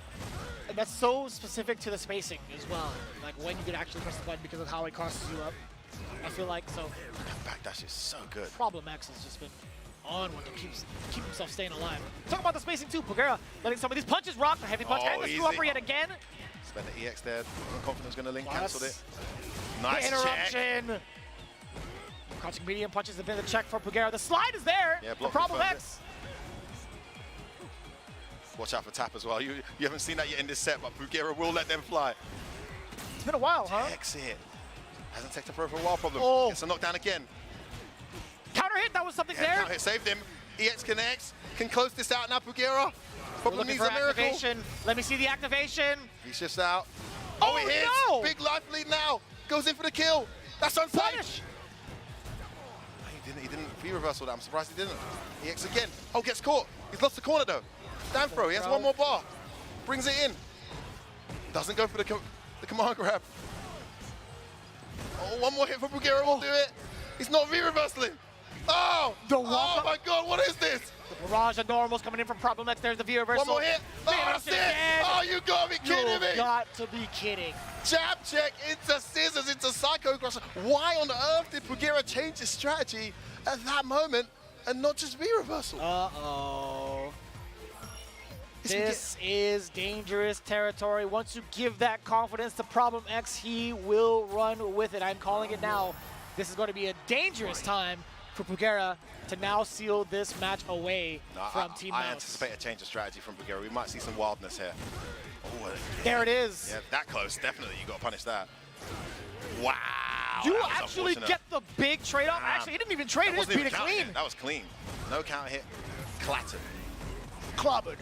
And that's so specific to the spacing as well. Like when you can actually press the button because of how it crosses you up. I feel like so. That backdash is so good. Problem X has just been on one to keep himself staying alive. Talk about the spacing too. Pugera letting some of these punches rock. The heavy punch and the screw upper yet again. Spend the EX there. Confidence going to link. Cancelled it. Nice the interruption. check. Crouching medium punches have been the check for Pugera. The slide is there. Yeah, for Problem X. Watch out for tap as well. You haven't seen that yet in this set, but Pugera will let them fly. It's been a while, huh? Exit. Hasn't taken pro for a while, Problem. Oh. Gets a knockdown again. Counter hit, that was something there. Counter hit saved him. EX connects. Can close this out now, Pugera. Problem needs a miracle. Activation. Let me see the activation. He shifts out. Oh, it hits. No. Big life lead now. Goes in for the kill. That's unsafe. Punish. He didn't V-reversal that. I'm surprised he didn't. EX again. Oh, gets caught. He's lost the corner though. Stand throw. He has one more bar. Brings it in. Doesn't go for the command grab. Oh, one more hit for Pugera will do it. He's not V-reversing. Oh! Oh my God, what is this? The barrage of normals coming in from Problem X. There's the V-reversal. One more hit. Oh, that's it. Oh, you gotta be kidding me. You got to be kidding. Jab check into scissors, into Psycho Crusher. Why on earth did Pugera change his strategy at that moment and not just V-reversal? Uh-oh. This is dangerous territory. Once you give that confidence to Problem X, he will run with it. I'm calling it now. This is going to be a dangerous time for Pugera to now seal this match away from Team Mouz. I anticipate a change of strategy from Pugera. We might see some wildness here. Oh, there it is. Yeah, that close. Definitely, you got to punish that. Wow. You actually get the big trade-off. Actually, he didn't even trade. He just beat it clean. That was clean. No counter hit. Clattered. Clobbered.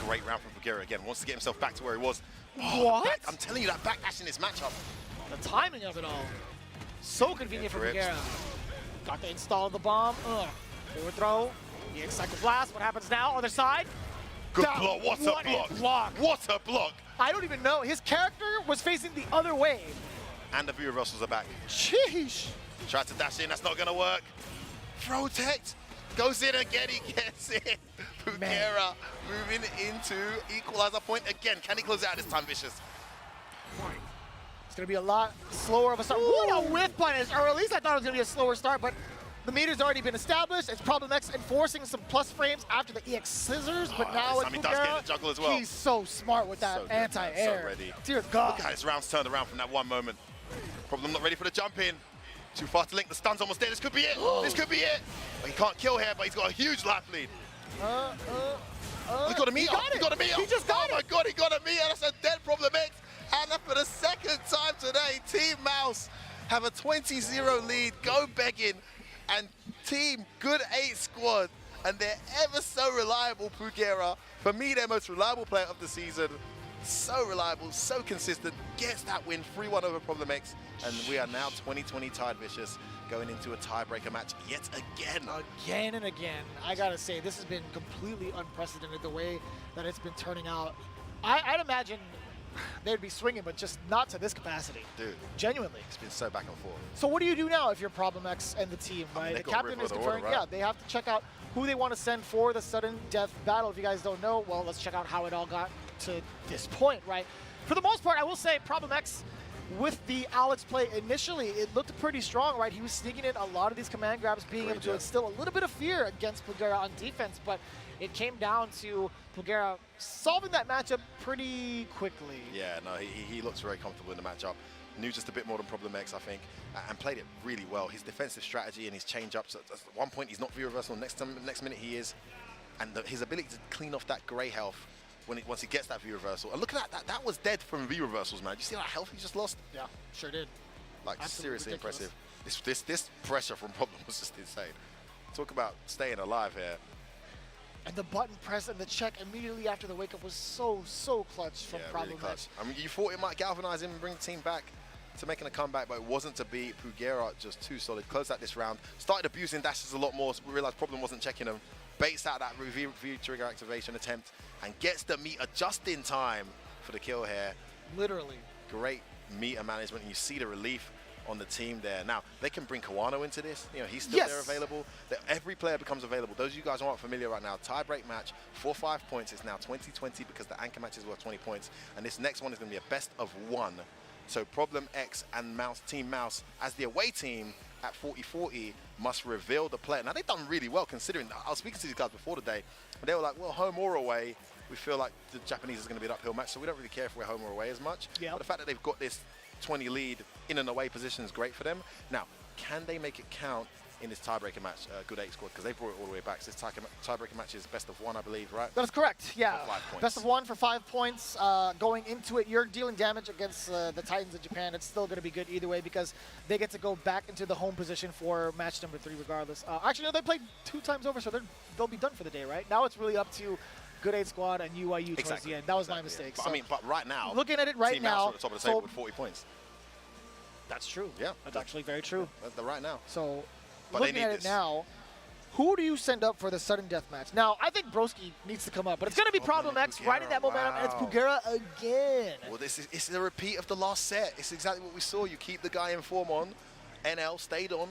Great round from Pugera again. Wants to get himself back to where he was. What? I'm telling you, that backdash in this matchup. The timing of it all. So convenient for Pugera. Got to install the bomb. Forward throw. The Psycho Blast. What happens now? Other side. Good block. What a block. What a block. I don't even know. His character was facing the other way. And the V-reversals are back. Sheesh. Tried to dash in. That's not going to work. Protect. Goes in again. He gets it. Pugera moving into equalizer point again. Can he close it out this time, Vicious? It's going to be a lot slower of a start. Ooh. What a whiff punish. Or at least I thought it was going to be a slower start, but the meter's already been established. It's Problem X enforcing some plus frames after the EX scissors, but now with Pugera, does get the juggle as well. He's so smart with that anti-air. So ready. Dear God. Look how his rounds turned around from that one moment. Problem not ready for the jump in. Too far to link. The stun's almost there. This could be it. This could be it. But he can't kill here, but he's got a huge life lead. He got a meter. He got a meter. He just got it. Oh my God, he got a meter. That's a dead Problem X. And for the second time today, Team Mouz have a 20-0 lead. Go begging. And Team Good 8 squad. And they're ever so reliable, Pugera. For me, their most reliable player of the season. So reliable, so consistent, gets that win, 3-1 over Problem X, and we are now 20-20 tied, Vicious, going into a tiebreaker match yet again. Again and again. I gotta say, this has been completely unprecedented, the way that it's been turning out. I'd imagine they'd be swinging, but just not to this capacity. Dude. Genuinely. It's been so back and forth. So what do you do now if you're Problem X and the team, right? The captain is confirming, they have to check out who they want to send for the sudden death battle. If you guys don't know, well, let's check out how it all got to this point, right? For the most part, I will say Problem X with the Alex play initially, it looked pretty strong, right? He was sneaking in a lot of these command grabs, being able to instill a little bit of fear against Pugera on defense, but it came down to Pugera solving that matchup pretty quickly. Yeah, no, he looks very comfortable in the matchup. Knew just a bit more than Problem X, I think, and played it really well. His defensive strategy and his change-ups, at one point he's not V-reversal, next minute he is, and his ability to clean off that grey health once he gets that V-reversal. And look at that was dead from V-reversals, man. You see that health he just lost? Yeah, sure did. Like, seriously impressive. This pressure from Problem was just insane. Talk about staying alive here. And the button press and the check immediately after the wake-up was so clutch from Problem X. I mean, you thought it might galvanize him and bring the team back to making a comeback, but it wasn't to be. Pugera just too solid. Closed out this round. Started abusing dashes a lot more, so we realized Problem wasn't checking him. Baits out that V-trigger activation attempt and gets the meter just in time for the kill here. Literally. Great meter management, and you see the relief on the team there. Now, they can bring Kawano into this. You know, he's still there available. Every player becomes available. Those of you guys who aren't familiar right now, tie-break match, 4-5 points. It's now 20-20 because the anchor match is worth 20 points. And this next one is going to be a best of 1. So Problem X and Team Mouse, as the away team at 40-40, must reveal the player. Now, they've done really well considering, I was speaking to these guys before today, and they were like, well, home or away, we feel like the Japanese is going to be an uphill match, so we don't really care if we're home or away as much. But the fact that they've got this 20 lead in an away position is great for them. Now, can they make it count in this tiebreaker match? Good 8 squad, because they brought it all the way back. So this tiebreaker match is best of 1, I believe, right? That is correct, yeah. For 5 points. Best of 1 for 5 points. Going into it, you're dealing damage against the Titans of Japan. It's still going to be good either way because they get to go back into the home position for match number 3 regardless. Actually, no, they played 2 times over, so they'll be done for the day, right? Now it's really up to Good 8 squad and UIU towards the end. That was my mistake. But, so I mean, but right now, looking at it right Team now, Mouse at the top of the table with 40 points. That's true. Yeah. That's actually very true. They're right now. So But looking at it now, who do you send up for the sudden death match? Now, I think Broski needs to come up, but it's going to be Problem X riding that momentum, and it's Pugera again. Well, it's a repeat of the last set. It's exactly what we saw. You keep the guy in form on, NL stayed on,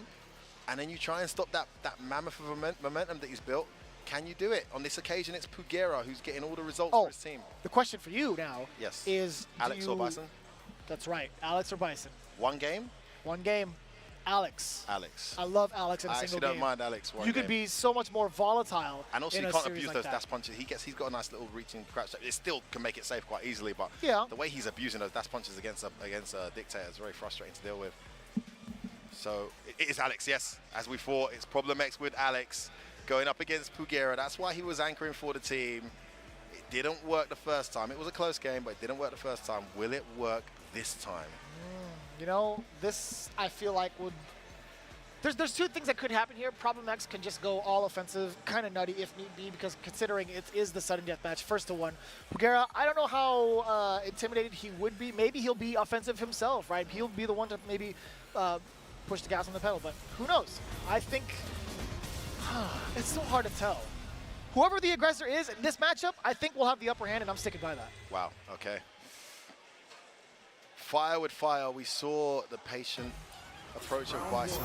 and then you try and stop that mammoth of momentum that he's built. Can you do it? On this occasion, it's Pugera who's getting all the results for his team. The question for you now is Alex or Bison? That's right, Alex or Bison. 1 game? 1 game. Alex. Alex. I love Alex in a I single actually game. don't mind Alex. You could be so much more volatile. And also, in you a can't series abuse like those dash punches. He's got a nice little reaching crouch. It still can make it safe quite easily, but the way he's abusing those dash punches against a Dictator is very frustrating to deal with. So it is Alex, yes. As we thought, it's Problem X with Alex going up against Pugera. That's why he was anchoring for the team. It didn't work the first time. It was a close game, but it didn't work the first time. Will it work this time? You know, this I feel like would. There's 2 things that could happen here. Problem X can just go all offensive, kind of nutty if need be, because considering it is the sudden death match, 1st to 1. Pugera, I don't know how intimidated he would be. Maybe he'll be offensive himself, right? He'll be the one to maybe push the gas on the pedal, but who knows? I think it's so hard to tell. Whoever the aggressor is in this matchup, I think we'll have the upper hand, and I'm sticking by that. Wow, okay. Fire with fire, we saw the patient approach of Bison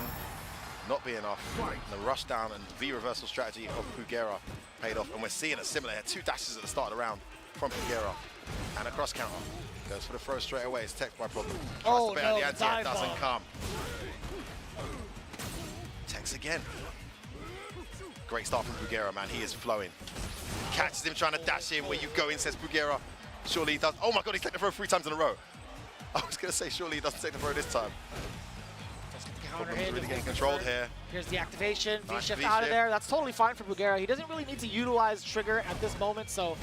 not be enough. And the rush down and V-reversal strategy of Pugera paid off. And we're seeing a similar here. 2 dashes at the start of the round from Pugera. And a cross counter. Goes for the throw straight away. It's Tech's by Problem. Tries to bail the anti-air, doesn't come. Tech's again. Great start from Pugera, man. He is flowing. Catches him trying to dash in. Where you go in, says Pugera. Surely he does. Oh my God, he's taken the throw 3 times in a row. I was going to say, surely he doesn't take the throw this time. Problem's really getting controlled here. Here's the activation, Nice V-shift V-shift. out of there. That's totally fine for Pugera. He doesn't really need to utilize trigger at this moment, so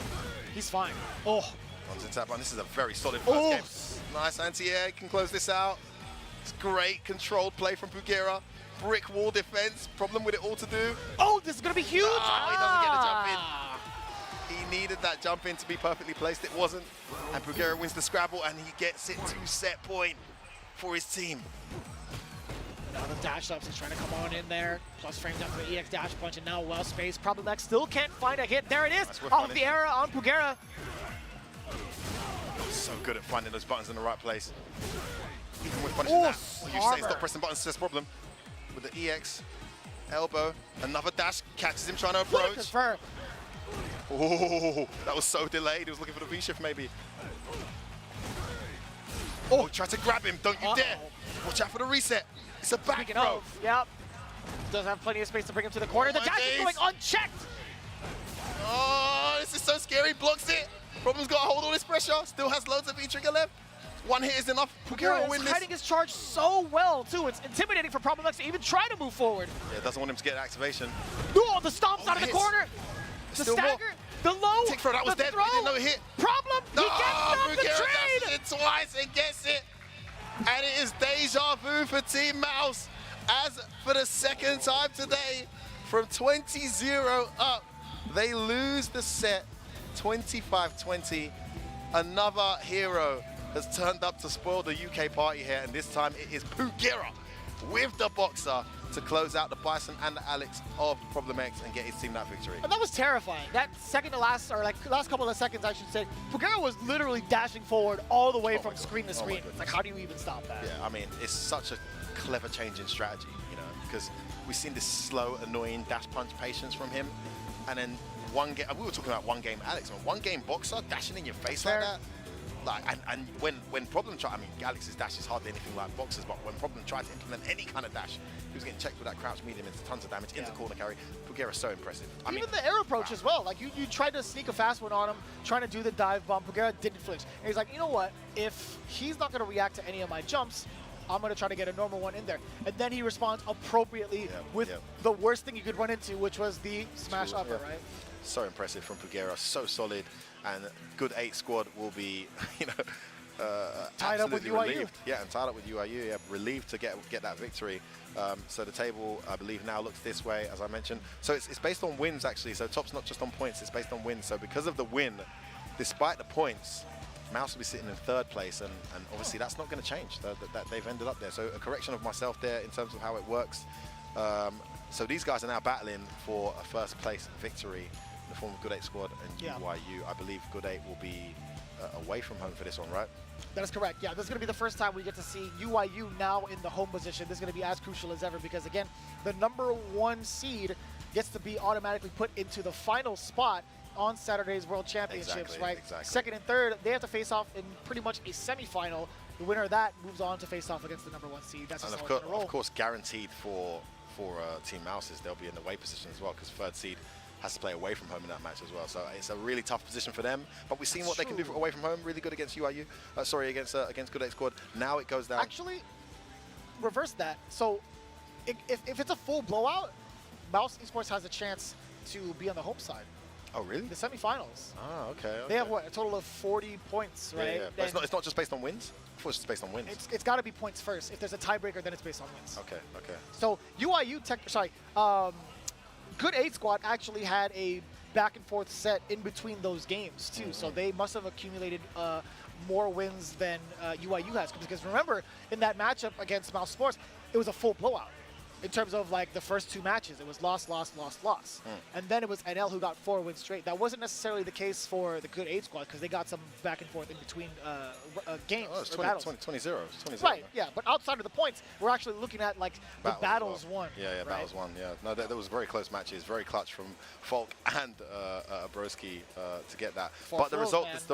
he's fine. Oh. Comes into that one. This is a very solid first game. Nice anti-air, can close this out. It's great controlled play from Pugera. Brick wall defense, Problem with it all to do. Oh, this is gonna be huge! Oh, he doesn't get a jump in. He needed that jump in to be perfectly placed. It wasn't. And Pugera wins the Scrabble, and he gets it to set point for his team. Now the dash ups, he's trying to come on in there. Plus frames up for the EX dash punch, and now well spaced. Problem X still can't find a hit. There it is! Off the arrow on Pugera. So good at finding those buttons in the right place. Even with punishing that, you say stop pressing buttons, says Problem. With the EX, elbow, another dash, catches him trying to approach. Oh, that was so delayed. He was looking for the V-shift maybe. Oh, try to grab him, don't you dare. Watch out for the reset. It's a back throw. Yep. Does have plenty of space to bring him to the corner. The dash is going unchecked. Oh, this is so scary. Blocks it. Problem's got to hold all this pressure. Still has loads of V-trigger left. 1 hit is enough. Pugera will win this. Hiding his charge so well, too. It's intimidating for Problem X to even try to move forward. Yeah, doesn't want him to get activation. Oh, the stomps out of the corner. The stagger, the low, Tick throw, that was dead. He didn't know it hit. Problem, he gets off the trade. Dashes it twice and gets it. And it is deja vu for Team Mouse. As for the 2nd time today, from 20-0 up, they lose the set 25-20. Another hero has turned up to spoil the UK party here, and this time it is Pugera with the Boxer to close out the Bison and the Alex of Problem X and get his team that victory. And that was terrifying. That second to last, or like last couple of seconds, I should say, Pugera was literally dashing forward all the way from screen to screen. Like, how do you even stop that? Yeah, I mean, it's such a clever change in strategy, you know, because we've seen this slow, annoying dash punch patience from him, and then one game, we were talking about one game Alex, man. One game Boxer dashing in your face like that. Like, and when Problem tried, I mean, Alex's dash is hardly anything like Boxer's, but when Problem tried to implement any kind of dash, he was getting checked with that crouch medium into tons of damage, into corner carry. Pugera's so impressive. I mean, the air approach as well. Like, you tried to sneak a fast one on him, trying to do the dive bomb. Pugera didn't flinch. And he's like, you know what? If he's not going to react to any of my jumps, I'm going to try to get a normal one in there. And then he responds appropriately with the worst thing you could run into, which was the smash upper, right? So impressive from Pugera, so solid, and good 8 squad will be, you know, tied up with UIU. Relieved. Yeah, and tied up with UIU. Yeah, relieved to get that victory. So the table, I believe, now looks this way, as I mentioned. So it's based on wins, actually. So top's not just on points; it's based on wins. So because of the win, despite the points, Mouz will be sitting in 3rd place, and obviously that's not going to change. That they've ended up there. So a correction of myself there in terms of how it works. So these guys are now battling for a 1st place victory in the form of Good 8 squad and UIU. I believe Good 8 will be away from home for this one, right? That is correct. Yeah, this is going to be the first time we get to see UIU now in the home position. This is going to be as crucial as ever because, again, the #1 seed gets to be automatically put into the final spot on Saturday's World Championships, right? Exactly. 2nd and 3rd, they have to face off in pretty much a semifinal. The winner of that moves on to face off against the #1 seed. That's just and how it's gonna roll. of course, guaranteed for Team Mouse's, they'll be in the away position as well because 3rd seed has to play away from home in that match as well. So it's a really tough position for them. But we've seen what they can do away from home. Really good against UIU. Against Good 8 squad. Now it goes down. Actually, reverse that. So if it's a full blowout, Mouz Esports has a chance to be on the home side. Oh, really? The semifinals. Oh, okay. They have, what, a total of 40 points, right? Yeah. But it's not just based on wins? I thought it's just based on wins. It's got to be points first. If there's a tiebreaker, then it's based on wins. Okay. So UIU, Good 8 squad actually had a back-and-forth set in between those games, too. So they must have accumulated more wins than UIU has. Because remember, in that matchup against Mouz Sports, it was a full blowout. In terms of like the first 2 matches, it was loss. And then it was NL who got 4 wins straight. That wasn't necessarily the case for the Good 8 squad because they got some back and forth in between games. Oh, it's or battles. 20-0. Right, yeah. But outside of the points, we're actually looking at like the battles won. Yeah, right? battles won, yeah. No, there was very close matches, very clutch from Falk and Broski to get that. But the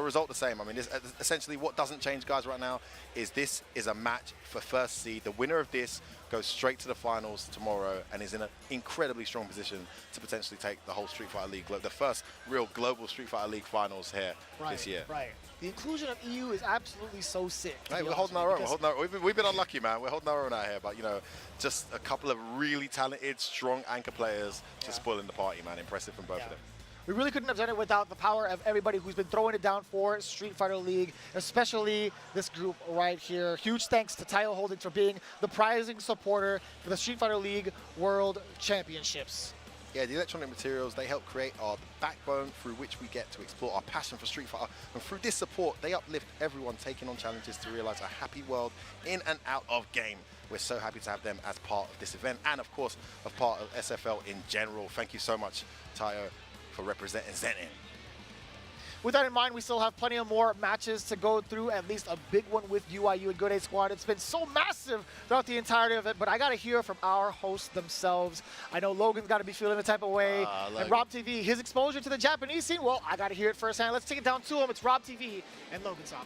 result the same. I mean, essentially what doesn't change, guys, right now is this is a match for 1st seed. The winner of this goes straight to the finals tomorrow and is in an incredibly strong position to potentially take the whole Street Fighter League, the first real global Street Fighter League finals here this year. Right. The inclusion of EU is absolutely so sick. Hey, we're holding our own. We've been unlucky, man. We're holding our own out here, but you know, just a couple of really talented, strong anchor players just spoiling the party, man. Impressive from both of them. We really couldn't have done it without the power of everybody who's been throwing it down for Street Fighter League, especially this group right here. Huge thanks to TAIYO Holdings for being the prizing supporter for the Street Fighter League World Championships. Yeah, the electronic materials, they help create the backbone through which we get to explore our passion for Street Fighter. And through this support, they uplift everyone taking on challenges to realize a happy world in and out of game. We're so happy to have them as part of this event and, of course, a part of SFL in general. Thank you so much, TAIYO, for representing Zenit. With that in mind, we still have plenty of more matches to go through, at least a big one with UIU and Good 8 squad. It's been so massive throughout the entirety of it, but I got to hear from our hosts themselves. I know Logan's got to be feeling the type of way. And Rob TV, his exposure to the Japanese scene, well, I got to hear it firsthand. Let's take it down to him. It's Rob TV and Logan Sama.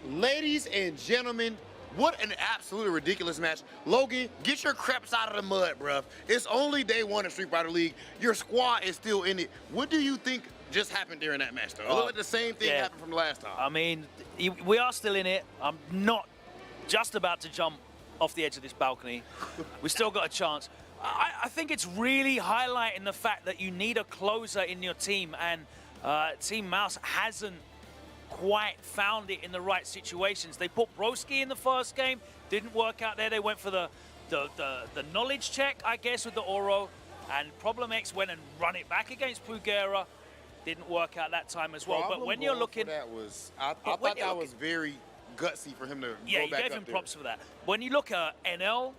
Ladies and gentlemen, what an absolutely ridiculous match. Logan, get your craps out of the mud, bruh. It's only day 1 of Street Fighter League. Your squad is still in it. What do you think just happened during that match, though? It looked like the same thing happened from the last time. I mean, we are still in it. I'm not just about to jump off the edge of this balcony. We've still got a chance. I think it's really highlighting the fact that you need a closer in your team, and Team Mouz hasn't quite found it in the right situations. They put Broski in the first game, didn't work out there. They went for the knowledge check, I guess, with the Oro, and Problem X went and run it back against Pugera. Didn't work out that time as well. But when you're looking, I thought that was very gutsy for him to Yeah, go you back gave up him there. props for that. When you look at NL,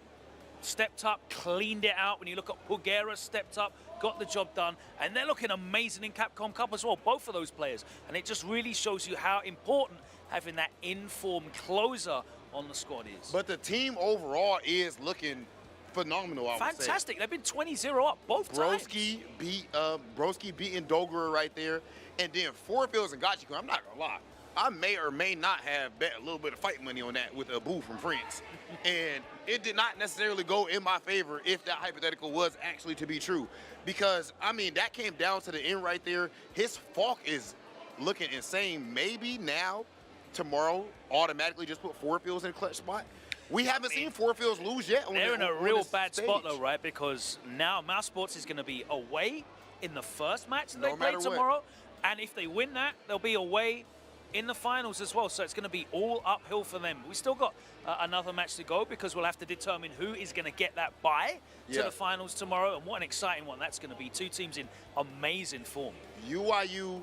stepped up, cleaned it out. When you look at Pugera, stepped up, got the job done. And they're looking amazing in Capcom Cup as well, both of those players. And it just really shows you how important having that informed closer on the squad is. But the team overall is looking phenomenal, I would say. Fantastic. They've been 20-0 up both times. Broski beating Dogura right there. And then Forfields and Gachikun, I'm not going to lie. I may or may not have bet a little bit of fight money on that with Abu from France. And it did not necessarily go in my favor if that hypothetical was actually to be true. Because, I mean, that came down to the end right there. His Falk is looking insane. Maybe now, tomorrow, automatically just put Forfields in a clutch spot. We haven't seen Forfields lose yet. They're in a real bad spot, though, right? Because now Mouse Sports is going to be away in the first match that they play tomorrow. And if they win that, they'll be away in the finals as well. So it's going to be all uphill for them. We still got another match to go because we'll have to determine who is going to get that bye to the finals tomorrow. And what an exciting one that's going to be. Two teams in amazing form. UIU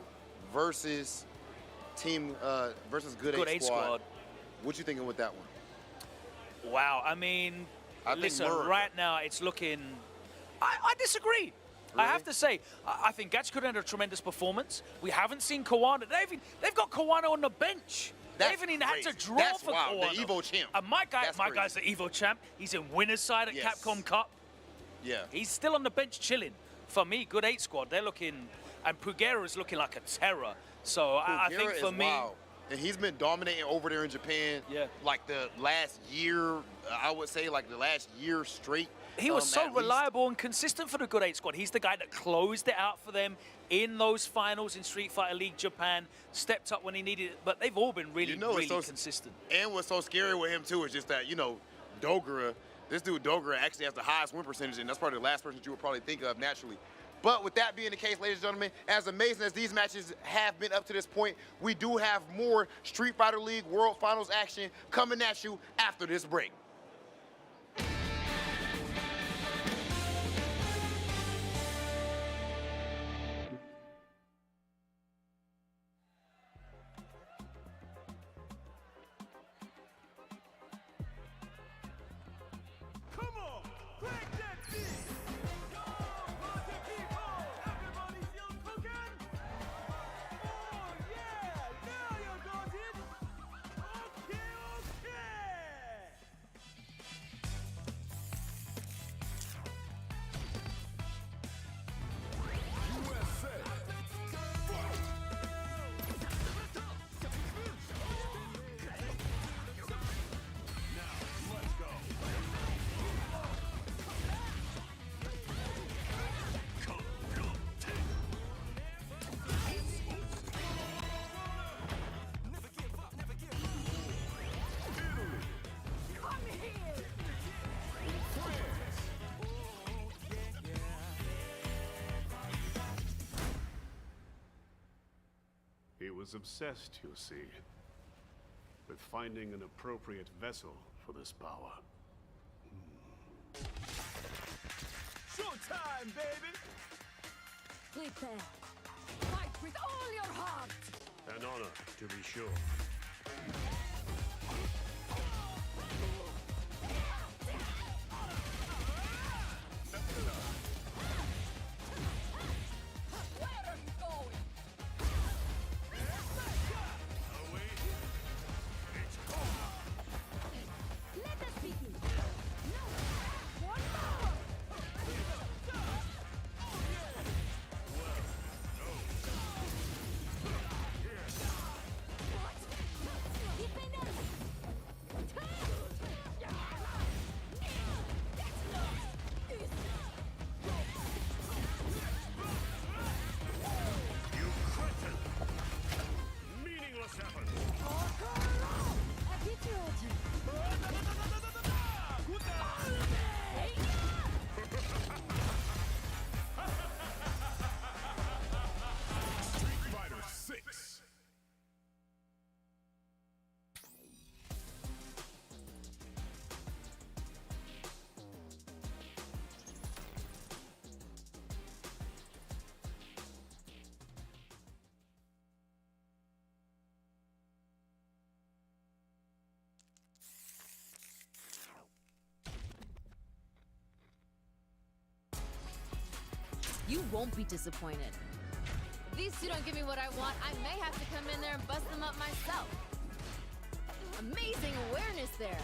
versus versus Good 8 Squad. What you thinking with that one? Wow, I mean, listen, right now it's looking... I disagree. Really? I have to say, I think Gachikun had a tremendous performance. We haven't seen Kawano. They've got Kawano on the bench. They even had to draw for Kawano. The Evo champ. And my guy's the Evo champ. He's in winner's side at Capcom Cup. Yeah. He's still on the bench chilling. For me, Good 8 Squad, they're looking... And Pugera is looking like a terror. So I think for me... Wild. And he's been dominating over there in Japan. Like the last year, I would say, like the last year straight. He was so reliable and consistent for the Good 8 Squad. He's the guy that closed it out for them in those finals in Street Fighter League Japan, stepped up when he needed it, but they've all been really consistent. And what's so scary with him, too, is just that, you know, Dogura, this dude Dogura actually has the highest win percentage, and that's probably the last person you would probably think of naturally. But with that being the case, ladies and gentlemen, as amazing as these matches have been up to this point, we do have more Street Fighter League World Finals action coming at you after this break. He was obsessed, you see, with finding an appropriate vessel for this power. Showtime, baby! Prepare. Fight with all your heart! An honor, to be sure. You won't be disappointed. If these two don't give me what I want, I may have to come in there and bust them up myself. Amazing awareness there.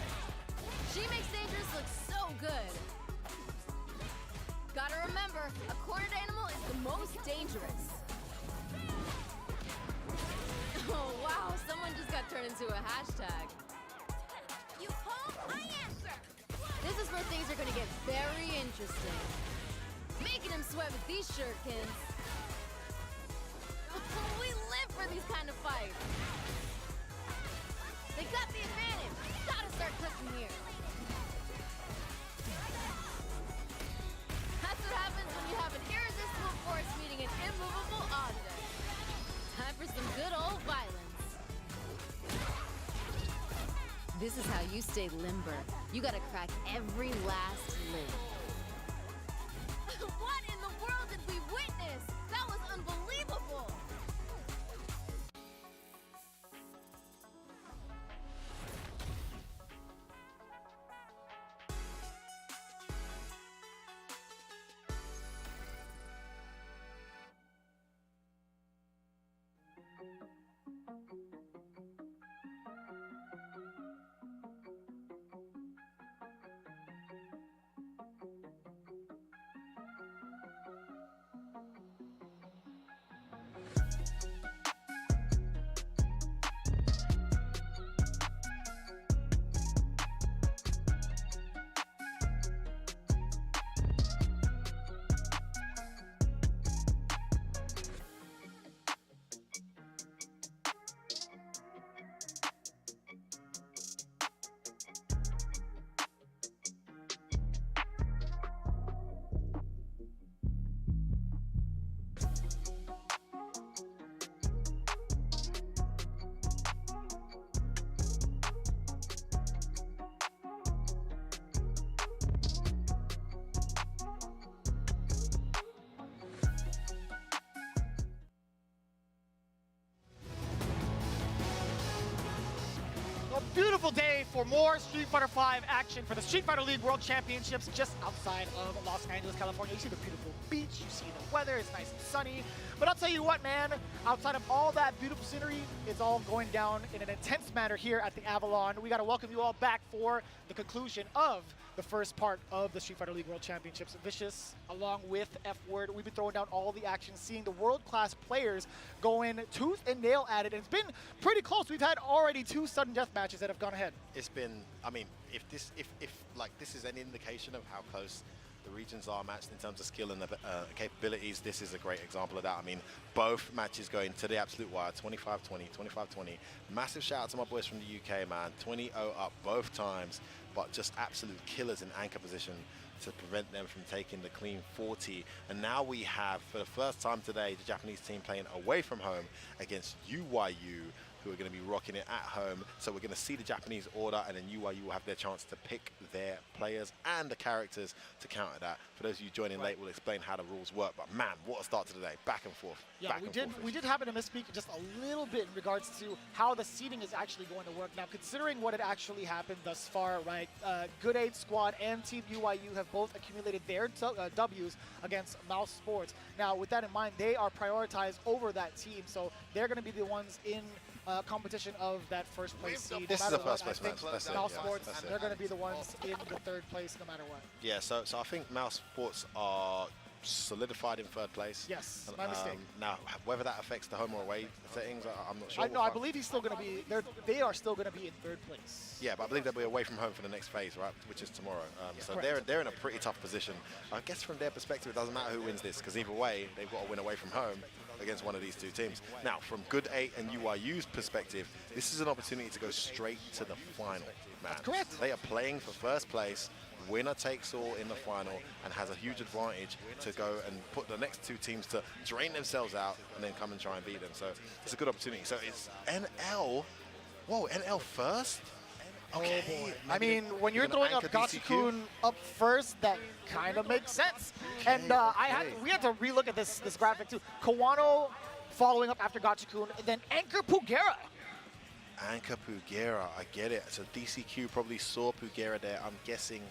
She makes Dangerous look so good. Gotta remember, a cornered animal is the most dangerous. Oh wow, someone just got turned into a hashtag. You home? I answer! This is where things are gonna get very interesting. Making him sweat with these shurikens. We live for these kind of fights. They got the advantage. Gotta start cooking here. That's what happens when you have an irresistible force meeting an immovable object. Time for some good old violence. This is how you stay limber. You gotta crack every last lid. What in the world did we witness? That was unbelievable! A beautiful day for more Street Fighter V action for the Street Fighter League World Championships just outside of Los Angeles, California. You see the beautiful beach, you see the weather, it's nice and sunny. But I'll tell you what, man, outside of all that beautiful scenery, it's all going down in an intense manner here at the Avalon. We got to welcome you all back for the conclusion of the first part of the Street Fighter League World Championships. Vicious, along with F-Word, we've been throwing down all the action, seeing the world-class players going tooth and nail at it. And it's been pretty close. We've had already 2 sudden death matches that have gone ahead. It's been, I mean, if like this is an indication of how close the regions are matched in terms of skill and capabilities, this is a great example of that. I mean, both matches going to the absolute wire, 25-20, 25-20. Massive shout out to my boys from the UK, man. 20-0 up both times, but just absolute killers in anchor position to prevent them from taking the clean 40. And now we have, for the first time today, the Japanese team playing away from home against UYU, who are going to be rocking it at home. So we're going to see the Japanese order, and then UYU will have their chance to pick their players and the characters to counter that. For those of you joining late, we'll explain how the rules work. But man, what a start to the day. Back and forth. Yeah, we did happen to misspeak just a little bit in regards to how the seeding is actually going to work. Now, considering what had actually happened thus far, right, Good 8 Squad and Team UYU have both accumulated their Ws against Mouse Sports. Now, with that in mind, they are prioritized over that team, so they're going to be the ones in competition of that first place seed. This is the first place match. Mouse Sports, they're going to be the ones in the 3rd place no matter what. Yeah, so I think Mouse Sports are solidified in 3rd place. Yes, my mistake. Now, whether that affects the home or away settings, I'm not sure. No, I believe he's still going to be. They are still going to be in 3rd place. Yeah, but I believe they'll be away from home for the next phase, right? Which is tomorrow. So they're in a pretty tough position. I guess from their perspective, it doesn't matter who wins this, because either way, they've got to win away from home against one of these 2 teams. Now, from Good 8 and UYU's perspective, this is an opportunity to go straight to the final, man. That's correct. They are playing for first place. Winner takes all in the final, and has a huge advantage to go and put the next 2 teams to drain themselves out and then come and try and beat them. So it's a good opportunity. So it's NL. Whoa, NL first? Okay. Oh boy. I mean, when you're throwing up Gachikun up first, that kind of makes sense. Okay, and we had to relook at this graphic too. Kawano following up after Gachikun, and then Anchor Pugera. Anchor Pugera, I get it. So DCQ probably saw Pugera there, I'm guessing,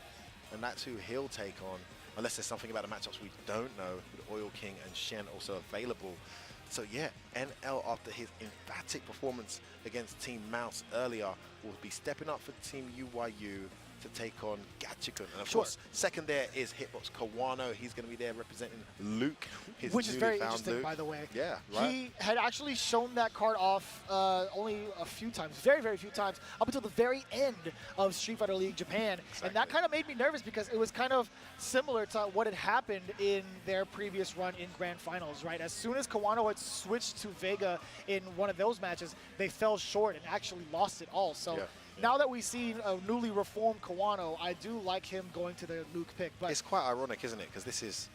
and that's who he'll take on. unless there's something about the matchups we don't know, with Oil King and Shen also available. So yeah, NL, after his emphatic performance against Team Mouse earlier, will be stepping up for Team UYU to take on Gachikun. And of course, second there is Hitbox Kawano. He's going to be there representing Luke, his which is very found interesting, Luke. by the way. Yeah, right. He had actually shown that card off only a few times, very, very few times, up until the very end of Street Fighter League Japan. Exactly. And that kind of made me nervous because it was kind of similar to what had happened in their previous run in Grand Finals, right? As soon as Kawano had switched to Vega in one of those matches, they fell short and actually lost it all. So. Yeah. Now that we've seen a newly reformed Kawano, I do like him going to the Luke pick. But it's quite ironic, isn't it? Because this is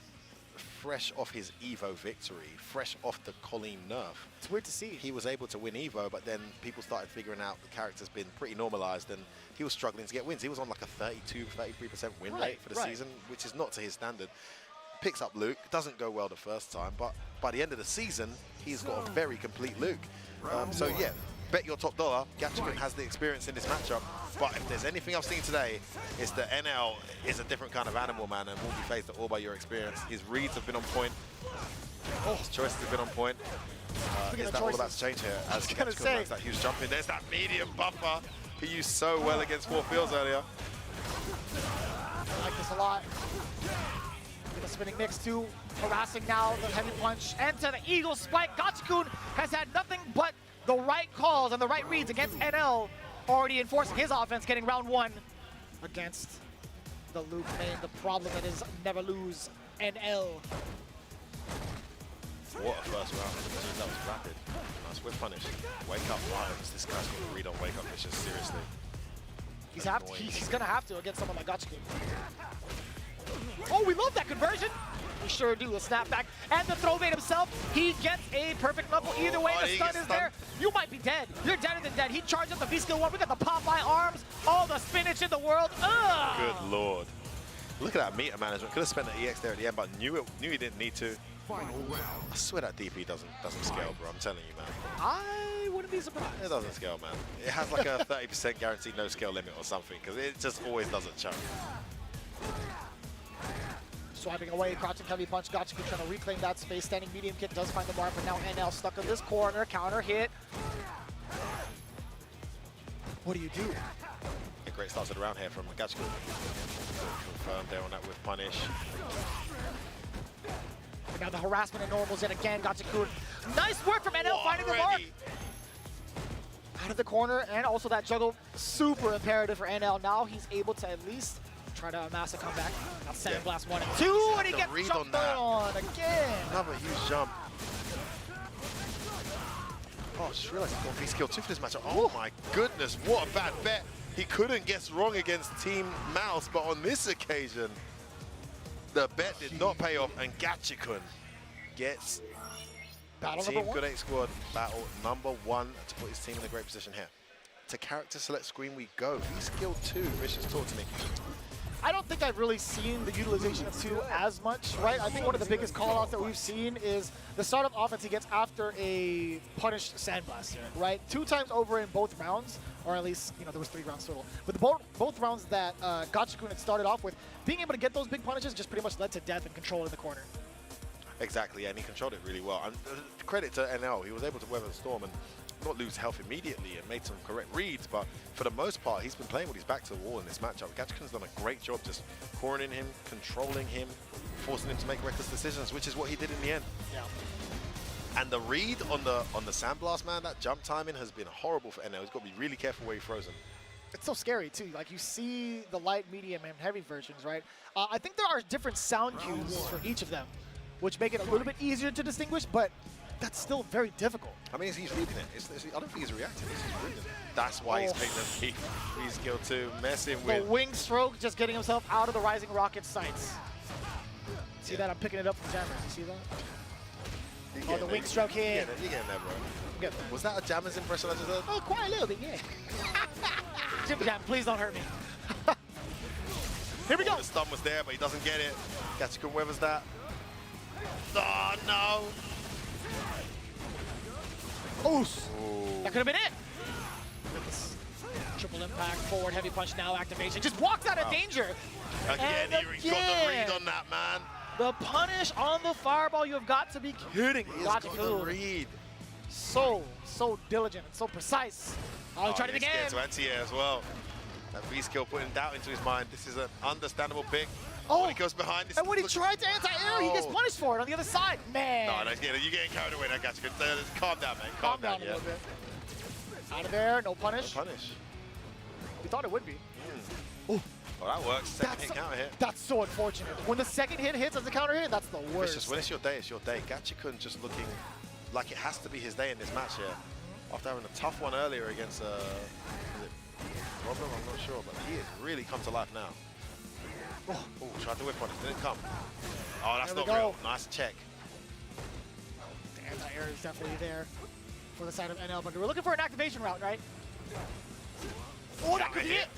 fresh off his EVO victory, fresh off the Colleen nerf. It's weird to see. He was able to win EVO, but then people started figuring out the character's been pretty normalized, and he was struggling to get wins. He was on like a 33% win rate for the season, which is not to his standard. Picks up Luke, doesn't go well the first time, but by the end of the season, he's got a very complete Luke. So yeah, bet your top dollar, Gachikun has the experience in this matchup. But if there's anything I've seen today, it's that NL is a different kind of animal, man, and will be faced all by your experience. His reads have been on point. His choices have been on point. Is that all about to change here? As Gachikun makes that huge jump in. There's that medium buffer he used so well against 4 Fields earlier. I like this a lot. With the spinning mix too, harassing now the heavy punch. Enter the Eagle Spike. Gachikun has had nothing but the right calls and the right reads against NL, already enforcing his offense, getting round 1 against the Luke main, the problem that is never lose, NL. What a first round. That was rapid. Nice whip punish. Wake up Lions. This guy's got to read on wake up missions, seriously. He's going to have to against someone like Gachikun. Oh, we love that conversion. We sure do. A snapback and the throw bait himself. He gets a perfect level. Either way, the stun is there. You might be dead. You're deader than dead. He charged up the V-skill 1. We got the Popeye arms. All the spinach in the world. Ugh. Good lord. Look at that meter management. Could have spent the EX there at the end, but knew he didn't need to. I swear that DP doesn't scale, bro. I'm telling you, man. I wouldn't be surprised. It doesn't scale, man. It has like a 30% guaranteed no scale limit or something, because it just always doesn't choke. Swiping away, crouching heavy punch. Gachikun trying to reclaim that space. Standing medium kick does find the mark, but now NL stuck in this corner. Counter hit. What do you do? A great start to the round here from Gachikun. Confirmed there on that with punish. And now the harassment and normals yet again. Gachikun. Nice work from NL finding the mark. Out of the corner, and also that juggle, super imperative for NL. Now he's able to at least try to amass a comeback. Now Sandblast 1 and 2, and he gets jumped on again. Another huge jump. Oh, I just realized he's got V-skill 2 for this matchup. Oh my goodness, what a bad bet. He couldn't guess wrong against Team Mouse, but on this occasion, the bet did not pay off, and Gachikun gets battle Team number 1. Good 8 squad battle number 1 to put his team in a great position here. To character select screen we go. V-skill 2, Vicious, talk to me. I don't think I've really seen the utilization of 2 as much, right? I think one of the biggest call-outs that we've seen is the startup offense he gets after a punished Sandblast, right? 2 times over in both rounds, or at least, you know, there was 3 rounds total. But both rounds that Gachikun had started off with, being able to get those big punishes just pretty much led to death and control in the corner. Exactly, yeah, and he controlled it really well. And credit to NL, he was able to weather the storm and not lose health immediately and made some correct reads, but for the most part, he's been playing with his back to the wall in this matchup. Gachikun's done a great job just cornering him, controlling him, forcing him to make reckless decisions, which is what he did in the end. Yeah. And the read on the Sandblast, man, that jump timing has been horrible for NL. He's got to be really careful where he throws him. It's so scary, too. Like, you see the light, medium, and heavy versions, right? I think there are different sound cues for each of them, which make it a little bit easier to distinguish, but that's still very difficult. I mean, he's reading it. I don't think he's reacting. He's just reading it. That's why he's picked the V-skill 2, messing with. The wing stroke, just getting himself out of the Rising Rocket sights. See that? I'm picking it up from Jammers. You see that? Oh, the wing stroke here. You're getting there, bro. Was that a Jammers impression I just heard? Oh, quite a little bit, yeah. Jim Jam, please don't hurt me. Here we go. The stun was there, but he doesn't get it. Gachikun weathers that. Oh, no. Oof. That could have been it. Triple impact, forward, heavy punch, now activation. Just walks out of danger. Again, he got the read on that, man. The punish on the fireball, you have got to be kidding. He's got the read. So diligent and so precise. Oh, he tried it again. He's scared to anti-air as well. That V-skill putting doubt into his mind. This is an understandable pick. Oh, when he goes behind this. And when he tried to anti-air, he gets punished for it on the other side. Man. No, you're getting carried away. That guy's good. Calm down, man. Calm down a little bit. Out of there, no punish. No punish. We thought it would be. Well, that works. Second hit counter hit. That's so unfortunate. When the second hit hits as a counter hit, that's the worst. It's just when it's your day, it's your day. Gachikun just looking like it has to be his day in this match here. After having a tough one earlier against Problem, I'm not sure, but he has really come to life now. Oh, tried to whip on it, didn't come. Oh, that's not real. Nice check. The anti-air is definitely there for the side of NL, but we're looking for an activation route, right? Oh, that could be it.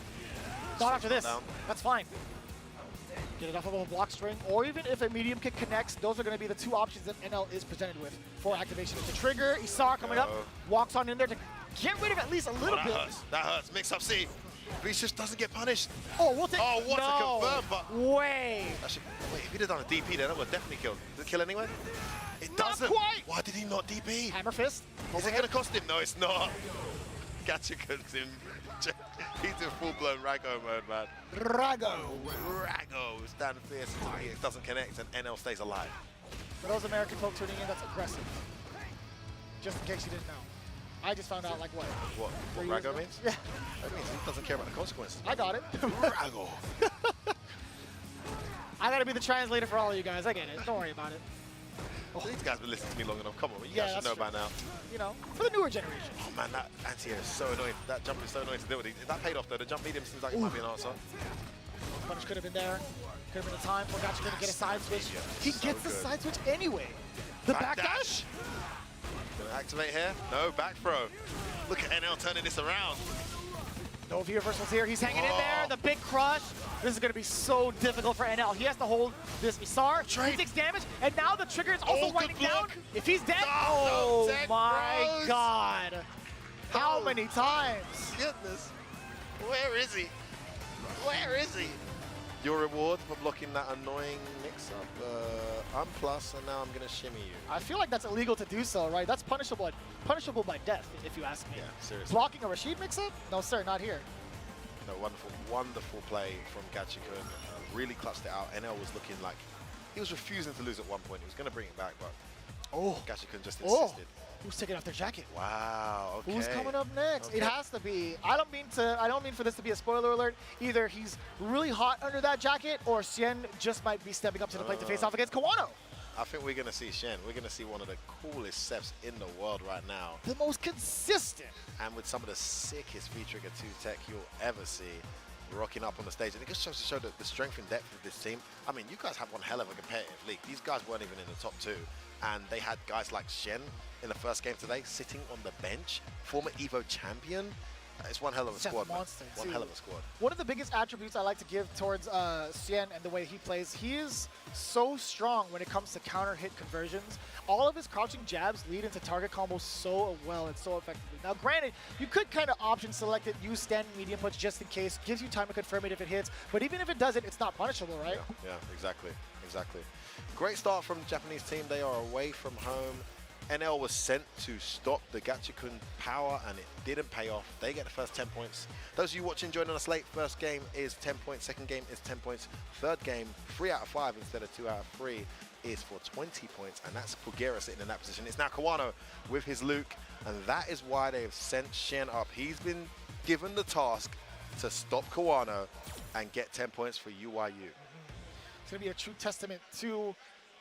Not after this. That's fine. Get it off of a block string, or even if a medium kick connects, those are going to be the two options that NL is presented with for activation. It's a trigger. Isar coming up, walks on in there to get rid of at least a little bit. That hurts. Mix up C. Beast just doesn't get punished. Oh, we'll take. Oh, what a confirm, but way. Wait, if he'd have done a DP there, that would definitely kill. Did it kill anyway? It doesn't. Not quite. Why did he not DP? Hammer fist. Is it going to cost him? No, it's not. Gachikun's in. He's in full-blown Rago mode, man. Rago. Stand fierce until it doesn't connect and NL stays alive. For those American folks tuning in, that's aggressive. Just in case you didn't know. I just found out like what? What Rago means? Yeah. That means he doesn't care about the consequences. I got it. Rago. I gotta be the translator for all of you guys. I get it. Don't worry about it. These guys have been listening to me long enough. Come on, you guys should know by now. You know, for the newer generation. Oh man, that anti-air is so annoying. That jump is so annoying to deal with. That paid off though. The jump medium seems like it might be an answer. Punish could have been there. Could have been a time for Gachikun to get a side switch. He gets the side switch anyway. The backdash. Gonna activate here. No, back throw. Look at NL turning this around. No V reversals here. He's hanging in there. The big crush. This is going to be so difficult for NL. He has to hold this Isar. He takes damage, and now the trigger is also winding down. If he's dead, oh my God. How many times? Goodness. Where is he? Where is he? Your reward for blocking that annoying mix-up. I'm plus, and now I'm going to shimmy you. I feel like that's illegal to do so, right? That's punishable by death, if you ask me. Yeah, seriously. Blocking a Rashid mix-up? No, sir, not here. No, wonderful play from Gachikun. Really clutched it out. NL was looking like he was refusing to lose at one point. He was going to bring it back, but Gachikun just insisted. Who's taking off their jacket? Wow. Okay. Who's coming up next? Okay. It has to be. I don't mean for this to be a spoiler alert. Either he's really hot under that jacket, or Xian just might be stepping up to the plate to face off against Kawano. I think we're going to see Shen. We're going to see one of the coolest Cephs in the world right now. The most consistent. And with some of the sickest V-Trigger 2 tech you'll ever see rocking up on the stage. And it just shows to show the strength and depth of this team. I mean, you guys have one hell of a competitive league. These guys weren't even in the top two. And they had guys like Shen in the first game today sitting on the bench, former EVO champion. It's one hell of a squad, man. One hell of a squad. One of the biggest attributes I like to give towards Xian and the way he plays, he is so strong when it comes to counter hit conversions. All of his crouching jabs lead into target combos so well and so effectively. Now, granted, you could kind of option select it, use standing medium punch just in case, gives you time to confirm it if it hits, but even if it doesn't, it's not punishable, right? Yeah, exactly. Great start from the Japanese team. They are away from home. NL was sent to stop the Gachikun power, and it didn't pay off. They get the first 10 points. Those of you watching, joining us late, first game is 10 points, second game is 10 points, third game, 3 out of 5 instead of 2 out of 3 is for 20 points, and that's Pugera sitting in that position. It's now Kawano with his Luke, and that is why they've sent Shen up. He's been given the task to stop Kawano and get 10 points for UYU. It's going to be a true testament to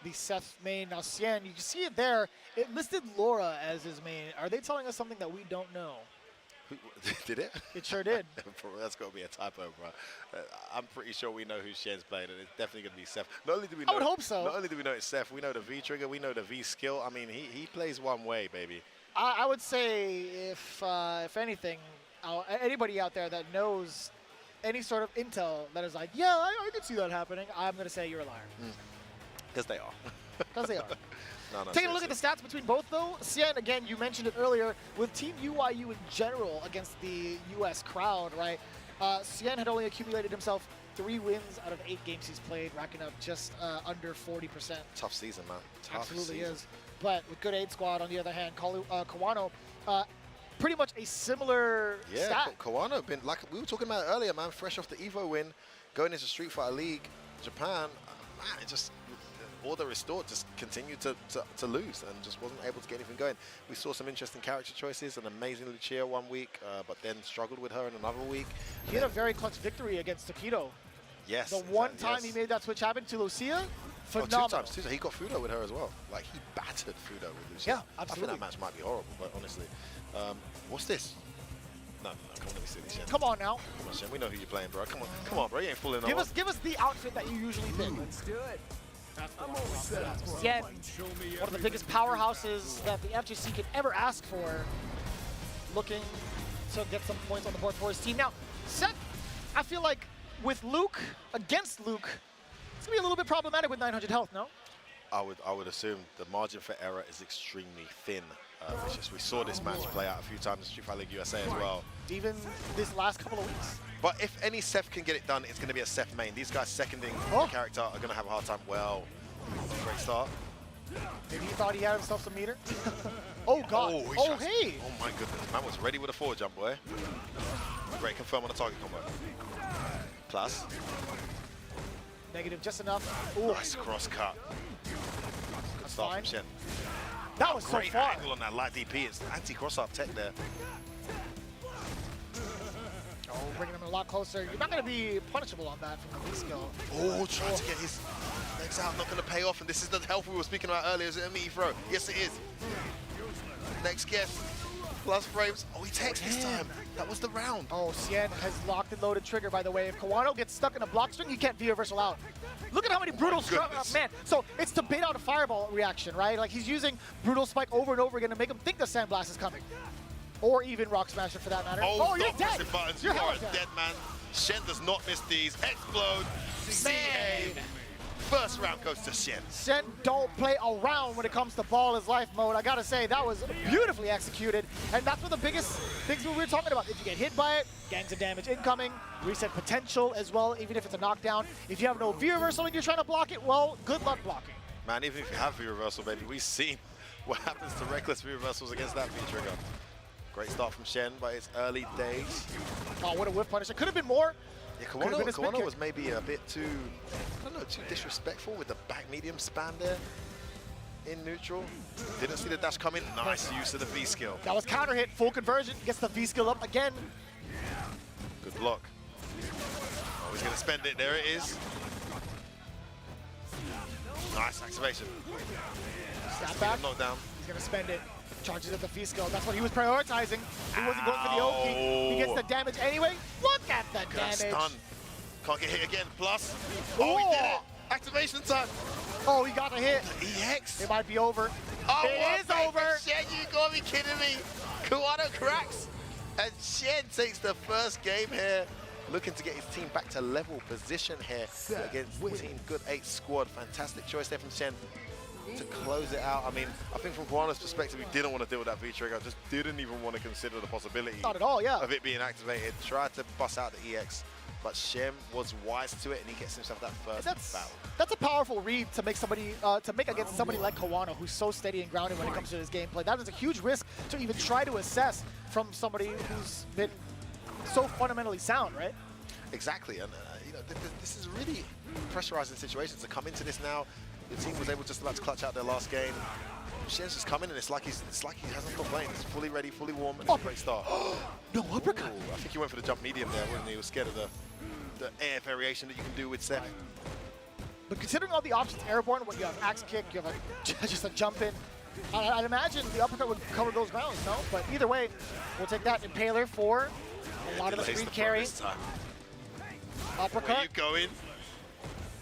the Ceph main. Now, Xian, you can see it there. It listed Laura as his main. Are they telling us something that we don't know? Did it? It sure did. That's got to be a typo, bro. I'm pretty sure we know who Shen's playing, and it's definitely going to be Ceph. I would hope so. Not only do we know it's Ceph, we know the V-trigger, we know the V-skill. I mean, he plays one way, baby. I would say, if anything, anybody out there that knows any sort of intel that is like, yeah, I could see that happening, I'm going to say you're a liar. Because they are. Because they are. No, Taking a look at the stats between both, though, Sien, again, you mentioned it earlier, with Team UYU in general against the US crowd, right? Sien had only accumulated himself 3 wins out of 8 games he's played, racking up just under 40%. Tough season, man. Tough Absolutely season. is. But with good aid squad, on the other hand, Kawano, pretty much a similar stat. Kawano been, like we were talking about earlier, man, fresh off the EVO win, going into Street Fighter League, Japan, man, it just, Order Restored just continued to lose and just wasn't able to get anything going. We saw some interesting character choices, an amazing Lucia one week, but then struggled with her in another week. He had a very clutch victory against Takedo. Yes. The one time he made that switch happen to Lucia, phenomenal. Oh, 2 times. He got Fudo with her as well. Like, he battered Fudo with Lucia. Yeah, absolutely. I think that match might be horrible, but honestly. What's this? No, come on, let me see this. Come on now. Come on, Shen. We know who you're playing, bro. Come on, bro. You ain't fooling no one. Give us the outfit that you usually pick. Let's do it. Yet, one of the biggest powerhouses that the FGC could ever ask for, looking to get some points on the board for his team. Now, Seth, I feel like with Luke, against Luke, it's going to be a little bit problematic with 900 health, no? I would assume the margin for error is extremely thin. It's just we saw this match play out a few times in Street Fighter League USA as well. Even this last couple of weeks. But if any Seth can get it done, it's going to be a Seth main. These guys seconding the character are going to have a hard time. Well, great start. Maybe he thought he had himself some meter. Oh, God. Oh, hey. Oh, my goodness. Man was ready with a forward jump, boy. Great confirm on the target combo. Plus. Negative just enough. Ooh. Nice cross cut. Good start from Shen. That was so great far. Angle on that light DP. It's anti-cross-up tech there. Oh, bringing him a lot closer. You're not going to be punishable on that from the V-skill. Oh, trying to get his legs out, not going to pay off. And this is the health we were speaking about earlier. Is it a meaty throw? Yes, it is. Next guess. Plus frames. Oh, he takes this time. That was the round. Oh, Sien has locked and loaded trigger, by the way. If Kawano gets stuck in a block string, you can't V-reversal out. Look at how many brutal man. So it's to bait out a fireball reaction, right? Like he's using brutal spike over and over again to make him think the sandblast is coming. Or even rock smasher for that matter. Oh, you're dead. Buttons. You are a dead man. Shen does not miss these. Explode. CA. First round goes to Shen. Shen don't play around when it comes to ball is life mode. I gotta say, that was beautifully executed. And that's one of the biggest things we were talking about. If you get hit by it, gangs of damage incoming, reset potential as well, even if it's a knockdown. If you have no V-reversal and you're trying to block it, well, good luck blocking. Man, even if you have V-reversal, baby, we've seen what happens to reckless V-reversals against that V-trigger. Great start from Shen, but it's early days. Oh, what a whiff punish. It could have been more. Yeah, Kawano was maybe a bit too, I don't know, too disrespectful with the back medium span there in neutral. Didn't see the dash coming. Nice use of the V skill. That was counter hit, full conversion, gets the V skill up again. Good block. Oh, he's going to spend it. There it is. Nice activation. Snap back. Knockdown. He's going to spend it. Charges at the V skill. That's what he was prioritizing. He wasn't going for the Oki. He gets the damage anyway. Look at the damage. Stun. Can't get hit again. Plus. Oh, he did it. Activation time. Oh, he got a hit. EX. It might be over. Oh, it is over. Shen, you gotta be kidding me. Kawano cracks. And Shen takes the first game here. Looking to get his team back to level position here against Team Good 8 squad. Fantastic choice there from Shen to close it out. I mean, I think from Kawano's perspective, he didn't want to deal with that V-trigger. Just didn't even want to consider the possibility Not at all, yeah. of it being activated. Tried to bust out the EX, but Shen was wise to it, and he gets himself that first battle. That's a powerful read to make somebody, against somebody like Kawano, who's so steady and grounded when it comes to his gameplay. That is a huge risk to even try to assess from somebody who's been so fundamentally sound, right? Exactly, and you know, this is really pressurizing situation to come into this now. The team was able just about to clutch out their last game. Shen's just coming, and it's like he hasn't stopped playing. He's fully ready, fully warm, and it's a great start. No uppercut. Ooh, I think he went for the jump medium there, wasn't he? He was scared of the air variation that you can do with Seth. But considering all the options airborne, when you have axe kick, you have just a jump in, I'd imagine the uppercut would cover those grounds, no? But either way, we'll take that Impaler for a lot of the screen carry. Uppercut. Where you going?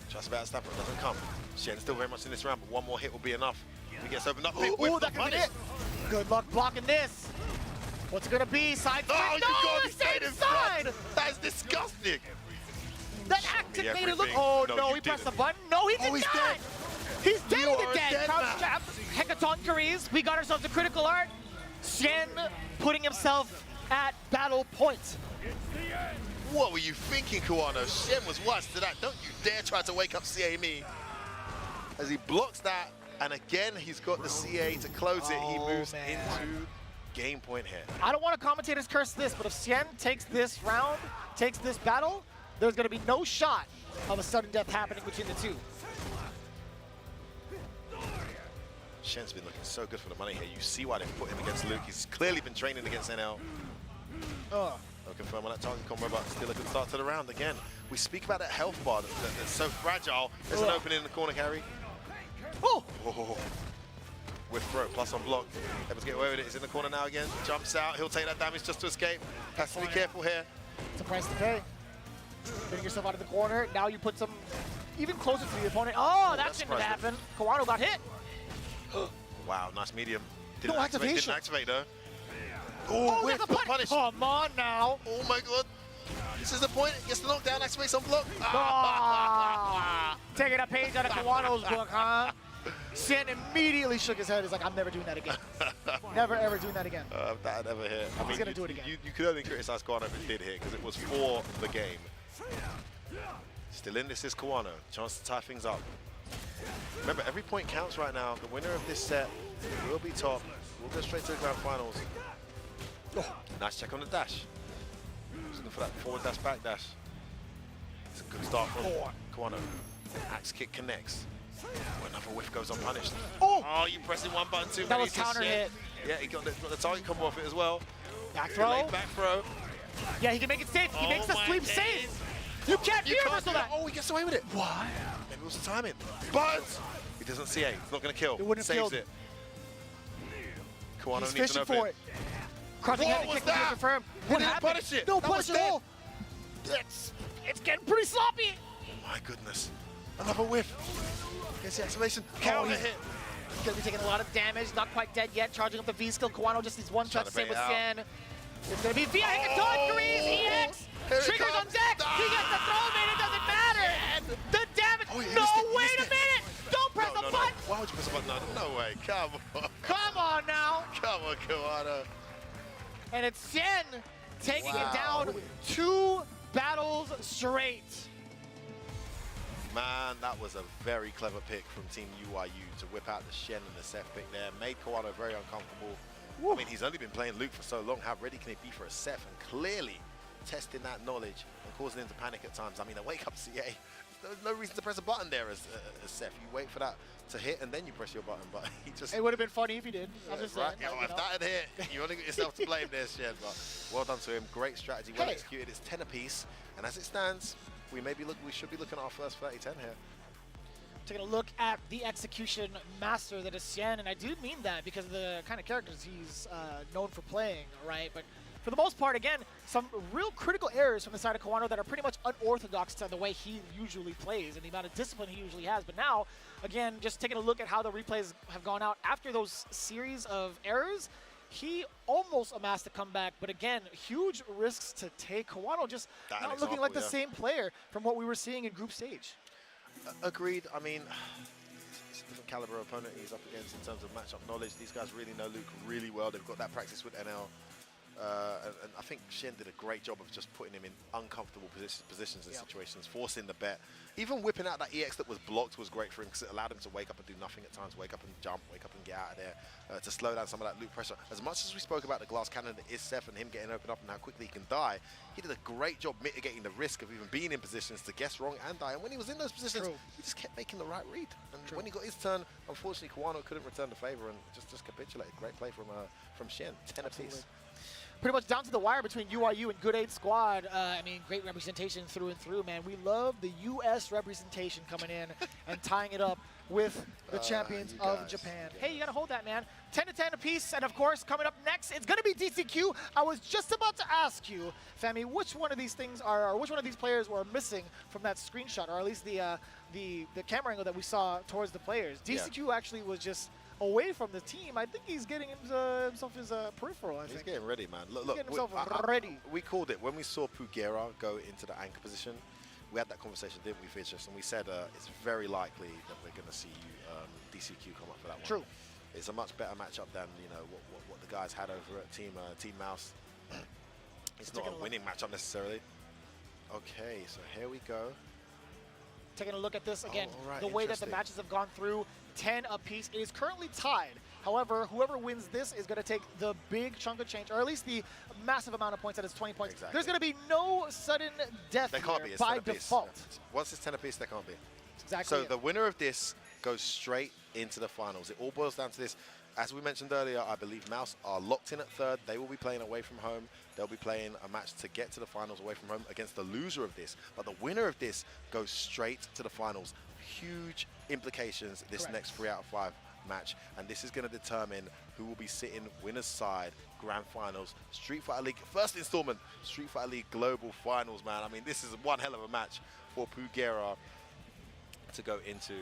Just about snapper doesn't come. Shen's still very much in this round, but one more hit will be enough. He gets opened up. Ooh, that could be it. Good luck blocking this. What's it gonna be? Side split. Oh, no, you gotta same be side. That is disgusting. That activated look. Oh no, he pressed the button. No, he did not. He's dead You in the are a dead. dead Crouch man. trap. Hecaton Careers. We got ourselves a critical art. Shen putting himself at battle point. What were you thinking, Kawano? Shen was watched to that. Don't you dare try to wake up CA as he blocks that. And again, he's got the CA to close it. He moves into game point here. I don't want to commentator's curse this, but if Shen takes this round, takes this battle, there's going to be no shot of a sudden death happening between the two. Shen's been looking so good for the money here. You see why they put him against Luke. He's clearly been training against NL. No confirm on that target combo, but still a good start to the round. Again, we speak about that health bar that's so fragile. There's an opening in the corner carry. Oh! With throw, plus on block. Able to get away with it. He's in the corner now again. Jumps out. He'll take that damage just to escape. Has to be careful here. It's a price to pay. Getting yourself out of the corner. Now you put some even closer to the opponent. Oh, that shouldn't have happened. Kawano got hit. Wow, nice medium. No activation. Didn't activate though. Oh, whiff, the punish. Come on now. Oh my god. This is the point. Gets the knockdown, activates on block. Taking a page out of Kawano's book, huh? Shen immediately shook his head. He's like, I'm never doing that again. Never, ever doing that again. That never hit. I mean, he's going to do it again. You could only criticize Kawano if it did hit, because it was for the game. Still in, this is Kawano. Chance to tie things up. Remember, every point counts right now. The winner of this set will be top. We'll go straight to the grand finals. Nice check on the dash. Just looking for that forward dash, back dash. It's a good start from Kawano. Axe kick connects. Another whiff goes unpunished. Oh, you pressing one button too many. That was counter hit. Yeah, he got the target combo off it as well. Back throw. Back throw. Yeah, he can make it safe. He makes the sweep safe. You can't reversal that. Oh, he gets away with it. Why? Maybe it was the timing. But he doesn't see A. He's not going to kill. It wouldn't have Saves killed. it. Kawano He's needs fishing an for open. it. Crushing head kick to confirm. What happened? Punish it. No That punish was at dead. all. It's getting pretty sloppy. My goodness. Another whiff. Gets the activation. Counter hit. He's going to be taking a lot of damage. Not quite dead yet. Charging up the V skill. Kawano just needs one touch. Same with Shen. It's going to be via Hecaton Careers. EX. Triggers on deck. He gets the throw, man. It doesn't matter. The damage. No, wait a minute. Don't press the button. Why would you press a button? No way. Come on. Come on now. Come on, Kawano. And it's Shen taking it down 2 battles straight. Man, that was a very clever pick from Team UYU to whip out the Shen and the Seth pick there. Made Kawano very uncomfortable. I mean, he's only been playing Luke for so long. How ready can he be for a Seth? And clearly testing that knowledge and causing him to panic at times. I mean, a wake-up CA. There's no reason to press a button there as Seth. You wait for that to hit and then you press your button. But he just... It would have been funny if he did. I'm just saying. Yeah, if that had hit, you only got yourself to blame there, Shen. But well done to him. Great strategy, well executed. It's 10 apiece. And as it stands, we should be looking at our first 30-10 here. Taking a look at the execution master that is Shen, and I do mean that because of the kind of characters he's known for playing, right? But for the most part, again, some real critical errors from the side of Kawano that are pretty much unorthodox to the way he usually plays and the amount of discipline he usually has. But now, again, just taking a look at how the replays have gone out after those series of errors, he almost amassed a comeback, but again, huge risks to take. Kawano just not looking like the same player from what we were seeing in group stage. Agreed. I mean, it's a different caliber opponent he's up against in terms of matchup knowledge. These guys really know Luke really well. They've got that practice with NL. And I think Shen did a great job of just putting him in uncomfortable positions and situations, forcing the bet. Even whipping out that EX that was blocked was great for him because it allowed him to wake up and do nothing at times, wake up and jump, wake up and get out of there, to slow down some of that Luke pressure. As much as we spoke about the glass cannon that is Seth and him getting opened up and how quickly he can die, he did a great job mitigating the risk of even being in positions to guess wrong and die. And when he was in those positions, he just kept making the right read. And when he got his turn, unfortunately, Kawano couldn't return the favor and just capitulated. Great play from Shen, 10 apiece. Pretty much down to the wire between UYU and Good Aid Squad. I mean, great representation through and through, man. We love the U.S. representation coming in and tying it up with the champions of Japan. Hey, you got to hold that, man. 10-10 apiece, and of course, coming up next, it's going to be DCQ. I was just about to ask you, Femi, which one of these things are, or which one of these players were missing from that screenshot, or at least the camera angle that we saw towards the players. DCQ actually was just away from the team. I think he's getting himself his peripheral, I think. He's getting ready, man. Look, getting himself ready. We called it when we saw Pugera go into the anchor position. we had that conversation, didn't we, Vicious? And we said it's very likely that we're going to see DCQ come up for that one. True. It's a much better matchup than what the guys had over at Team Mouse. It's not a winning matchup necessarily. Okay, so here we go. Taking a look at this again, right, the way that the matches have gone through, 10 apiece. It is currently tied. However, whoever wins this is going to take the big chunk of change, or at least the massive amount of points, that is 20 points. Exactly. There's going to be no sudden death by default. Once it's 10 apiece, there can't be. Exactly. So the winner of this goes straight into the finals. It all boils down to this. As we mentioned earlier, I believe Mouse are locked in at third. They will be playing away from home. They'll be playing a match to get to the finals away from home against the loser of this. But the winner of this goes straight to the finals. Huge implications this next 3 out of 5 match. And this is going to determine who will be sitting winner's side, grand finals, Street Fighter League, first installment, Street Fighter League Global Finals, man. I mean, this is one hell of a match for Pugera to go into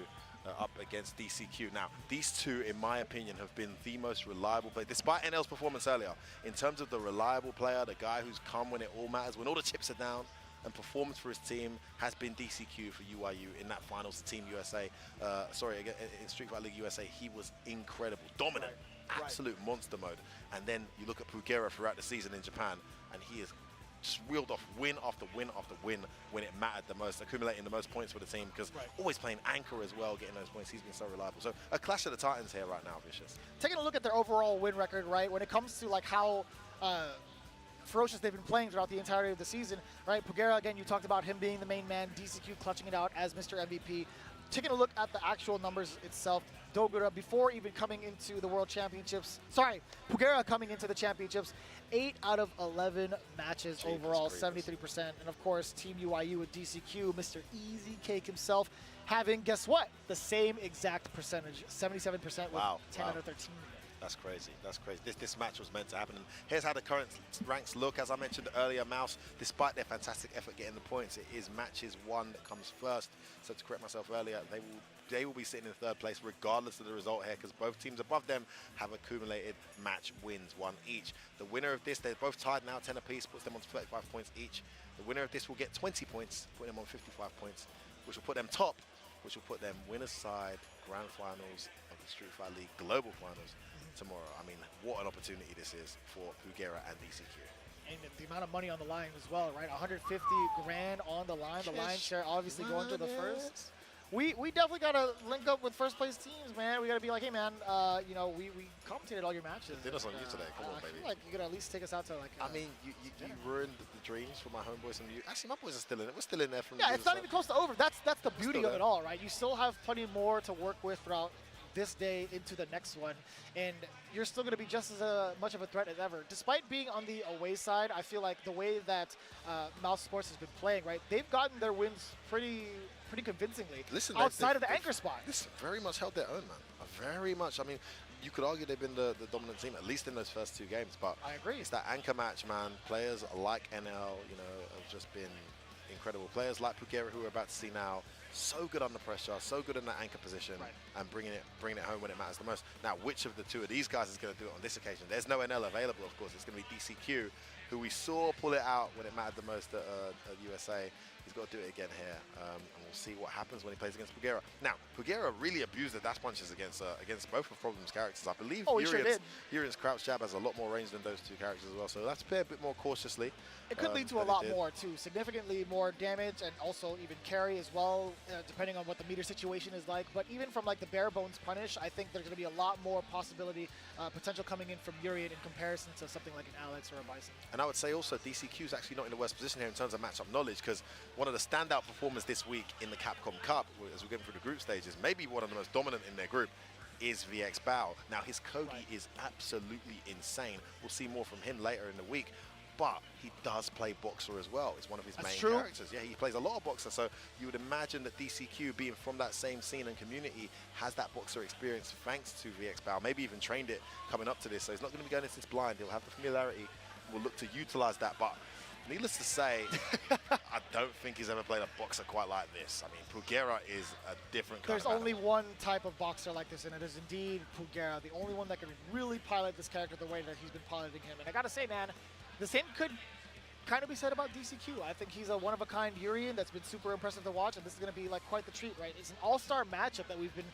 up against DCQ. Now, these two, in my opinion, have been the most reliable player, despite NL's performance earlier. In terms of the reliable player, the guy who's come when it all matters, when all the chips are down, and performance for his team has been DCQ for UIU in that finals, Team USA. In Street Fighter League USA, he was incredible, dominant, absolute monster mode. And then you look at Pugera throughout the season in Japan, and he is just reeled off win after win after win when it mattered the most, accumulating the most points for the team, because always playing anchor as well, getting those points. He's been so reliable. So a clash of the titans here right now, Vicious. Taking a look at their overall win record, right, when it comes to like how ferocious they've been playing throughout the entirety of the season, right? Pugera, again, you talked about him being the main man, DCQ clutching it out as Mr. MVP. Taking a look at the actual numbers itself, Dogura, before even coming into the World Championships, Pugera coming into the championships, 8 out of 11 matches overall, 73%. And of course, Team UIU with DCQ, Mr. Easy Cake himself, having, guess what? The same exact percentage, 77% with 10 out of 13. That's crazy. That's crazy. This match was meant to happen. And here's how the current ranks look. As I mentioned earlier, Mouse, despite their fantastic effort getting the points, it is matches won that comes first. So to correct myself earlier, they will be sitting in third place regardless of the result here, because both teams above them have accumulated match wins, 1 each. The winner of this, they're both tied now, 10 apiece, puts them on 35 points each. The winner of this will get 20 points, putting them on 55 points, which will put them top, which will put them winner's side, grand finals of the Street Fighter League Global Finals tomorrow. I mean, what an opportunity this is for Pugera and DCQ. And the amount of money on the line as well, right? 150 grand on the line. The line share obviously going to the first. We definitely got to link up with first place teams, man. We got to be like, hey, man, we commentated all your matches. Did us on you today. Come on, baby. I feel like you could at least take us out to like. I mean, you ruined the dreams for my homeboys and you. Actually, my boys are still in it. We're still in there from. Yeah, it's not even close to over. That's the beauty of it all, right? You still have plenty more to work with throughout this day into the next one, and you're still going to be just as much of a threat as ever. Despite being on the away side, I feel like the way that Mouse Sports has been playing, right, they've gotten their wins pretty convincingly. Listen, outside of the anchor spot. Listen, very much held their own, man. Very much. I mean, you could argue they've been the dominant team, at least in those first 2 games, but I agree. It's that anchor match, man. Players like NL, have just been incredible. Players like Pugera, who we're about to see now, so good under pressure, so good in that anchor position, and bringing it home when it matters the most. Now, which of the two of these guys is going to do it on this occasion? There's no NL available, of course. It's going to be DCQ, who we saw pull it out when it mattered the most at USA. He's got to do it again here, and we'll see what happens when he plays against Pugera. Now, Pugera really abused the dash punches against both of Problem's characters. I believe Urian's crouch jab has a lot more range than those 2 characters as well, so let's play a bit more cautiously. It could lead to a lot more, too. Significantly more damage and also even carry as well, depending on what the meter situation is like. But even from like the bare bones punish, I think there's going to be a lot more possibility, potential coming in from Urian in comparison to something like an Alex or a Bison. And I would say also DCQ is actually not in the worst position here in terms of matchup knowledge, because one of the standout performers this week in the Capcom Cup, as we're going through the group stages, maybe one of the most dominant in their group, is VX Bao. Now, his Kogi is absolutely insane. We'll see more from him later in the week. But he does play boxer as well. It's one of his main characters. Yeah, he plays a lot of boxer. So you would imagine that DCQ, being from that same scene and community, has that boxer experience thanks to VX Bao. Maybe even trained it coming up to this. So he's not going to be going into this blind. He'll have the familiarity. We'll look to utilize that. But needless to say, I don't think he's ever played a boxer quite like this. I mean, Pugera is a different kind There's only one type of boxer like this, and it is indeed Pugera, the only one that can really pilot this character the way that he's been piloting him. And I got to say, man, the same could kind of be said about DCQ. I think he's a one-of-a-kind Urian that's been super impressive to watch, and this is going to be like quite the treat, right? It's an all-star matchup that we've been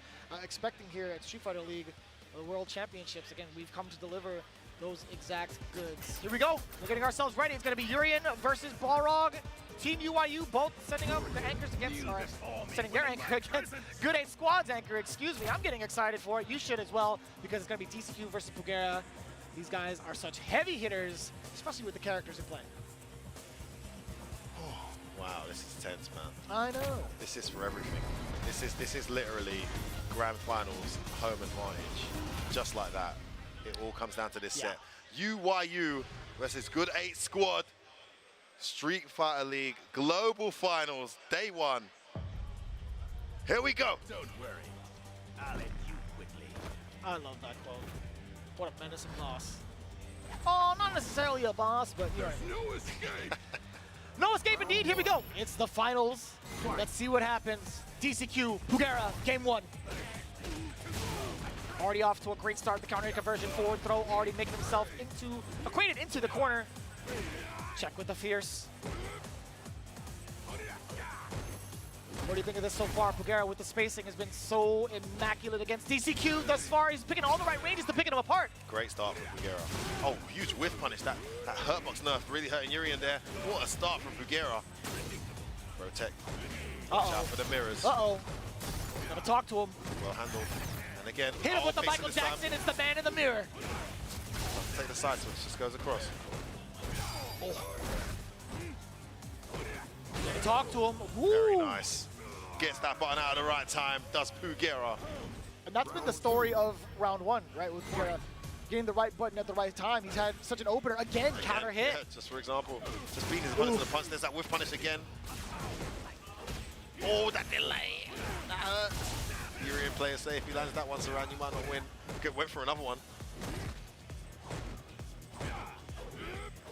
expecting here at Street Fighter League, the World Championships. Again, we've come to deliver those exact goods. Here we go. We're getting ourselves ready. It's going to be Urian versus Balrog. Team UYU both sending up the anchors against, or sending their anchor against Good 8 Squad's anchor, excuse me. I'm getting excited for it. You should as well, because it's going to be DCQ versus Pugera. These guys are such heavy hitters, especially with the characters in play. Oh, wow, this is tense, man. I know. This is for everything. This is literally grand finals, home advantage. Just like that. It all comes down to this set. UYU versus Good 8 Squad. Street Fighter League Global Finals, day 1. Here we go. Don't worry, I'll end you quickly. I love that quote. What a menacing boss. Oh, not necessarily a boss, but you're right. No escape. No escape indeed. Here we go. It's the finals. Let's see what happens. DCQ, Pugera, game 1. Already off to a great start. The counter conversion, forward throw, already making himself acquainted into the corner. Check with the fierce. What do you think of this so far? Pugera with the spacing has been so immaculate against DCQ thus far. He's picking all the right ranges to picking him apart. Great start from Pugera. Oh, huge whiff punish. That hurtbox nerf really hurting Urian there. What a start from Pugera. Protect. Watch out for the mirrors. Uh-oh. Gotta talk to him. Well handled. And again, hit him with the Michael Jackson. It's the man in the mirror. Take the side switch. Just goes across. Talk to him. Woo. Very nice. Gets that button out at the right time. Does Pugera. And that's been the story of round 1, right? With Pugera getting the right button at the right time. He's had such an opener. Again, counter hit. Yeah, just for example. Just beating his opponent to the punch. There's that whiff punish again. Oh, that delay. That hurt. Urian player safe. He lands that once around. You might not win. Went for another one.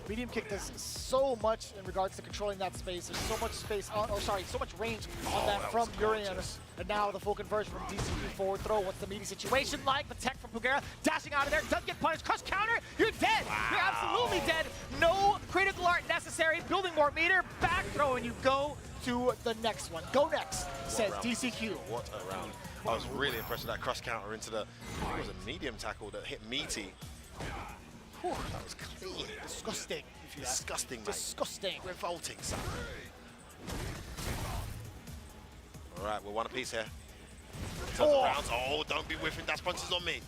Medium kick does so much in regards to controlling that space. There's so much space on, so much range on that from Urian. And now the full conversion from DCQ forward throw. What's the meaty situation like? The tech from Pugera dashing out of there. Does get punished. Crush counter. You're dead. Wow. You're absolutely dead. No critical art necessary. Building more meter. Back throw, and you go to the next one. Go next, says DCQ. What a round. I was really impressed with that cross counter into the, I think it was a medium tackle that hit meaty. Whew, that was clean. Disgusting. Disgusting, mate. Disgusting. Revolting, son. All right, we're one apiece here. In terms of rounds. Oh, don't be whiffing. Dash punches on me.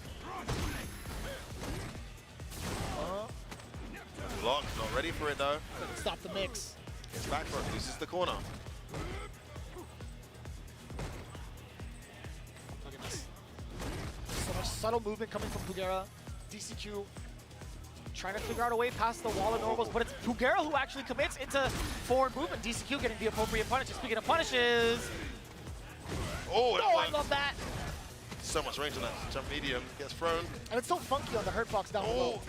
Block, not ready for it though. Stop the mix. Gets back for it, loses the corner. Look at this. So much subtle movement coming from Pugera. DCQ trying to figure out a way past the wall of normals, but it's Pugera who actually commits into forward movement. DCQ getting the appropriate punishes. Speaking of punishes. Oh, I love that. So much range on that. Jump medium, gets thrown. And it's so funky on the hurt box down below.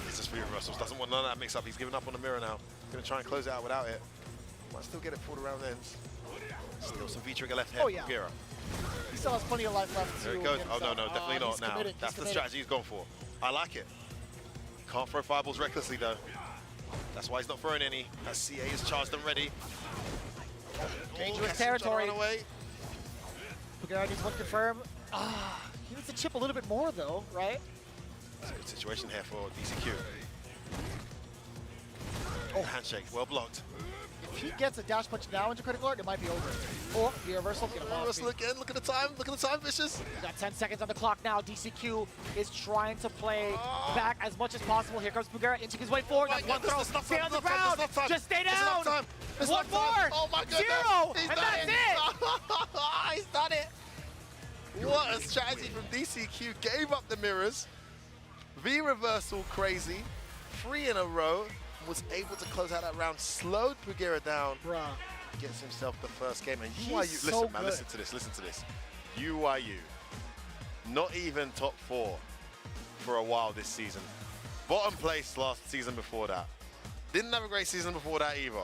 It's just free reversals. Doesn't want none of that mix up. He's giving up on the mirror now. Gonna try and close it out without it. Might still get it for the round ends. Still some V-trigger left here. Oh, yeah. Pugera. He still has plenty of life left. There it goes. Oh, no, definitely not now. That's the strategy he's gone for. I like it. Can't throw fireballs recklessly, though. That's why he's not throwing any. As CA is charged and ready. Dangerous territory. Pugera needs one confirm. He needs to chip a little bit more, though, right? It's a good situation here for DCQ. Oh, handshake, well blocked. If he gets a dash punch now into critical art, it might be over. Oh, the reversal. Reversal again. Look at the time. Look at the time, Vicious. We got 10 seconds on the clock now. DCQ is trying to play back as much as possible. Here comes Pugera, inching his way forward. That's one throw. Stay on the ground. Just stay down. One more. Oh my goodness. 0. And that's it. He's done it. What a strategy from DCQ. Gave up the mirrors. V-reversal crazy. 3 in a row. Was able to close out that round. Slowed Pugera down. Bruh. Gets himself the first game. And He's UYU, so listen, man, good. listen to this, listen to this. UYU, not even top 4 for a while this season. Bottom place last season before that. Didn't have a great season before that either.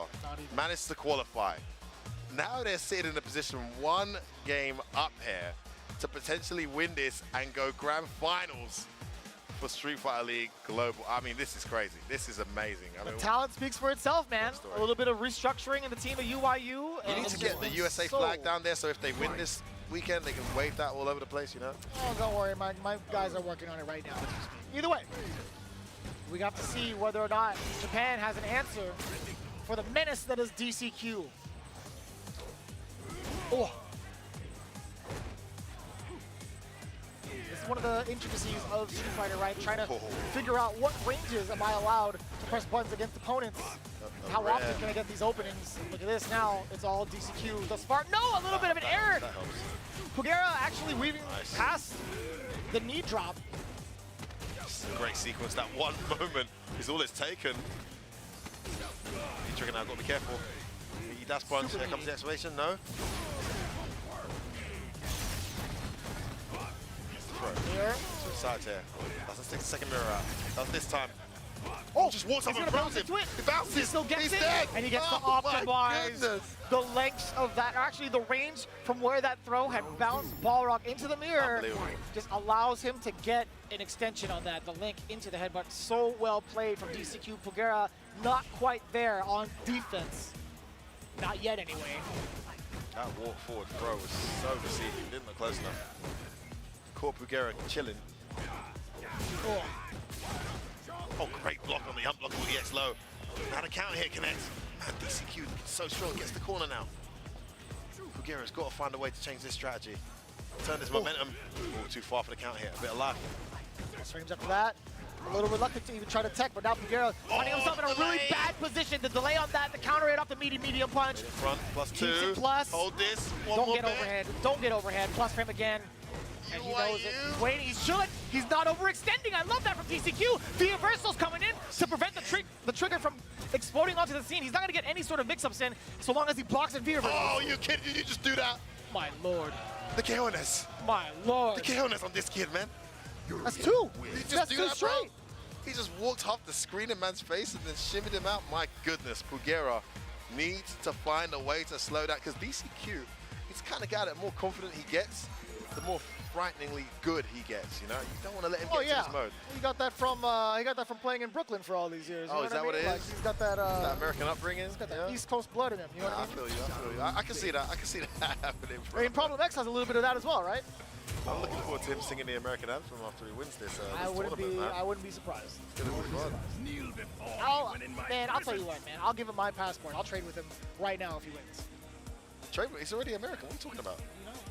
Managed to qualify. Now they're sitting in a position 1 game up here to potentially win this and go grand finals for Street Fighter League Global. I mean, this is crazy. This is amazing. I mean, the talent speaks for itself, man. A little bit of restructuring in the team of UYU. You need to get the USA flag down there so if they win this weekend, they can wave that all over the place, you know? Oh, don't worry. My guys are working on it right now. Either way, we got to see whether or not Japan has an answer for the menace that is DCQ. Oh. This is one of the intricacies of Street Fighter, right? Trying to figure out what ranges am I allowed to press buttons against opponents. How often can I get these openings? Look at this now. It's all DCQ thus far. No, a little bit of an error. Pugera actually weaving past the knee drop. Great sequence. That one moment is all it's taken. Trigger now, got to be careful. He dash punch. Here comes the exclamation. No. Here. Side here. Doesn't stick the second mirror out. Does this time. Oh, just walks up he's and gonna bounces. bounce into it. He bounces. He still gets He's it, dead. and he gets to Oh, optimize the length of that. Actually, the range from where that throw had bounced Balrog into the mirror just allows him to get an extension on that. The link into the headbutt. So well played from DCQ. Pugera not quite there on defense. Not yet, anyway. That walk forward throw was so deceiving. Didn't look close enough. Caught Pugera chilling. Oh. Oh, great block on the unblockable EX low. Now the counter hit connects. Man, DCQ so strong, gets the corner now. Pugera's got to find a way to change this strategy. Turn this momentum. Oh, too far for the counter hit. A bit of life. Swings after that. A little reluctant to even try to tech, but now Pugera finding himself in a really bad position. The delay on that, the counter hit off the medium punch. In front, +2. Keeps it plus. Hold this. Don't get overhead. Don't get overhead. Plus frame again. And he knows it. He's waiting. He should. He's not overextending. I love that from DCQ. The reversal's coming in to prevent the trigger from exploding onto the scene. He's not going to get any sort of mix-ups in so long as he blocks and V-reversals. Oh, you kidding? Did you just do that? My lord. The chaos. My lord. The chaos on this kid, man. That's two. That's two straight. He just walked off the screen in man's face and then shimmied him out. My goodness, Pugera needs to find a way to slow that because DCQ, he's the kind of guy that more confident he gets, the more frighteningly good he gets. You know, you don't want to let him get into this mode. He got that from playing in Brooklyn for all these years. You know is that what it is? Like, he's got that, that American upbringing. He's got that East Coast blood in him. You know what I mean? I feel you. I feel you. I can see that. I can see that happening. I mean, Problem X has a little bit of that as well, right? I'm looking forward to him singing the American anthem after he wins this. I wouldn't be surprised. It's gonna be fun. I'll tell you what, man. I'll give him my passport. I'll trade with him right now if he wins. Trade? He's already American. What are you talking about?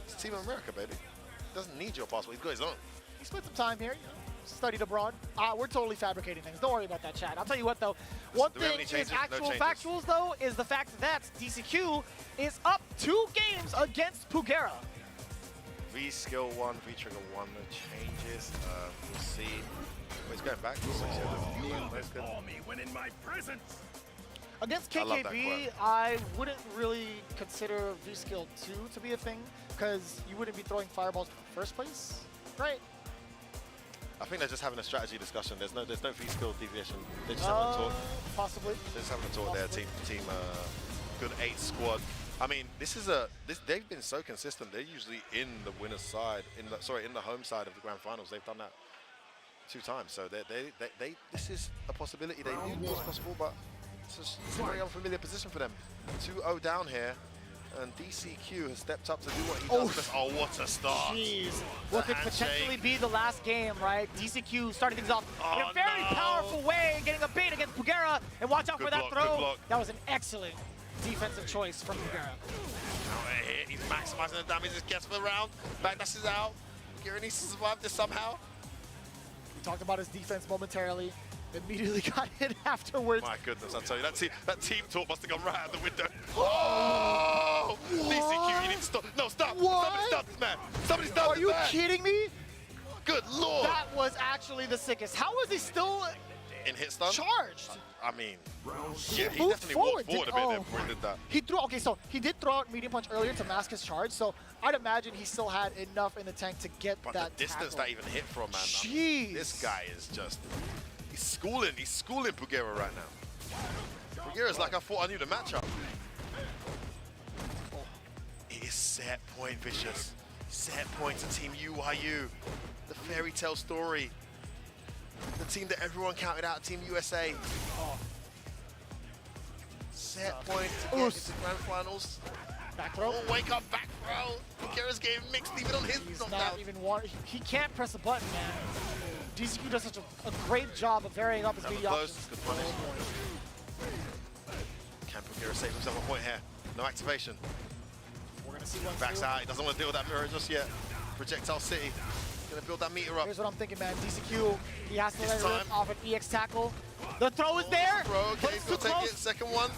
It's Team America, baby. He doesn't need your passport. He's got his own. He spent some time here. Studied abroad. We're totally fabricating things. Don't worry about that, chat. I'll tell you what, though. One thing is actual factuals, though, is the fact that DCQ is up 2 games against Pugera. V skill 1, V trigger 1, no changes. We'll see. Oh, he's going back. Against KKB, I wouldn't really consider V skill 2 to be a thing because you wouldn't be throwing fireballs in the first place, right? I think they're just having a strategy discussion. There's no V skill deviation. They're just having a talk. Possibly. They're just having a talk there. Team good 8 squad. I mean, they've been so consistent. They're usually in the winner's side, in the home side of the grand finals. They've done that 2 times. So this is a possibility. They knew it was possible, but it's a very unfamiliar position for them. 2-0 down here, and DCQ has stepped up to do what he does best. Oh, what a start! Jeez, what could potentially be the last game, right? DCQ starting things off in a very powerful way, getting a bait against Pugera, and watch out for that throw. That was an excellent defensive choice from Pugera. He's maximizing the damage. He gets for the round. Backdashes out. Pugera needs to survive this somehow. We talked about his defense momentarily. Immediately got hit afterwards. My goodness, I tell you, that team talk must have gone right out the window. Oh! DCQ, you need to stop. No, stop. What? Somebody stop this man. Somebody stop Are this you man. kidding me? Good lord. That was actually the sickest. How was he still in hit stun? Charged? I mean, he definitely walked forward a bit there before he did that. He threw, okay, so he did throw out medium punch earlier to mask his charge, so I'd imagine he still had enough in the tank to get that the distance tackle. that even hit from, man. Jeez. I mean, this guy is just, he's schooling Pugera right now. Pugera's like, I thought I knew the matchup. It is set point, Vicious. Set point to Team UYU. The fairy tale story. the team that everyone counted out, Team USA. Set point to get into grand finals. Back throw. Oh, wake up, back throw. Bugera's getting mixed even on his knockdown. He can't press a button, man. DCQ does such a great job of varying up his media options. Good punish. Can Bugera save himself a point here? No activation. We're gonna see one. Backs out. He doesn't want to deal with that mirror just yet. Projectile City. Gonna build that meter up. Here's what I'm thinking, man. DCQ, he has to let it time. rip off an EX tackle. The throw is there. Bro, okay, he's too gonna take close. it. Second one.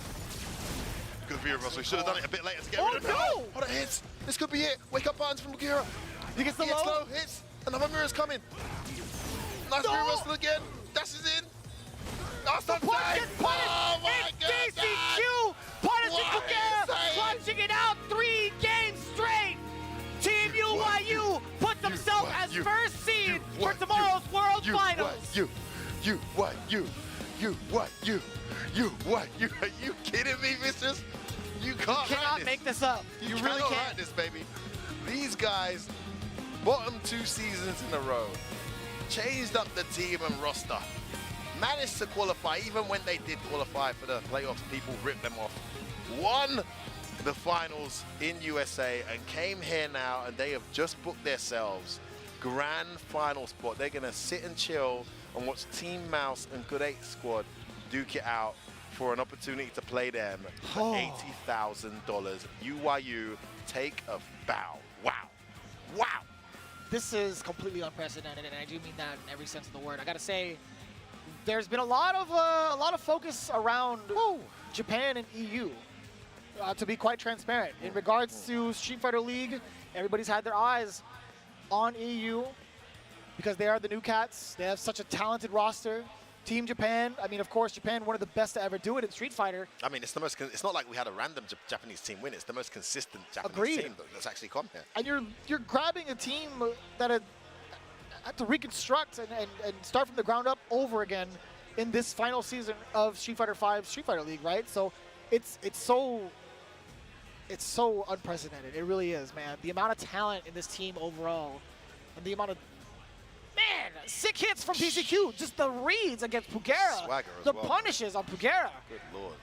Good view, Russell. He should have done it a bit later to get Oh, rid of it. no! Oh, that hits. This could be it. Wake up buttons from Bugera. He gets the Hits low. low, hits. Another mirror's coming. Nice No! mirror Russell again. Dashes in. That's the Punch gets punished. Oh my It's God. DCQ punishing What are you Bugera, saying? punching it out 3 games straight. Team UYU puts themselves as first seed for tomorrow's World Finals. You, what, you, what, you, what, you. Are you kidding me, mistress? You can't write Cannot this. make this up. You really cannot can't. write this, baby. These guys, bottom 2 seasons in a row, changed up the team and roster. Managed to qualify, even when they did qualify for the playoffs, people ripped them off. Won the finals in USA and came here now, and they have just booked themselves grand final spot. They're gonna sit and chill and watch Team Mouse and Good 8 squad duke it out for an opportunity to play them for $80,000. UYU, take a bow. Wow. Wow. This is completely unprecedented, and I do mean that in every sense of the word. I gotta say, there's been a lot of focus around Japan and EU. To be quite transparent, in regards to Street Fighter League, everybody's had their eyes on EU because they are the new cats. They have such a talented roster. Team Japan, I mean, of course, Japan, one of the best to ever do it in Street Fighter. I mean, it's not like we had a random Japanese team win. It's the most consistent Japanese team that's actually come here. And you're grabbing a team that had to reconstruct and start from the ground up over again in this final season of Street Fighter V Street Fighter League, right? So it's so unprecedented. It really is, man. The amount of talent in this team overall, and the amount of sick hits from DCQ. Just the reads against Bugera, Swagger as the well. punishes on Bugera, Good lord.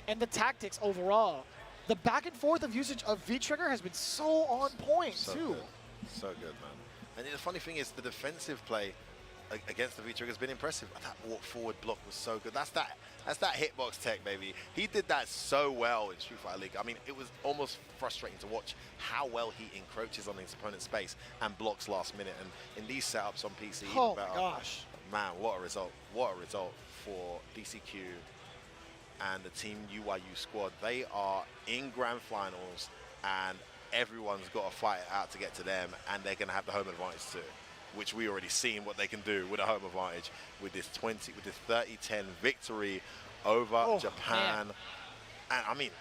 and the tactics overall. The back and forth of usage of V-Trigger has been so on point So too. good. So good, man. And the funny thing is, the defensive play against the V-Trigger has been impressive. That walk forward block was so good. That's that hitbox tech, baby. He did that so well in Street Fighter League. I mean, it was almost frustrating to watch how well he encroaches on his opponent's space and blocks last minute. And in these setups on PC, Oh my gosh. man, what a result. What a result for DCQ and the Team UYU squad. They are in grand finals, and everyone's got to fight it out to get to them, and they're going to have the home advantage too, which we already seen what they can do with a home advantage with this 30-10 victory over Japan. Man. And I mean,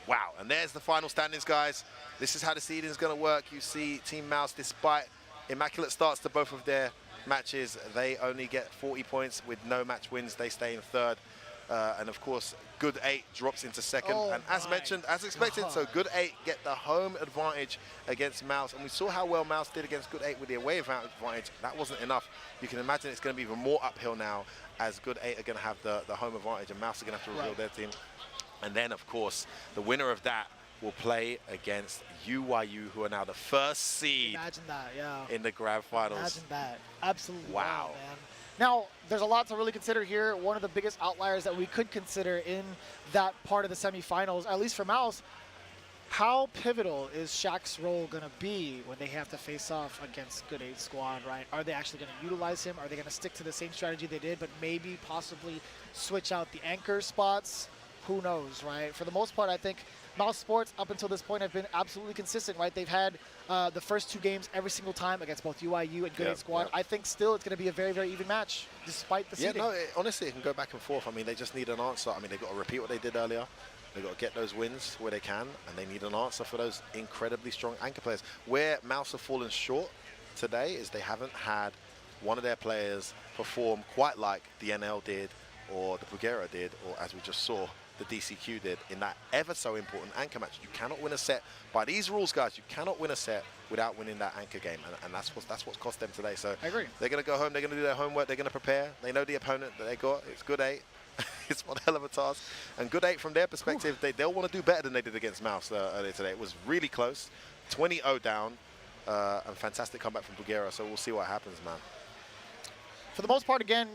wow. And there's the final standings, guys. This is how the seeding is going to work. You see Team Mouse, despite immaculate starts to both of their matches, they only get 40 points with no match wins. They stay in third. And of course, Good 8 drops into second. And as mentioned, as expected, so Good 8 get the home advantage against Mouse. And we saw how well Mouse did against Good 8 with the away advantage. That wasn't enough. You can imagine it's going to be even more uphill now, as Good 8 are going to have the home advantage, and Mouse are going to have to reveal their team. And then, of course, the winner of that will play against UYU, who are now the first seed in the grand finals. Imagine that. Absolutely. Wow. Man. Now, there's a lot to really consider here. One of the biggest outliers that we could consider in that part of the semifinals, at least for Mouse, how pivotal is Shaq's role going to be when they have to face off against Good 8 squad, right? Are they actually going to utilize him? Are they going to stick to the same strategy they did, but maybe possibly switch out the anchor spots? Who knows, right? For the most part, I think Mouse Sports, up until this point, have been absolutely consistent, right? They've had the first 2 games every single time against both UYU and Good 8 squad. I think still it's going to be a very, very even match, despite the seeding. Honestly, it can go back and forth. I mean, they just need an answer. I mean, they've got to repeat what they did earlier. They've got to get those wins where they can, and they need an answer for those incredibly strong anchor players. Where Mouse have fallen short today is they haven't had one of their players perform quite like the NL did, or the Bugera did, or as we just saw, the DCQ did in that ever so important anchor match. You cannot win a set by these rules, guys. You cannot win a set without winning that anchor game, and that's what's cost them today. So I agree. They're going to go home. They're going to do their homework. They're going to prepare. They know the opponent that they got. It's good 8. It's one hell of a task. And good 8 from their perspective. They'll want to do better than they did against Mouz earlier today. It was really close. 20-0 down. And fantastic comeback from Bulgaria. So we'll see what happens, man. For the most part, again,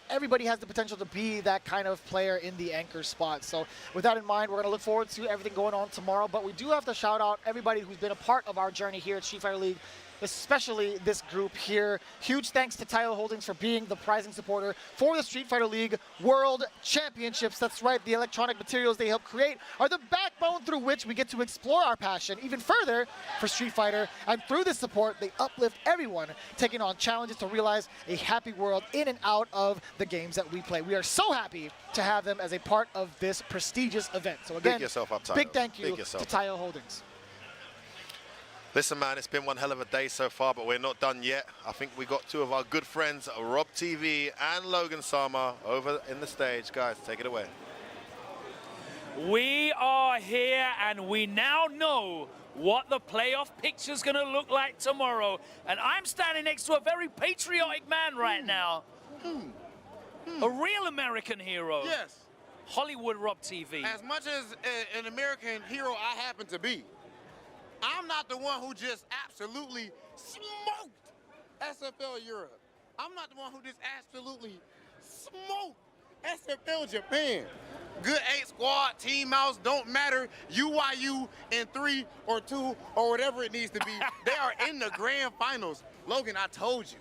everybody has the potential to be that kind of player in the anchor spot. So with that in mind, we're going to look forward to everything going on tomorrow. But we do have to shout out everybody who's been a part of our journey here at Street Fighter League, especially this group here. Huge thanks to TAIYO Holdings for being the prizing supporter for the Street Fighter League World Championships. That's right, the electronic materials they help create are the backbone through which we get to explore our passion even further for Street Fighter. And through this support, they uplift everyone taking on challenges to realize a happy world in and out of the games that we play. We are so happy to have them as a part of this prestigious event. So again, Big yourself up, TAIYO. Big thank you to TAIYO Holdings. Listen, man, it's been one hell of a day so far, but we're not done yet. I think we got 2 of our good friends, Rob TV and Logan Sama, over in the stage. Guys, take it away. We are here, and we now know what the playoff picture's going to look like tomorrow. And I'm standing next to a very patriotic man right now. A real American hero. Yes. Hollywood Rob TV. As much as an American hero I happen to be, I'm not the one who just absolutely smoked SFL Europe. I'm not the one who just absolutely smoked SFL Japan. Good 8 squad, Team Mouz, don't matter. UYU in 3 or 2 or whatever it needs to be. They are in the grand finals. Logan, I told you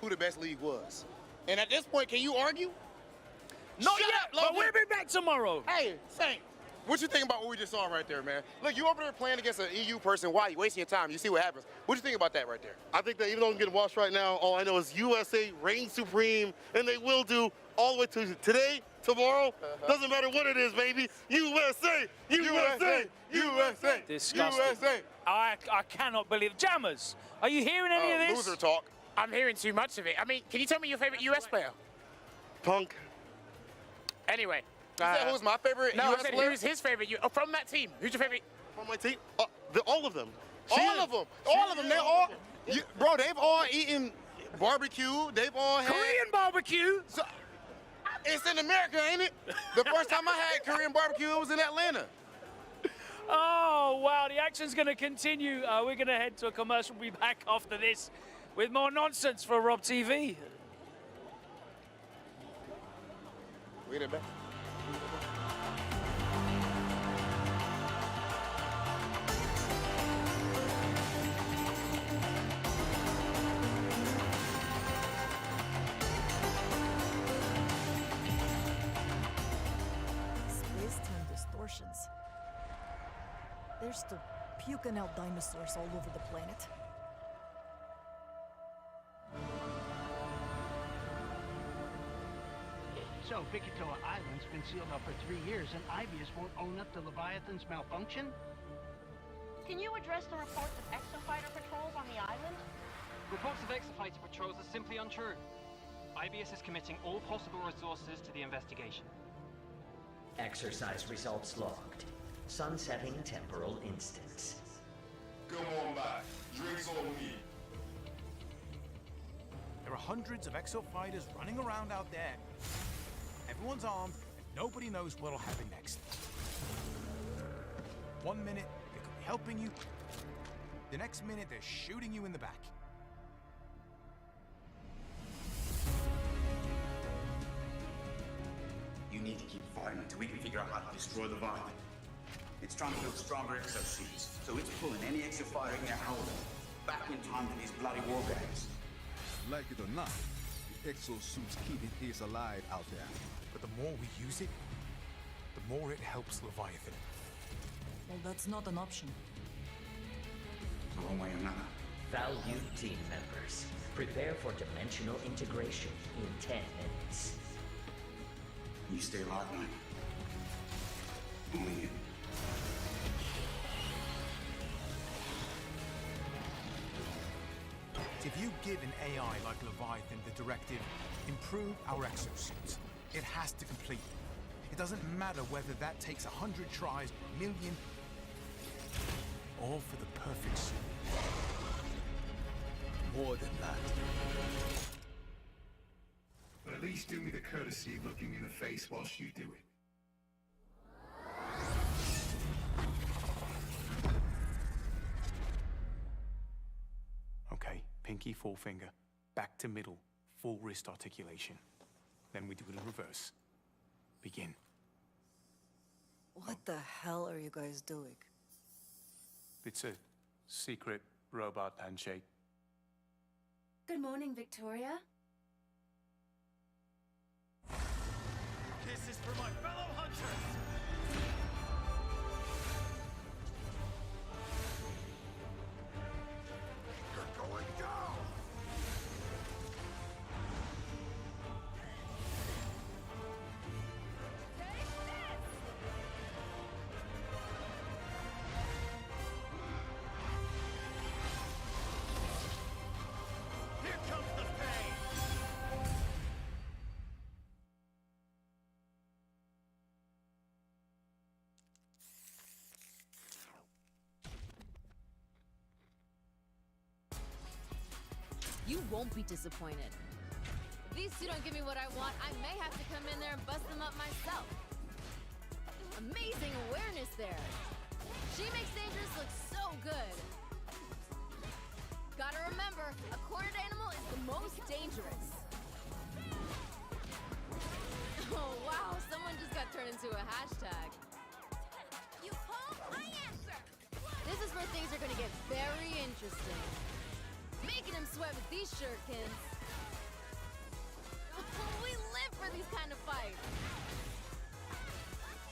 who the best league was. And at this point, can you argue? Not Shut yet, up, Logan. but we'll be back tomorrow. Hey, Saint. What you think about what we just saw right there, man? Look, you over there playing against an EU person. Why? You wasting your time. You see what happens. What you think about that right there? I think that even though I'm getting washed right now, all I know is USA reigns supreme, and they will do all the way to today, tomorrow. Doesn't matter what it is, baby. USA! USA! USA! Disgusting. USA! I cannot believe. Jammers, are you hearing any of this? Loser talk. I'm hearing too much of it. I mean, can you tell me your favorite US player? Punk. Anyway. You said who's my favorite No, US I said player? who's his favorite? From that team. Who's your favorite? From my team? All of them. All of them. All of them. They're all, bro, they've all eaten barbecue. They've all had Korean barbecue? So, it's in America, ain't it? The first time I had Korean barbecue, it was in Atlanta. Oh, wow, the action's going to continue. We're going to head to a commercial. We'll be back after this with more nonsense for Rob TV. Wait a minute. Space-time distortions. They're still puking out dinosaurs all over the planet. So, Bikitoa Island's been sealed up for 3 years, and Ibius won't own up to Leviathan's malfunction? Can you address the reports of exofighter patrols on the island? Reports of exofighter patrols are simply untrue. IBS is committing all possible resources to the investigation. Exercise results logged. Sunsetting temporal instance. Come on back. Drinks on me. There are hundreds of exofighters running around out there. Everyone's armed, and nobody knows what'll happen next. 1 minute, they could be helping you. The next minute, they're shooting you in the back. You need to keep fighting until we can figure out how to destroy the Leviathan. It's trying to build stronger exosuits, so it's pulling any exofighter in their hold back in time for these bloody war games. Like it or not, the exosuits keeping his alive out there. But the more we use it, the more it helps Leviathan. Well, that's not an option. So one way or another. Valued team members, prepare for dimensional integration in 10 minutes. You stay alive, man. Only you. If you give an AI like Leviathan the directive, improve our exosuits, it has to complete. It doesn't matter whether that takes 100 tries, a million, all for the perfect suit. More than that. But at least do me the courtesy of looking me in the face whilst you do it. Okay, pinky, forefinger, back to middle, full wrist articulation. Then we do it in reverse. Begin. What the hell are you guys doing? It's a secret robot handshake. Good morning, Victoria. This is for my fellow hunters! You're going down! Here comes the pain! You won't be disappointed. If these two don't give me what I want, I may have to come in there and bust them up myself. Amazing awareness there. She makes Dangerous look so good. Gotta remember, a cornered animal is the most dangerous. Oh wow, someone just got turned into a hashtag. You home? I answer! This is where things are gonna get very interesting. Making him sweat with these shurikens. We live for these kind of fights.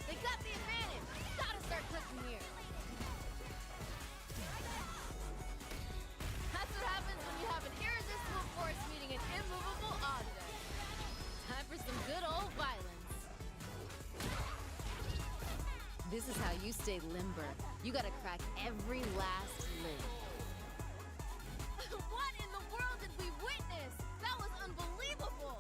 They got the advantage. Gotta start cooking here. That's what happens when you have an irresistible force meeting an immovable object. Time for some good old violence. This is how you stay limber. You gotta crack every last lid. What in the world did we witness? That was unbelievable!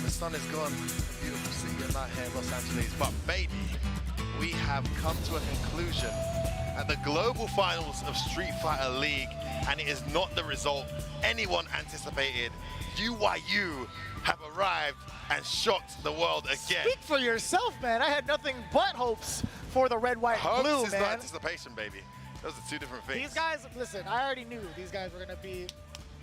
The sun is gone. Beautiful city and night here in Los Angeles. But baby, we have come to a conclusion at the global finals of Street Fighter League, and it is not the result anyone anticipated. UYU have arrived and shocked the world again. Speak for yourself, man. I had nothing but hopes for the red, white, and blue, Hopes is not man. anticipation, baby. Those are two different things. These guys, listen, I already knew these guys were gonna be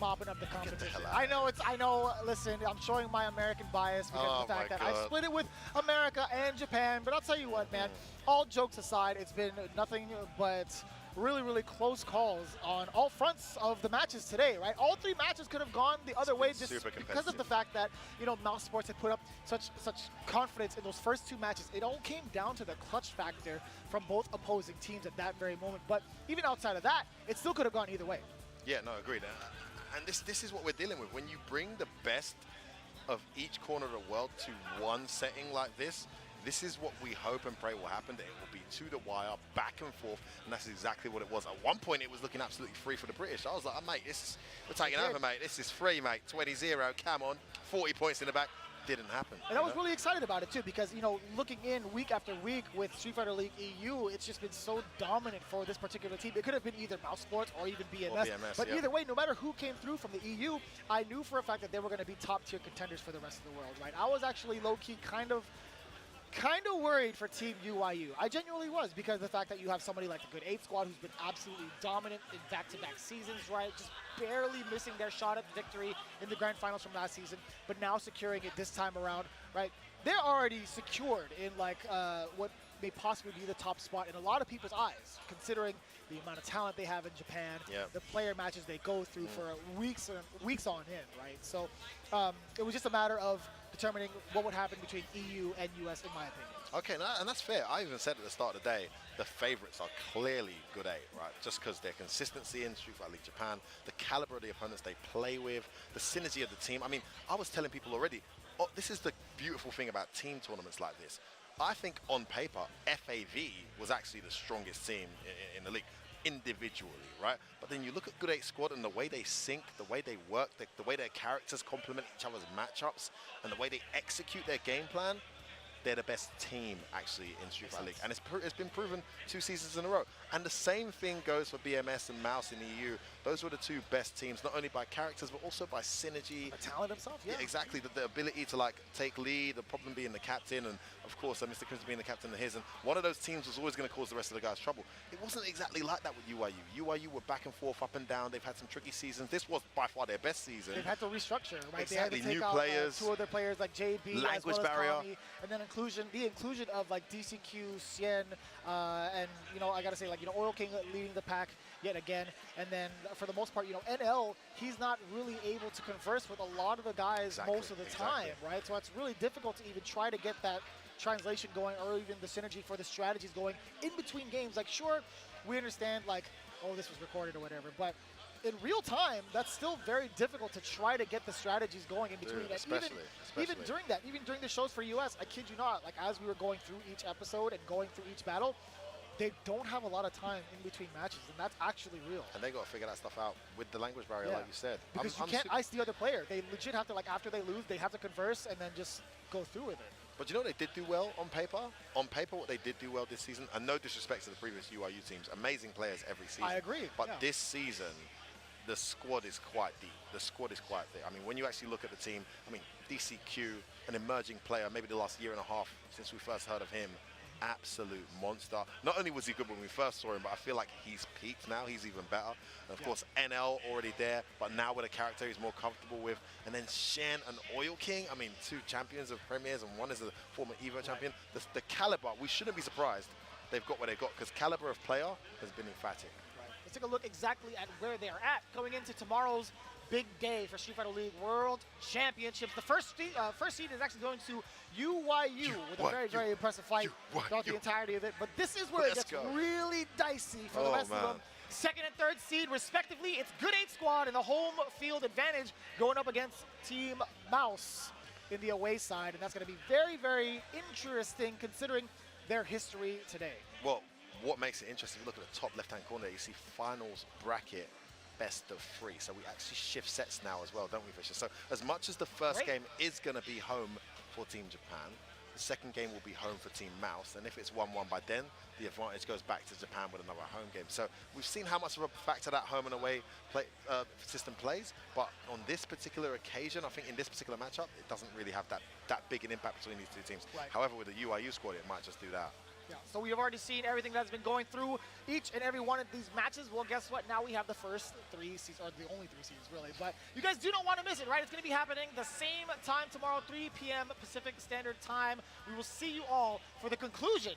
mopping up the competition. I know, listen, I'm showing my American bias because of the fact that I split it with America and Japan, but I'll tell you what, man, all jokes aside, it's been nothing but really, really close calls on all fronts of the matches today, right? All three matches could have gone the other way just because of the fact that, you know, Mouse Sports had put up such confidence in those first two matches. It all came down to the clutch factor from both opposing teams at that very moment. But even outside of that, it still could have gone either way. Yeah, no, agreed. And this is what we're dealing with. When you bring the best of each corner of the world to one setting like this is what we hope and pray will happen, that it will be to the wire, back and forth, and that's exactly what it was. At one point, it was looking absolutely free for the British. I was like, oh, mate, we're taking over, mate. This is free, mate. 20-0, come on. 40 points in the back. Didn't happen. And I was really excited about it, too, because, you know, looking in week after week with Street Fighter League EU, it's just been so dominant for this particular team. It could have been either Mouse Sports or even BMS. But either way, no matter who came through from the EU, I knew for a fact that they were going to be top-tier contenders for the rest of the world, right? I was actually low-key kind of kind of worried for Team UYU. I genuinely was, because of the fact that you have somebody like the Good 8 squad who's been absolutely dominant in back-to-back seasons, right? Just barely missing their shot at victory in the grand finals from last season, but now securing it this time around, right? They're already secured in like what may possibly be the top spot in a lot of people's eyes, considering the amount of talent they have in Japan, the player matches they go through for weeks on end, right? So it was just a matter of determining what would happen between EU and US, in my opinion. Okay, and that's fair. I even said at the start of the day, the favorites are clearly Good 8, right? Just because their consistency in Street Fighter League Japan, the caliber of the opponents they play with, the synergy of the team. I mean, I was telling people already, this is the beautiful thing about team tournaments like this. I think on paper, FAV was actually the strongest team in the league, individually, right? But then you look at Good 8 squad and the way they sync, the way they work, the way their characters complement each other's matchups, and the way they execute their game plan, they're the best team actually in Street Fighter League, and it's been proven 2 seasons in a row. And the same thing goes for BMS and Mouz in the EU. Those were the 2 best teams, not only by characters but also by synergy. The talent himself, yeah. Exactly, the ability to like take lead, the problem being the captain, and of course Mr. Crimson being the captain of his. And one of those teams was always going to cause the rest of the guys trouble. It wasn't exactly like that with UYU. UYU were back and forth, up and down. They've had some tricky seasons. This was by far their best season. They've had to restructure, right? Exactly, they had to take new out, players, 2 other players like JB, language as well as barrier, Tommy, and then the inclusion of like DCQ, Cien, and I gotta say, like, Oil King leading the pack yet again. And then for the most part, NL, he's not really able to converse with a lot of the guys most of the time, right? So it's really difficult to even try to get that translation going, or even the synergy for the strategies going in between games. Like, sure, we understand, like, oh, this was recorded or whatever, but in real time, that's still very difficult to try to get the strategies going in between. Dude, even during the shows for US, I kid you not, like, as we were going through each episode and going through each battle, they don't have a lot of time in between matches, and that's actually real. And they got to figure that stuff out with the language barrier, like you said. Because you can't ice the other player. They legit have to, like, after they lose, they have to converse and then just go through with it. But you know what they did do well on paper? On paper, what they did do well this season, and no disrespect to the previous UIU teams, amazing players every season. I agree. But this season, the squad is quite deep. The squad is quite thick. I mean, when you actually look at the team, I mean, DCQ, an emerging player, maybe the last year and a half since we first heard of him, absolute monster. Not only was he good when we first saw him, but I feel like he's peaked now. He's even better. And of course, NL already there, but now with a character he's more comfortable with. And then Shen and Oil King, I mean, 2 champions of premiers, and one is a former EVO champion. The caliber, we shouldn't be surprised they've got what they've got, because caliber of player has been emphatic. Let's take a look exactly at where they are at going into tomorrow's big day for Street Fighter League World Championships. The first seed is actually going to UYU with a very, very impressive fight throughout the entirety of it. But this is where it gets really dicey for the rest of them. Second and third seed, respectively. It's Good 8 squad and the home field advantage going up against Team Mouz in the away side. And that's going to be very, very interesting considering their history today. Well, what makes it interesting, you look at the top left-hand corner there, you see finals bracket best of 3. So we actually shift sets now as well, don't we, Fisher? So as much as the first game is going to be home for Team Japan, the second game will be home for Team Mouz. And if it's 1-1 by then, the advantage goes back to Japan with another home game. So we've seen how much of a factor that home and away system plays. But on this particular occasion, I think in this particular matchup, it doesn't really have that big an impact between these 2 teams. However, with the UIU squad, it might just do that. Yeah, so we have already seen everything that's been going through each and every one of these matches. Well, guess what? Now we have the first 3 seasons, or the only 3 seasons, really. But you guys do not want to miss it, right? It's going to be happening the same time tomorrow, 3 p.m. Pacific Standard Time. We will see you all for the conclusion,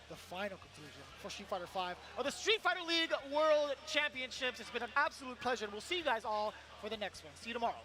the final conclusion for Street Fighter V of the Street Fighter League World Championships. It's been an absolute pleasure, and we'll see you guys all for the next one. See you tomorrow.